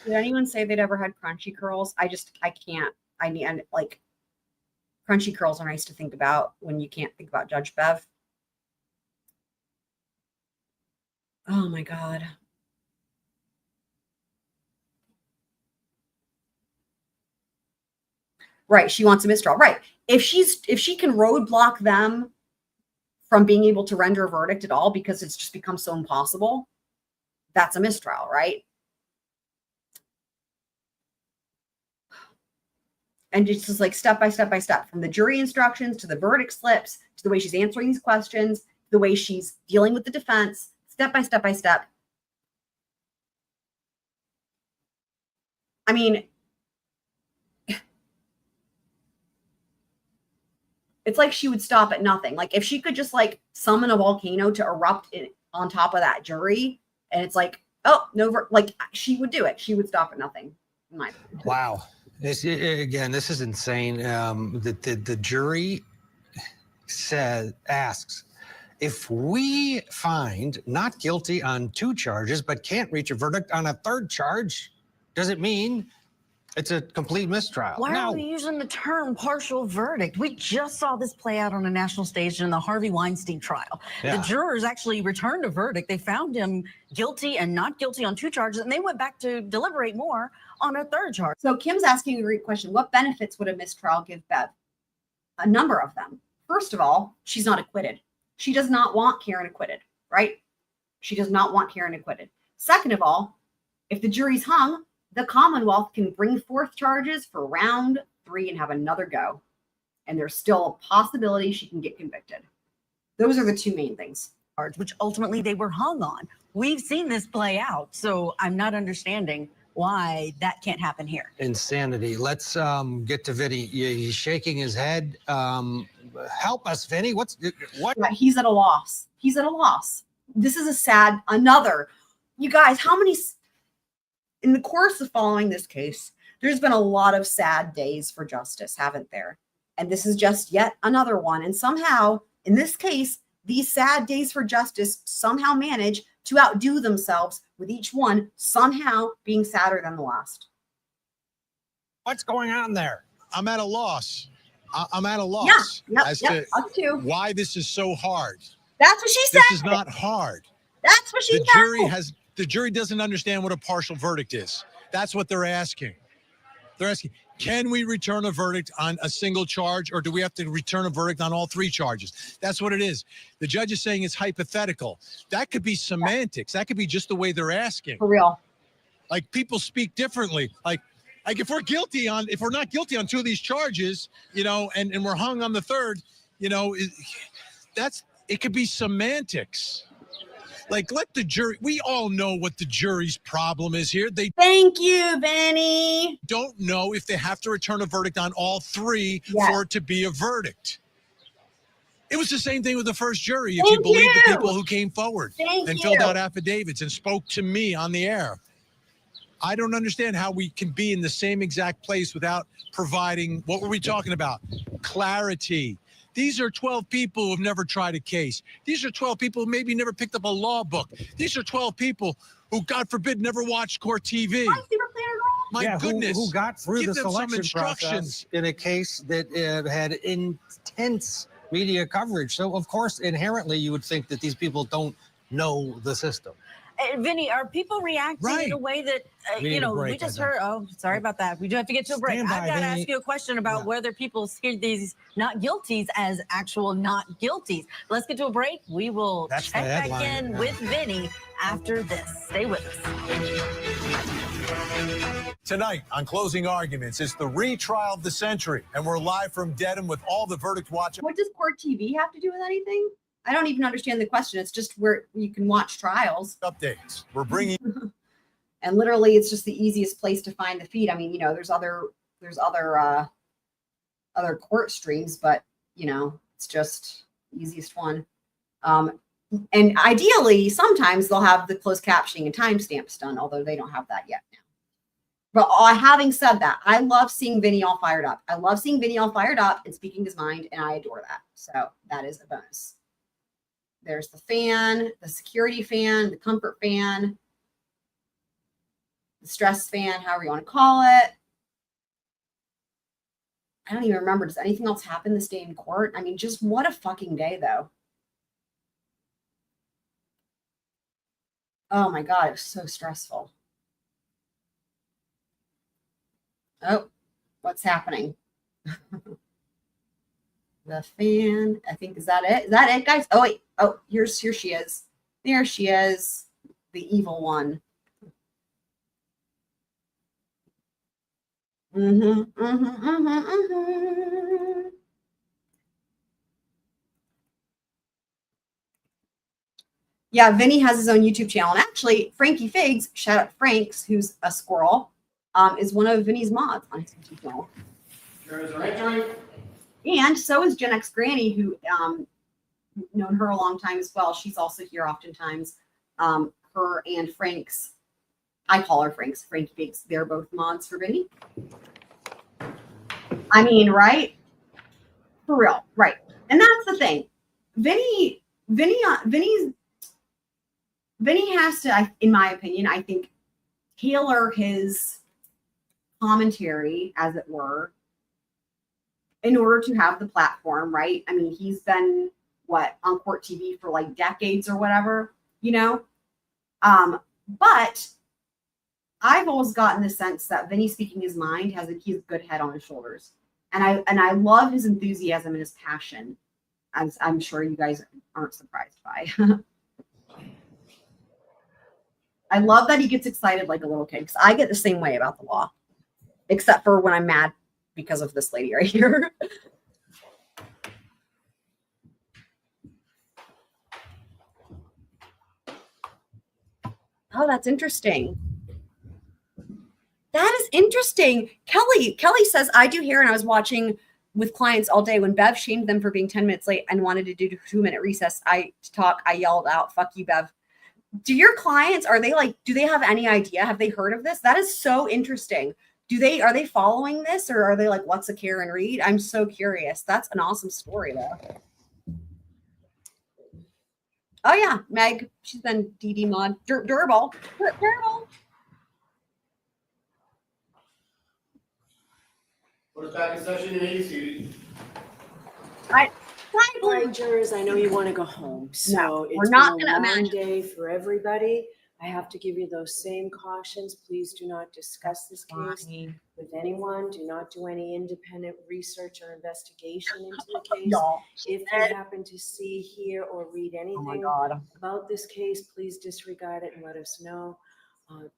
Did anyone say they'd ever had crunchy curls? I can't. I need, and like, crunchy curls are nice to think about when you can't think about Judge Bev. Oh my God. Right. She wants a mistrial. Right. If she can roadblock them from being able to render a verdict at all because it's just become so impossible, that's a mistrial, right? And it's just like step by step by step, from the jury instructions to the verdict slips, to the way she's answering these questions, the way she's dealing with the defense, step by step by step. I mean, it's like she would stop at nothing. Like if she could just like summon a volcano to erupt on top of that jury, and it's like, oh, no, like she would do it. She would stop at nothing. In my opinion. Wow. This is insane. The jury asks, if we find not guilty on 2 charges, but can't reach a verdict on a 3rd charge, does it mean it's a complete mistrial? Why No. are we using the term partial verdict? We just saw this play out on a national stage in the Harvey Weinstein trial. Yeah. The jurors actually returned a verdict. They found him guilty and not guilty on 2 charges, and they went back to deliberate more on a 3rd charge. So Kim's asking a great question. What benefits would a mistrial give Bev? A number of them. First of all, she's not acquitted. She does not want Karen acquitted, right? She does not want Karen acquitted. Second of all, if the jury's hung, the Commonwealth can bring forth charges for round 3 and have another go. and there's still a possibility she can get convicted. Those are the two main things. Which ultimately they were hung on. We've seen this play out, so I'm not understanding why that can't happen here. Insanity. Let's get to Vinny. He's shaking his head. Help us, Vinny. What? Yeah, he's at a loss. He's at a loss. This is a sad, you guys, how many, in the course of following this case, there's been a lot of sad days for justice, haven't there? And this is just yet another one. And somehow, in this case, these sad days for justice somehow manage to outdo themselves, with each one somehow being sadder than the last. What's going on there? I'm at a loss. I'm at a loss as to us too. why this is so hard. That's what she said. This is not hard. That's what she said. The jury doesn't understand what a partial verdict is. That's what they're asking. They're asking, can we return a verdict on a single charge, or do we have to return a verdict on all 3 charges? That's what it is. The judge is saying it's hypothetical. That could be semantics. That could be just the way they're asking. For real. Like, people speak differently. Like if we're not guilty on 2 of these charges, and we're hung on the 3rd, it could be semantics. Like, let the jury, we all know what the jury's problem is here. Thank you, Benny. Don't know if they have to return a verdict on all 3 for it to be a verdict. It was the same thing with the first jury, if you believe the people who came forward and filled out affidavits and spoke to me on the air. I don't understand how we can be in the same exact place without providing, what were we talking about? Clarity. These are 12 people who have never tried a case. These are 12 people who maybe never picked up a law book. These are 12 people who, God forbid, never watched court TV. My goodness. Who got through Give the them some selection instructions. process in a case that had intense media coverage. So, of course, inherently, you would think that these people don't know the system. Vinny, are people reacting in a way that, we just heard, sorry about that. We do have to get to a break. I've got to ask you a question about whether people see these not guilties as actual not guilties. Let's get to a break. We will check back in with Vinny after this. Stay with us. Tonight on Closing Arguments, it's the retrial of the century, and we're live from Dedham with all the verdict watch. What does court TV have to do with anything? I don't even understand the question. It's just where you can watch trials. Updates. We're bringing, and literally, it's just the easiest place to find the feed. I mean, there's other court streams, but it's just the easiest one. And ideally, sometimes they'll have the closed captioning and timestamps done, although they don't have that yet now. But having said that, I love seeing Vinny all fired up. I love seeing Vinny all fired up and speaking his mind, and I adore that. So that is a bonus. There's the fan, the security fan, the comfort fan, the stress fan, however you want to call it. I don't even remember. Does anything else happen this day in court? I mean, just what a fucking day, though. Oh my God, it was so stressful. Oh, what's happening? The fan, I think, is that it? Is that it, guys? Oh, wait. Oh, here she is. There she is, the evil one. Yeah, Vinny has his own YouTube channel. And actually, Frankie Figs, shout out Franks, who's a squirrel, is one of Vinny's mods on his YouTube channel. And so is Gen X Granny, who known her a long time as well. She's also here oftentimes. Her and Frank's, I call her Frank's, Frankie Figs. They're both mods for Vinny. I mean, right? For real, right? And that's the thing. Vinny has to, in my opinion, I think, tailor his commentary, as it were, in order to have the platform, right? I mean, he's been, on court TV for like decades or whatever, But I've always gotten the sense that Vinny speaking his mind he's a good head on his shoulders. And I love his enthusiasm and his passion, as I'm sure you guys aren't surprised by. I love that he gets excited like a little kid, because I get the same way about the law, except for when I'm mad because of this lady right here. Oh, that's interesting. That is interesting. Kelly says, I do hear, and I was watching with clients all day when Bev shamed them for being 10 minutes late and wanted to do a 2-minute recess. I yelled out, fuck you, Bev. Do your clients, do they have any idea? Have they heard of this? That is so interesting. Are they following this, or are they like, what's a Karen Reed? I'm so curious. That's an awesome story though. Oh yeah, Meg. She's been DD mod. Durable. Put us back in session in 80 seated. All right, jurors, I know you want to go home, so No, it's we're not been a gonna long imagine. day for everybody. I have to give you those same cautions. Please do not discuss this case with anyone. Do not do any independent research or investigation into the case. Y'all. If you happen to see, hear, or read Oh my anything God. about this case, please disregard it and let us know.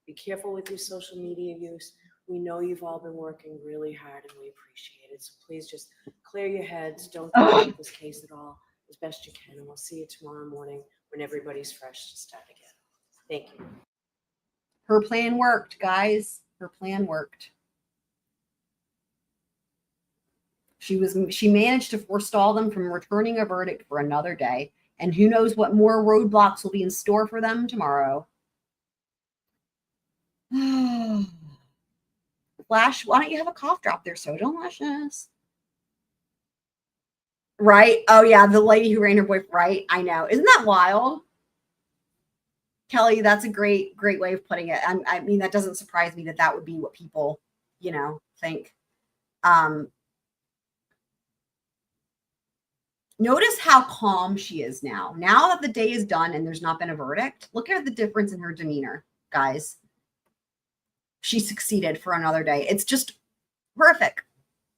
Be careful with your social media use. We know you've all been working really hard and we appreciate it. So please just clear your heads. Don't think about this case at all as best you can. And we'll see you tomorrow morning when everybody's fresh to start again. Thank you. Her plan worked, guys. Her plan worked. She managed to forestall them from returning a verdict for another day. And who knows what more roadblocks will be in store for them tomorrow. Flash, why don't you have a cough drop there, so don't luscious. Right? Oh yeah, the lady who ran her boyfriend. Right? I know. Isn't that wild? Kelly, that's a great way of putting it. I mean, that doesn't surprise me that would be what people, think. Notice how calm she is now. Now that the day is done and there's not been a verdict, look at the difference in her demeanor, guys. She succeeded for another day. It's just horrific.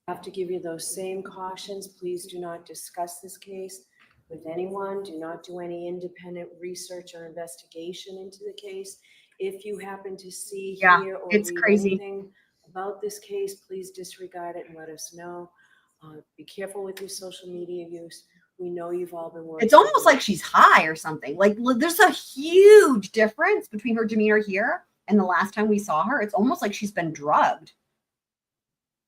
I have to give you those same cautions. Please do not discuss this case with anyone. Do not do any independent research or investigation into the case. If you happen to see, hear, or read anything about this case, please disregard it and let us know. Be careful with your social media use. We know you've all been working. It's almost like she's high or something. Like, there's a huge difference between her demeanor here and the last time we saw her. It's almost like she's been drugged.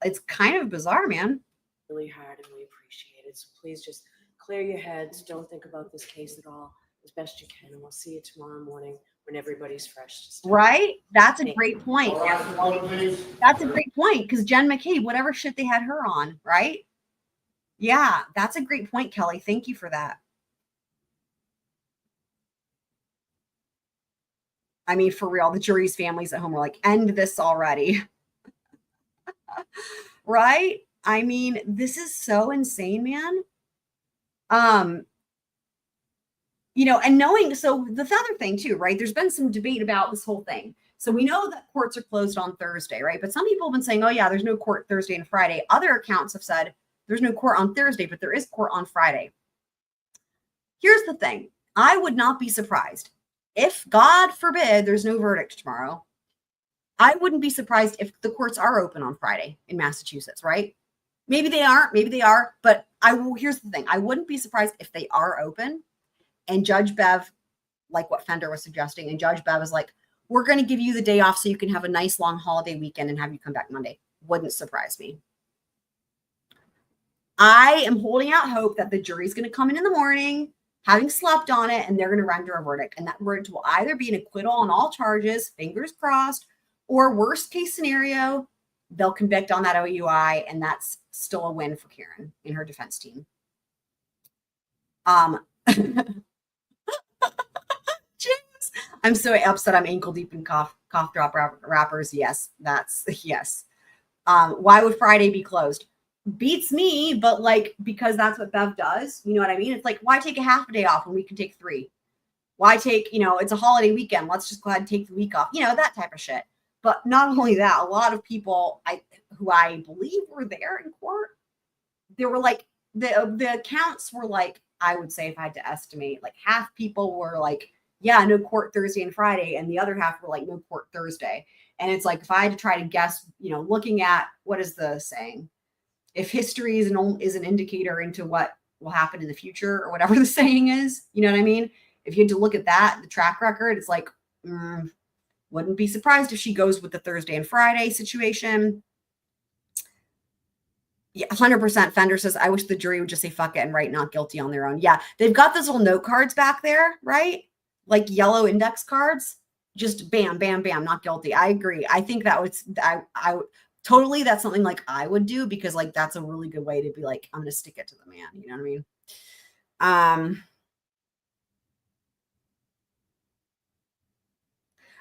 It's kind of bizarre, man. Really hard, and we appreciate it. So please just clear your heads. Don't think about this case at all as best you can. And we'll see you tomorrow morning when everybody's fresh to start. Right? That's a great point. Please. That's a great point, because Jen McCabe, whatever shit they had her on, right? Yeah, that's a great point, Kelly. Thank you for that. I mean, for real, the jury's families at home were like, end this already. Right? I mean, this is so insane, man. And knowing, so the other thing too, right? There's been some debate about this whole thing. So we know that courts are closed on Thursday, right? But some people have been saying, oh yeah, there's no court Thursday and Friday. Other accounts have said there's no court on Thursday, but there is court on Friday. Here's the thing. I would not be surprised if, God forbid, there's no verdict tomorrow. I wouldn't be surprised if the courts are open on Friday in Massachusetts, right? Maybe they aren't, maybe they are, but here's the thing. I wouldn't be surprised if they are open and Judge Bev, like what Fender was suggesting, and Judge Bev is like, we're going to give you the day off so you can have a nice long holiday weekend and have you come back Monday. Wouldn't surprise me. I am holding out hope that the jury's going to come in the morning, having slept on it, and they're going to render a verdict. And that verdict will either be an acquittal on all charges, fingers crossed, or worst case scenario, they'll convict on that OUI, and that's still a win for Karen and her defense team. James, I'm so upset I'm ankle deep in cough drop wrappers. Yes, yes. Why would Friday be closed? Beats me, but because that's what Bev does. You know what I mean? It's like, why take a half a day off when we can take 3? Why take, it's a holiday weekend. Let's just go ahead and take the week off. That type of shit. But not only that, a lot of people who I believe were there in court, they were like, the accounts were like, I would say if I had to estimate, like half people were like, yeah, no court Thursday and Friday. And the other half were like, no court Thursday. And it's like, if I had to try to guess, looking at, what is the saying? If history is an indicator into what will happen in the future, or whatever the saying is, you know what I mean? If you had to look at that, the track record, it's like, Wouldn't be surprised if she goes with the Thursday and Friday situation. Yeah, 100% Fender says, I wish the jury would just say fuck it and write not guilty on their own. Yeah, they've got those little note cards back there, right? Like yellow index cards. Just bam, bam, bam, not guilty. I agree. I think that was, I totally, that's something like I would do, because like that's a really good way to be like, I'm going to stick it to the man. You know what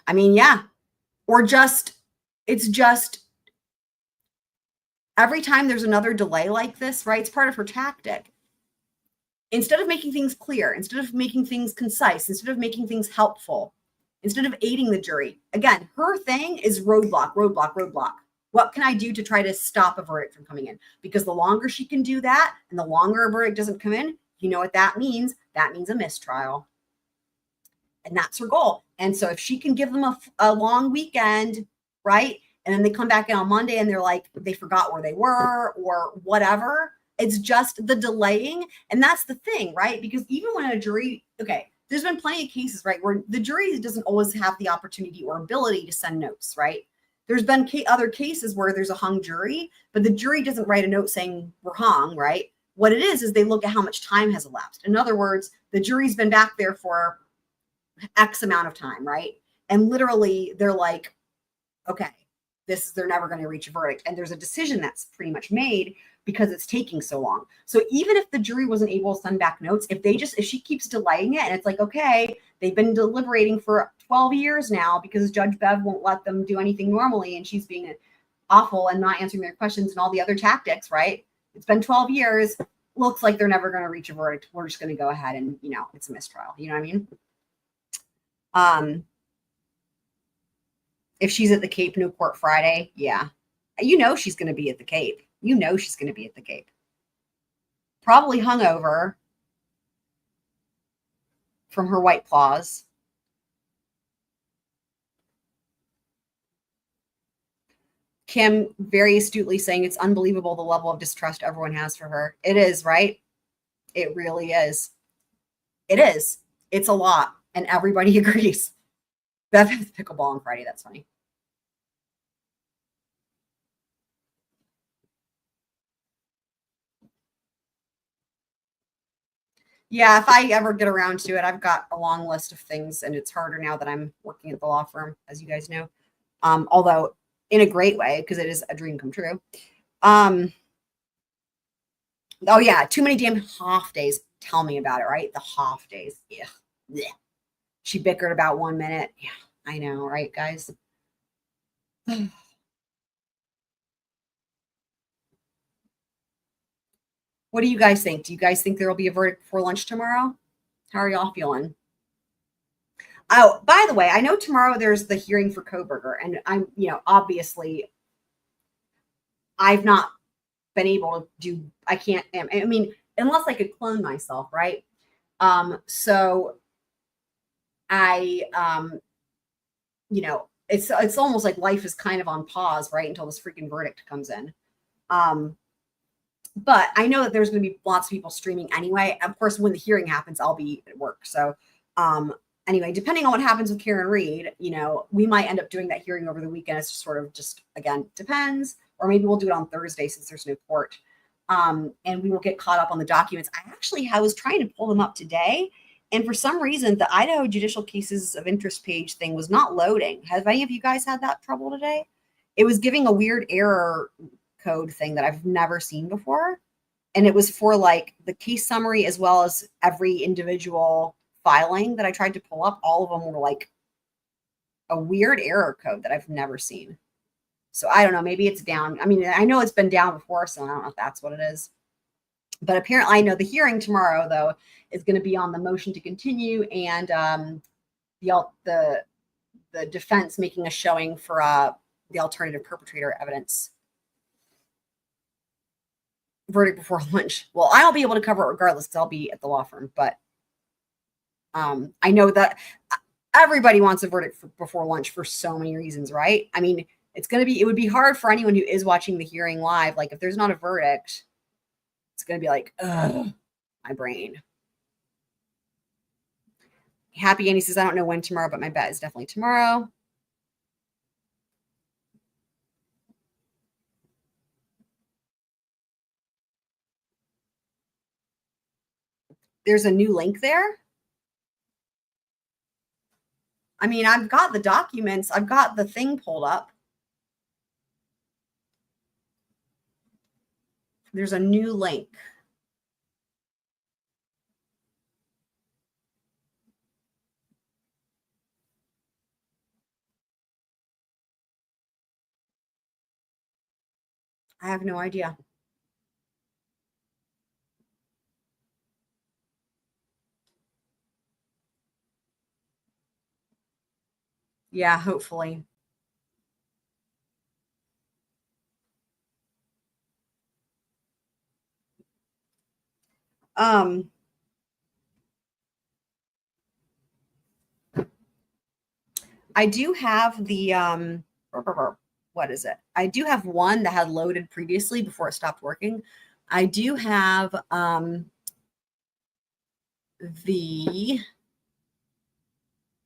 I mean? Yeah. Or just, it's just, every time there's another delay like this, right? It's part of her tactic. Instead of making things clear, instead of making things concise, instead of making things helpful, instead of aiding the jury, again, her thing is roadblock, roadblock, roadblock. What can I do to try to stop a verdict from coming in? Because the longer she can do that and the longer a verdict doesn't come in, you know what that means? That means a mistrial. And that's her goal. And so if she can give them a long weekend, right? And then they come back in on Monday and they're like, they forgot where they were or whatever. It's just the delaying. And that's the thing, right? Because even when a jury, okay, there's been plenty of cases, right, where the jury doesn't always have the opportunity or ability to send notes, right? There's been other cases where there's a hung jury, but the jury doesn't write a note saying we're hung, right? What it is they look at how much time has elapsed. In other words, the jury's been back there for X amount of time, right? And literally they're like, okay, they're never going to reach a verdict. And there's a decision that's pretty much made because it's taking so long. So even if the jury wasn't able to send back notes, if she keeps delaying it and it's like, okay, they've been deliberating for 12 years now because Judge Bev won't let them do anything normally. And she's being awful and not answering their questions and all the other tactics, right? It's been 12 years. Looks like they're never going to reach a verdict. We're just going to go ahead and, it's a mistrial. You know what I mean? If she's at the Cape Newport Friday, yeah. She's going to be at the Cape. She's going to be at the Cape. Probably hungover from her White Claws. Kim very astutely saying it's unbelievable the level of distrust everyone has for her. It is, right? It really is. It is. It's a lot. And everybody agrees. Bev has pickleball on Friday. That's funny. Yeah, if I ever get around to it, I've got a long list of things, and it's harder now that I'm working at the law firm, as you guys know. Although in a great way, because it is a dream come true. Oh yeah, too many damn half days. Tell me about it, right? The half days. Yeah. Blech. She bickered about 1 minute. Yeah, I know, right, guys? What do you guys think? Do you guys think there will be a verdict before lunch tomorrow? How are y'all feeling? Oh, by the way, I know tomorrow there's the hearing for Koberger, and I'm, obviously I've not been able to do, I can't, I mean, unless I could clone myself, right? So I, it's almost like life is kind of on pause, right? Until this freaking verdict comes in. But I know that there's going to be lots of people streaming anyway. Of course, when the hearing happens, I'll be at work. So anyway, depending on what happens with Karen Reed, we might end up doing that hearing over the weekend. It's just again, depends. Or maybe we'll do it on Thursday since there's no court. And we will get caught up on the documents. I was trying to pull them up today. And for some reason, the Idaho Judicial Cases of Interest page thing was not loading. Have any of you guys had that trouble today? It was giving a weird error code thing that I've never seen before. And it was for like the case summary as well as every individual filing that I tried to pull up. All of them were like a weird error code that I've never seen. So I don't know, maybe it's down. I mean, I know it's been down before, so I don't know if that's what it is. But apparently I know the hearing tomorrow, though, is going to be on the motion to continue and the defense making a showing for the alternative perpetrator evidence. Verdict before lunch. Well, I'll be able to cover it regardless because I'll be at the law firm. But I know that everybody wants a verdict before lunch for so many reasons, right? I mean, it would be hard for anyone who is watching the hearing live. Like if there's not a verdict, it's going to be like, ugh, my brain. Happy Annie says, I don't know when tomorrow, but my bet is definitely tomorrow. There's a new link there. I mean, I've got the documents. I've got the thing pulled up. There's a new link. I have no idea. Yeah, hopefully. I do have the what is it? I do have one that had loaded previously before it stopped working. I do have the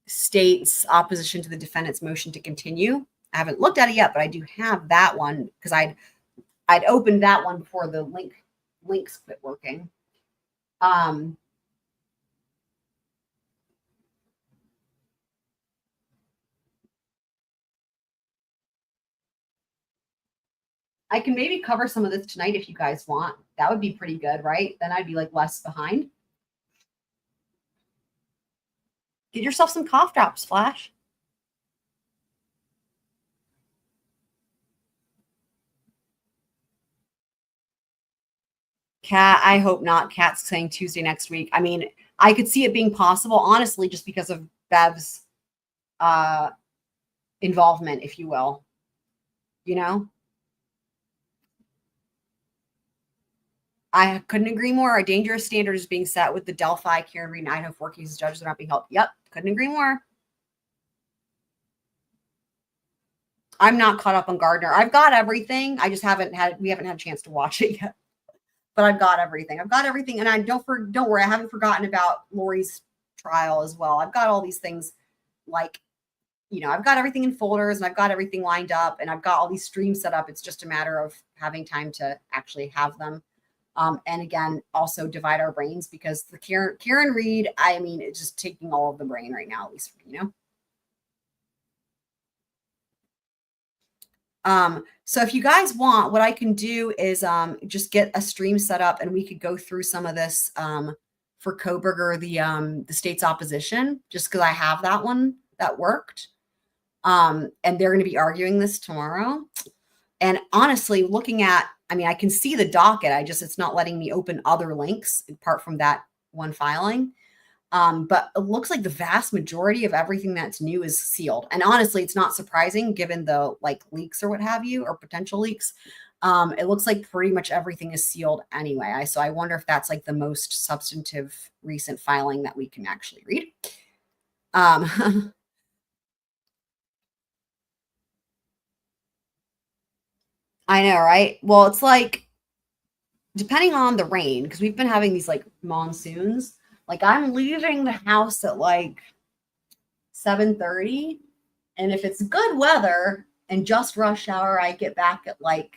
state's opposition to the defendant's motion to continue. I haven't looked at it yet, but I do have that one because I'd opened that one before the links quit working. I can maybe cover some of this tonight if you guys want. That would be pretty good, right? Then I'd be like less behind. Get yourself some cough drops, Flash. Kat, I hope not. Kat's saying Tuesday next week. I mean, I could see it being possible, honestly, just because of Bev's involvement, if you will. You know? I couldn't agree more. A dangerous standard is being set with the Delphi, Karen Reed, and Idaho 4 cases. Judges are not being held. Yep, couldn't agree more. I'm not caught up on Gardner. I've got everything. I just we haven't had a chance to watch it yet. But I've got everything. I've got everything. And I don't worry, I haven't forgotten about Lori's trial as well. I've got all these things like, you know, I've got everything in folders and I've got everything lined up and I've got all these streams set up. It's just a matter of having time to actually have them. And again, also divide our brains because the Karen Reed, I mean, it's just taking all of the brain right now, at least, you know? So if you guys want, what I can do is just get a stream set up and we could go through some of this for Koberger, the state's opposition, just because I have that one that worked. And they're going to be arguing this tomorrow. And honestly, looking at, I mean, I can see the docket. It's not letting me open other links apart from that one filing. But it looks like the vast majority of everything that's new is sealed. And honestly, it's not surprising given the like leaks or what have you, or potential leaks. It looks like pretty much everything is sealed anyway. So I wonder if that's like the most substantive recent filing that we can actually read. I know, right? Well, it's like, depending on the rain, because we've been having these like monsoons, like I'm leaving the house at like 7:30. And if it's good weather and just rush hour, I get back at like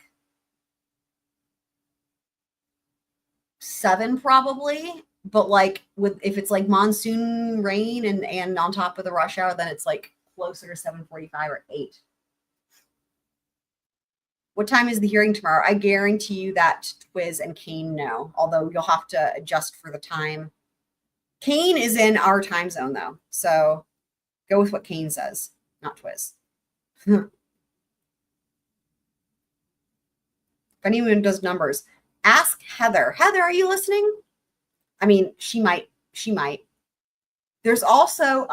7 probably. But like if it's like monsoon rain and on top of the rush hour, then it's like closer to 7:45 or 8. What time is the hearing tomorrow? I guarantee you that Twiz and Kane know, although you'll have to adjust for the time. Kane is in our time zone, though. So go with what Kane says, not Twiz. If anyone does numbers, ask Heather. Heather, are you listening? I mean, she might. She might. There's also,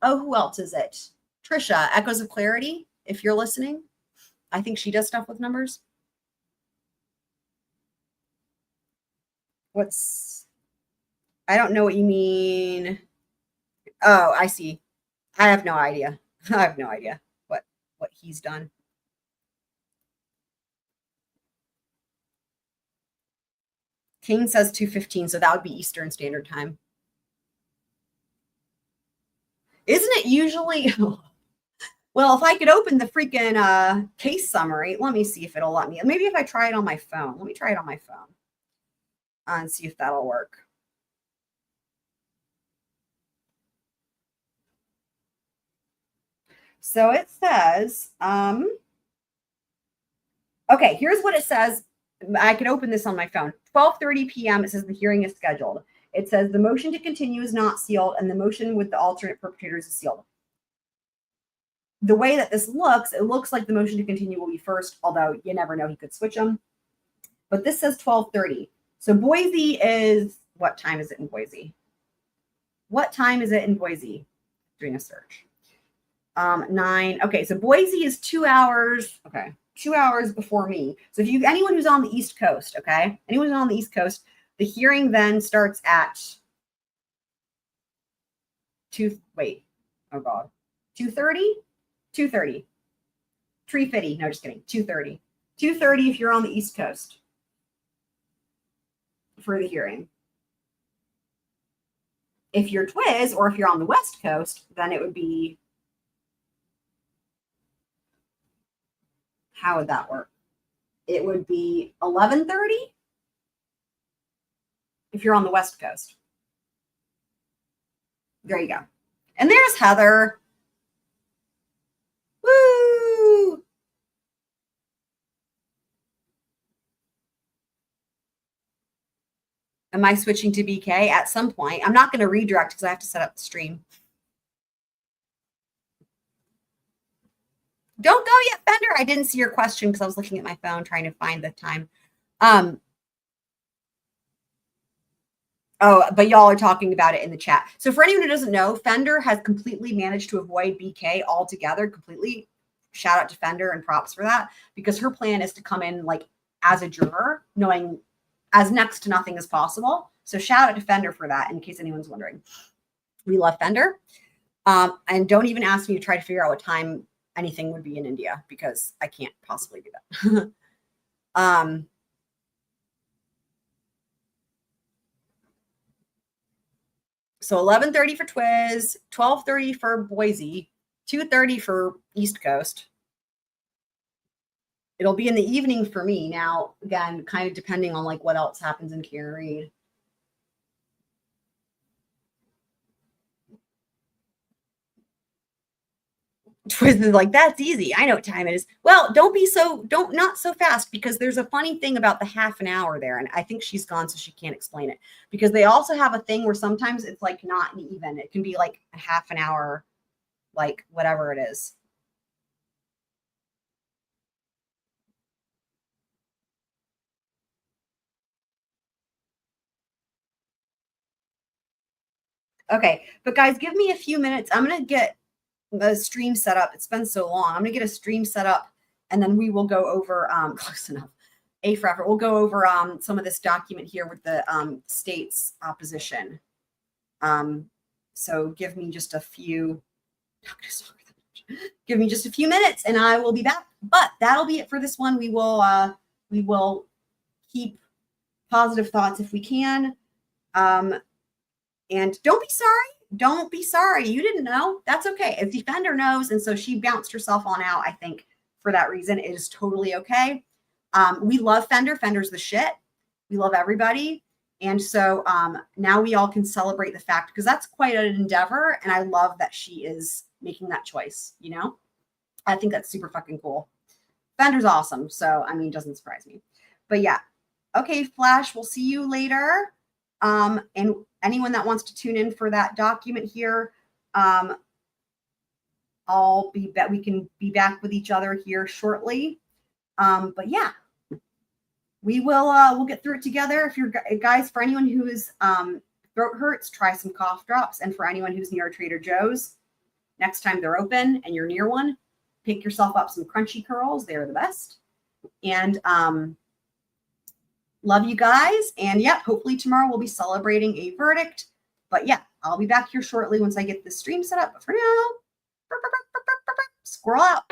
who else is it? Trisha, Echoes of Clarity, if you're listening. I think she does stuff with numbers. I don't know what you mean. Oh, I see. I have no idea. I have no idea what he's done. Kane says 2:15, so that would be Eastern Standard Time. Isn't it usually... Well, if I could open the freaking case summary, let me see if it'll let me. Maybe if I try it on my phone. Let me try it on my phone and see if that'll work. So it says, okay, here's what it says. I can open this on my phone. 12:30 p.m. It says the hearing is scheduled. It says the motion to continue is not sealed and the motion with the alternate perpetrators is sealed. The way that this looks, it looks like the motion to continue will be first, although you never know, he could switch them. But this says 12:30. So Boise is, what time is it in Boise? What time is it in Boise? Doing a search. 9. Okay, so Boise is 2 hours. Okay, 2 hours before me. So if you, anyone who's on the East Coast, okay, anyone who's on the East Coast, the hearing then starts at 2:30. 2:30. 3:50. No, just kidding. 2:30. 2:30 if you're on the East Coast for the hearing. If you're Twiz or if you're on the West Coast, then it would be, how would that work? It would be 11:30 if you're on the West Coast. There you go. And there's Heather. Woo! Am I switching to BK at some point? I'm not going to redirect because I have to set up the stream. Don't go yet, Fender. I didn't see your question because I was looking at my phone trying to find the time. Oh, but y'all are talking about it in the chat. So for anyone who doesn't know, Fender has completely managed to avoid BK altogether, completely. Shout out to Fender and props for that, because her plan is to come in like as a juror, knowing as next to nothing as possible. So shout out to Fender for that, in case anyone's wondering. We love Fender. And don't even ask me to try to figure out what time anything would be in India, because I can't possibly do that. So 11:30 for Twiz, 12:30 for Boise, 2:30 for East Coast. It'll be in the evening for me. Now, again, kind of depending on like what else happens in Karen Reed. Twiz is like, that's easy. I know what time it is. Well, not so fast, because there's a funny thing about the half an hour there. And I think she's gone, so she can't explain it, because they also have a thing where sometimes it's like not even. It can be like a half an hour, like whatever it is. Okay, but guys, give me a few minutes. I'm going to get the stream set up. It's been so long. I'm going to get a stream set up, and then we will go over, close enough, A for effort. We'll go over some of this document here with the state's opposition. So give me just a few, give me just a few minutes and I will be back. But that'll be it for this one. We will keep positive thoughts if we can. And don't be sorry. Don't be sorry. You didn't know. That's okay. If Defender knows, and so she bounced herself on out, I think for that reason, it is totally okay. We love Fender. Fender's the shit. We love everybody. And so now we all can celebrate the fact, because that's quite an endeavor. And I love that she is making that choice. You know, I think that's super fucking cool. Fender's awesome. So, I mean, it doesn't surprise me. But yeah. Okay, Flash, we'll see you later. And anyone that wants to tune in for that document here, I'll be back. We can be back with each other here shortly. But yeah, we will, we'll get through it together. If you're guys, for anyone who is, throat hurts, try some cough drops. And for anyone who's near a Trader Joe's, next time they're open and you're near one, pick yourself up some crunchy curls. They're the best. And, love you guys. And yeah, hopefully tomorrow we'll be celebrating a verdict. But yeah, I'll be back here shortly once I get the stream set up. But for now, squirrel out.